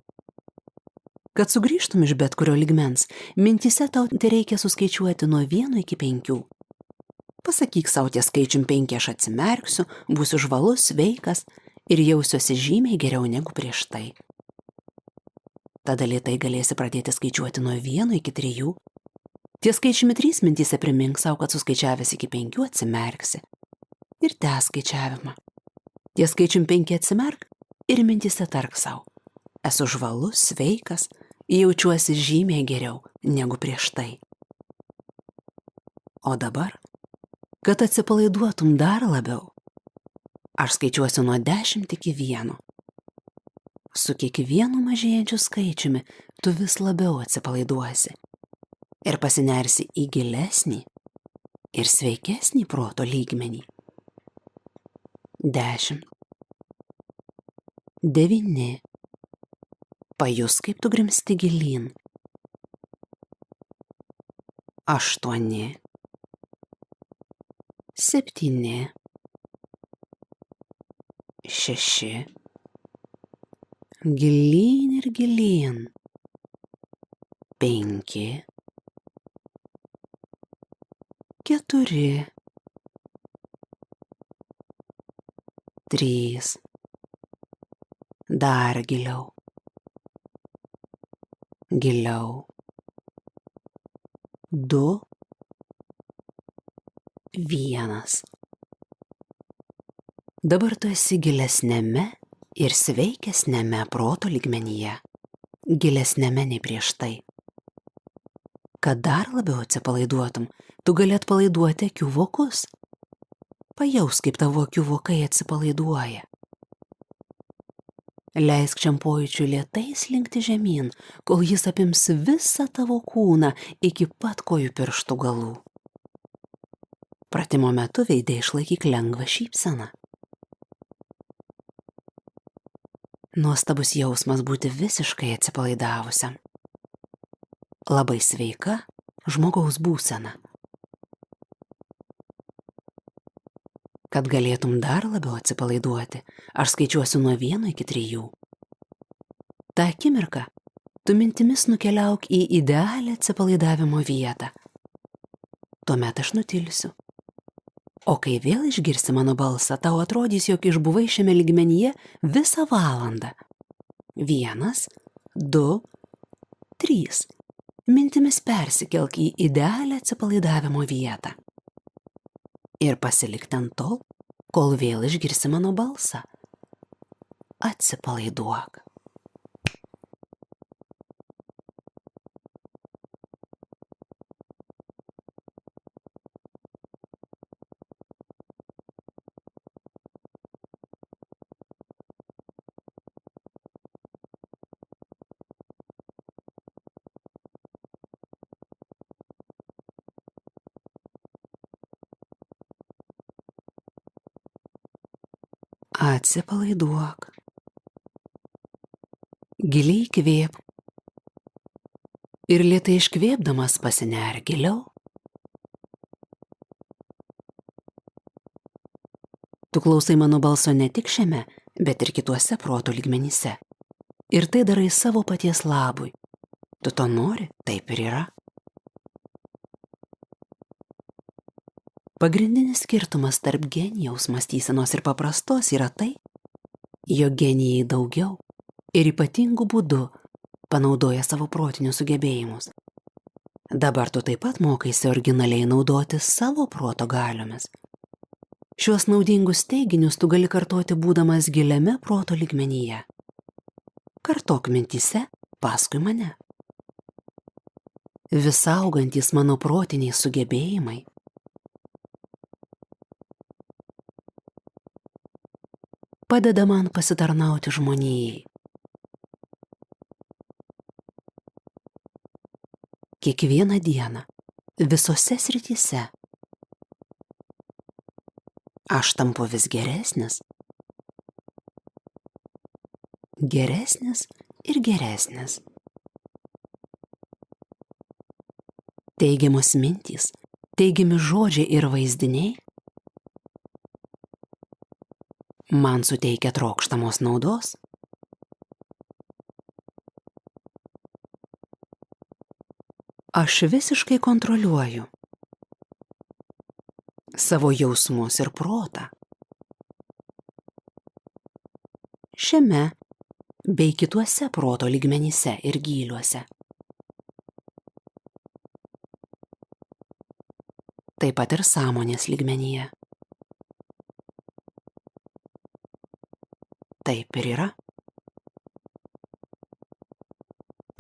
Kad sugrįžtum iš bet kurio lygmens, mintyse tau reikia suskaičiuoti nuo 1 iki 5. Pasakyk savo ties skaičium 5 aš atsimerksiu, būsiu žvalus, sveikas ir jausiuosi žymiai geriau negu prieš tai. Tada lėtai galėsi pradėti skaičiuoti nuo 1 iki 3. Ties skaičiumi 3 mintyse primink savo, kad suskaičiavęs iki 5 atsimerksi. Ir tęsk skaičiavimą. Ties skaičiumi 5 atsimerk ir mintyse tark savo. Esu žvalus, sveikas, jaučiuosi žymiai geriau negu prieš tai. O dabar, kad atsipalaiduotum dar labiau, aš skaičiuosiu nuo 10 iki 1. Su kiekvienu mažėjančiu skaičiumi tu vis labiau atsipalaiduosi ir pasinersi į gilesnį ir sveikesnį proto lygmenį. 10. 9. Pajus, kaip tu grimsti gilyn. 8. 7. 6. Gilyn ir gilyn. 5. 4. 3. Dar giliau. Giliau. 2. 1. Dabar tu esi gilesnėme ir sveikesnėme proto lygmenyje, gilesnėme nei prieš tai. Kad dar labiau atsipalaiduotum, tu gali atpalaiduoti akių vokus. Pajaus, kaip tavo akių vokai atsipalaiduoja. Leisk šiam pojūčiui lėtai slinkti žemyn, kol jis apims visą tavo kūną iki pat kojų pirštų galų. Pratimo metu veide išlaikyk lengvą šypseną. Nuostabus jausmas būti visiškai atsipalaidavusiam. Labai sveika žmogaus būsena. Kad galėtum dar labiau atsipalaiduoti, aš skaičiuosiu nuo 1 iki 3. Ta akimirka tu mintimis nukeliauk į idealią atsipalaidavimo vietą. Tuomet aš nutilsiu, O kai vėl išgirsi mano balsą, tau atrodys, jog išbuvai šiame lygmenyje visą valandą. 1, 2, 3. Mintimis persikelk į idealią atsipalaidavimo vietą. Ir pasilik ten tol, kol vėl išgirsi mano balsą. Atsipalaiduok. Atsipalaiduok. Giliai įkvėpk. Ir lėtai iškvėpdamas pasinerk giliau. Tu klausai mano balso ne tik šiame, bet ir kituose proto lygmenyse. Ir tai darai savo paties labui. Tu to nori, taip ir yra. Pagrindinis skirtumas tarp genijaus mąstysenos ir paprastos yra tai, jog genijai daugiau ir ypatingų būdų panaudoja savo protinius sugebėjimus. Dabar tu taip pat mokaisi originaliai naudoti savo proto galiomis. Šiuos naudingus teiginius tu gali kartoti būdamas giliame proto lygmenyje. Kartok mintyse paskui mane. Visaugantys mano protiniai sugebėjimai padeda man pasitarnauti žmonijai. Kiekvieną dieną, visose srityse, aš tampu vis geresnis ir geresnis. Teigiamos mintys, teigiami žodžiai ir vaizdiniai man suteikia trokštamos naudos. Aš visiškai kontroliuoju savo jausmus ir protą. Šiame bei kituose proto lygmenyse ir gyliuose. Taip pat ir sąmonės lygmenyje. Taip ir yra.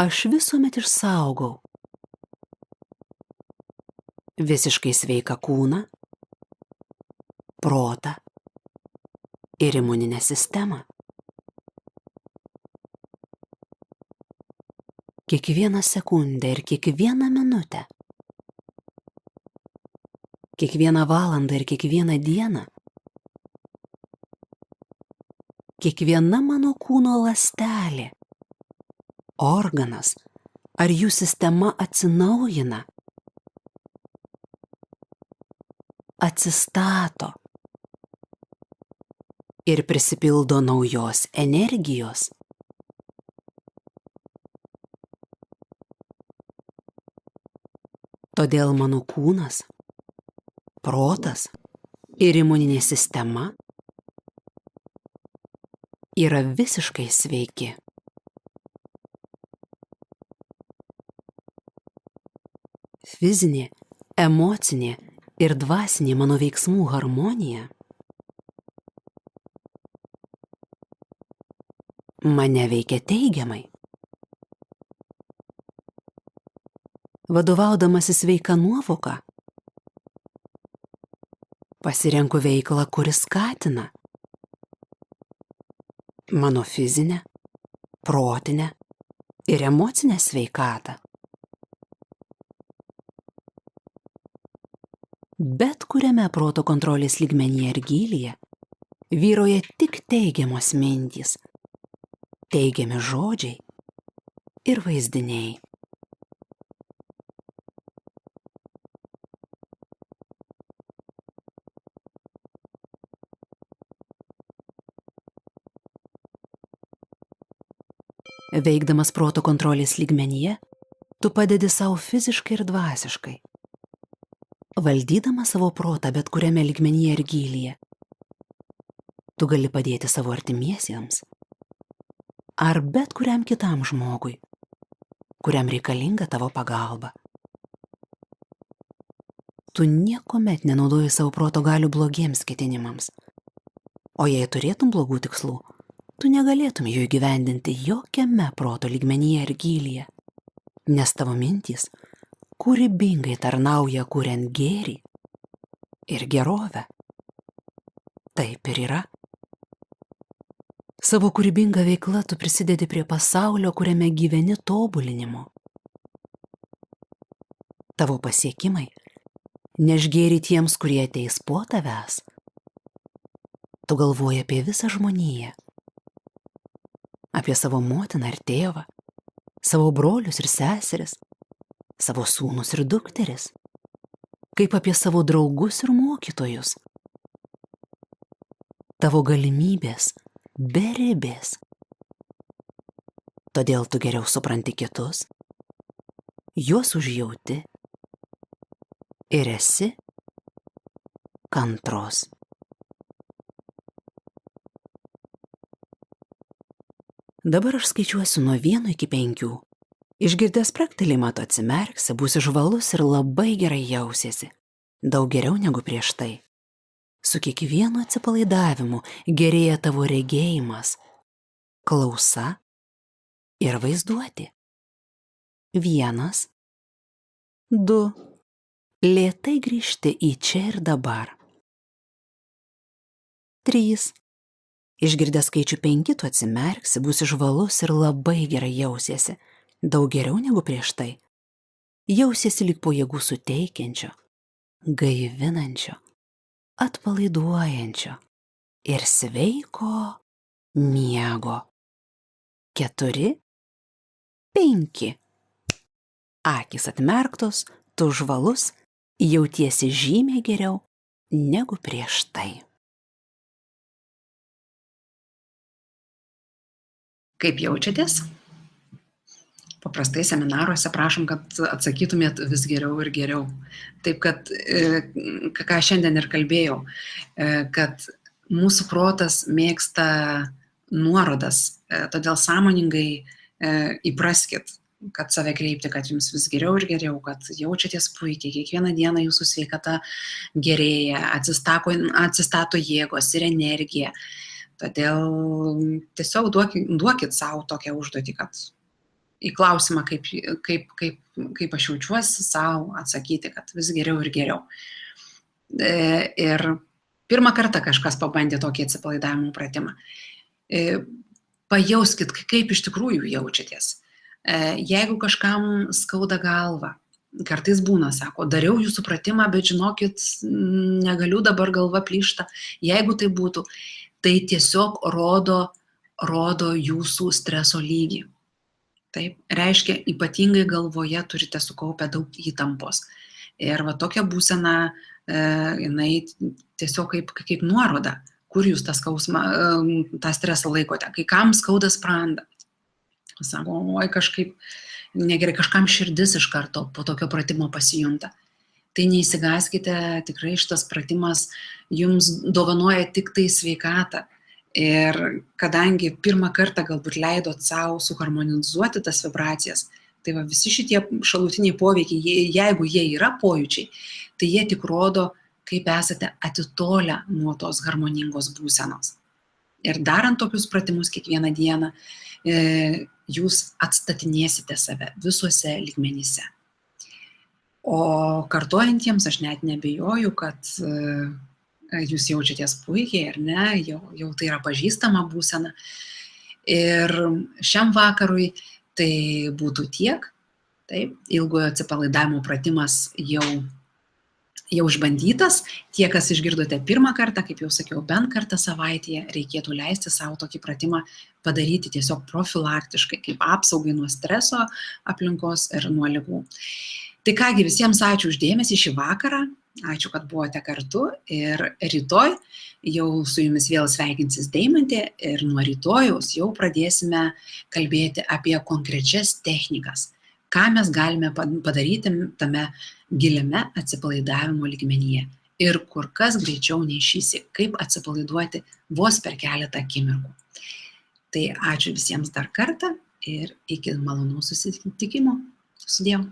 Aš visuomet išsaugau visiškai sveiką kūną, protą ir imuninę sistemą. Kiekvieną sekundę ir kiekvieną minutę, kiekvieną valandą ir kiekvieną dieną, kiekviena mano kūno ląstelė, organas ar jų sistema atsinaujina, atsistato ir prisipildo naujos energijos. Todėl mano kūnas, protas ir imuninė sistema yra visiškai sveiki. Fizinė, emocinė ir dvasinė mano veiksmų harmonija mane veikia teigiamai. Vadovaudamasi sveika nuovoka, pasirenku veiklą, kuris skatina mano fizinę, protinę ir emocinę sveikatą. Bet kuriame proto kontrolės lygmenyje ir gylyje vyrauja tik teigiamos mintys, teigiami žodžiai ir vaizdiniai. Veikdamas proto kontrolės lygmenyje, tu padedi savo fiziškai ir dvasiškai. Valdydama savo protą bet kuriame lygmenyje ir gylyje, tu gali padėti savo artimiesiems ar bet kuriam kitam žmogui, kuriam reikalinga tavo pagalba. Tu niekuomet nenaudoji savo proto galių blogiems ketinimams, o jei turėtum blogų tikslų, tu negalėtum jų įgyvendinti jokiame proto lygmenyje ir gylyje, nes tavo mintys kūrybingai tarnauja kuriant gėrį ir gerovę. Taip ir yra. Savo kūrybinga veikla tu prisidedi prie pasaulio, kuriame gyveni tobulinimo. Tavo pasiekimai neš gėrį tiems, kurie ateis po tavęs. Tu galvoji apie visą žmoniją, apie savo motiną ir tėvą, savo brolius ir seseris, savo sūnus ir dukteris, kaip apie savo draugus ir mokytojus. Tavo galimybės beribės. Todėl tu geriau supranti kitus, juos užjauti ir esi kantrus. Dabar aš skaičiuosiu nuo 1 iki 5. Išgirdęs spragtelimą tu atsimerksi, būsi žvalus ir labai gerai jausiesi. Daug geriau negu prieš tai. Su kiekvienu atsipalaidavimu gerėja tavo regėjimas, klausa ir vaizduotė. 1, 2. Lėtai grįžti į čia ir dabar. 3. Išgirdęs skaičių 5 tu atsimerksi, būsi žvalus ir labai gerai jausiesi. Daug geriau negu prieš tai. Jausiesi lyg po jėgų suteikiančio, gaivinančio, atpalaiduojančio ir sveiko miego. 4, 5. Akys atmerktos, tu žvalus, jautiesi žymiai geriau negu prieš tai. Kaip jaučiatės? Paprastai seminaruose prašom, kad atsakytumėt vis geriau ir geriau. Taip, kad, ką šiandien ir kalbėjau, kad mūsų protas mėgsta nuorodas, todėl sąmoningai įpraskit, kad save kreipti, kad jums vis geriau ir geriau, kad jaučiatės puikiai, kiekvieną dieną jūsų sveikata gerėja, atsistato jėgos ir energija. Todėl tiesiog duokit savo tokią užduotį, kad į klausimą, kaip aš jaučiuosi, savo atsakyti, kad vis geriau ir geriau. Ir pirmą kartą kažkas pabandė tokį atsipalaidavimo pratimą. Pajauskit, kaip iš tikrųjų jaučiatės. Jeigu kažkam skauda galvą, kartais būna, sako, dariau jūsų pratimą, bet žinokit, negaliu, dabar galva plyšta. Jeigu tai būtų, tai tiesiog rodo jūsų streso lygį. Taip, reiškia, ypatingai galvoje turite sukaupę daug įtampos. Ir va tokia būsena, jinai tiesiog kaip nuoroda, kur jūs tą skausmą, tą stresą laikote. Kai kam skauda sprandą. Sako, oi, kažkaip negerai, kažkam širdis iš karto po tokio pratimo pasijunta. Tai neįsigąskite, tikrai šitas pratimas jums dovanoja tik tai sveikatą. Ir kadangi pirmą kartą galbūt leidot savo suharmonizuoti tas vibracijas, tai va visi šitie šalutiniai poveikiai, jeigu jie yra pojūčiai, tai jie tik rodo, kaip esate atitolę nuo tos harmoningos būsenos. Ir darant tokius pratimus kiekvieną dieną, jūs atstatinėsite save visuose lygmenyse. O kartojantiems aš net nebejoju, kad jūs jaučiatės puikiai, ar ne, jau tai yra pažįstama būsena. Ir šiam vakarui tai būtų tiek. Taip, ilgojo atsipalaidavimo pratimas jau išbandytas. Tie, kas išgirdote pirmą kartą, kaip jau sakiau, bent kartą savaitėje reikėtų leisti savo tokį pratimą padaryti tiesiog profilaktiškai, kaip apsaugai nuo streso aplinkos ir nuo ligų. Tai kągi, visiems ačiū už dėmesį šį vakarą. Ačiū, kad buvote kartu ir rytoj jau su jumis vėl sveikinsis Deimantė ir nuo rytojaus jau pradėsime kalbėti apie konkrečias technikas, ką mes galime padaryti tame giliame atsipalaidavimo lygmenyje. Ir kur kas greičiau nei šįsyk, kaip atsipalaiduoti vos per keletą akimirkų. Tai ačiū visiems dar kartą ir iki malonaus susitikimo. Sudiev.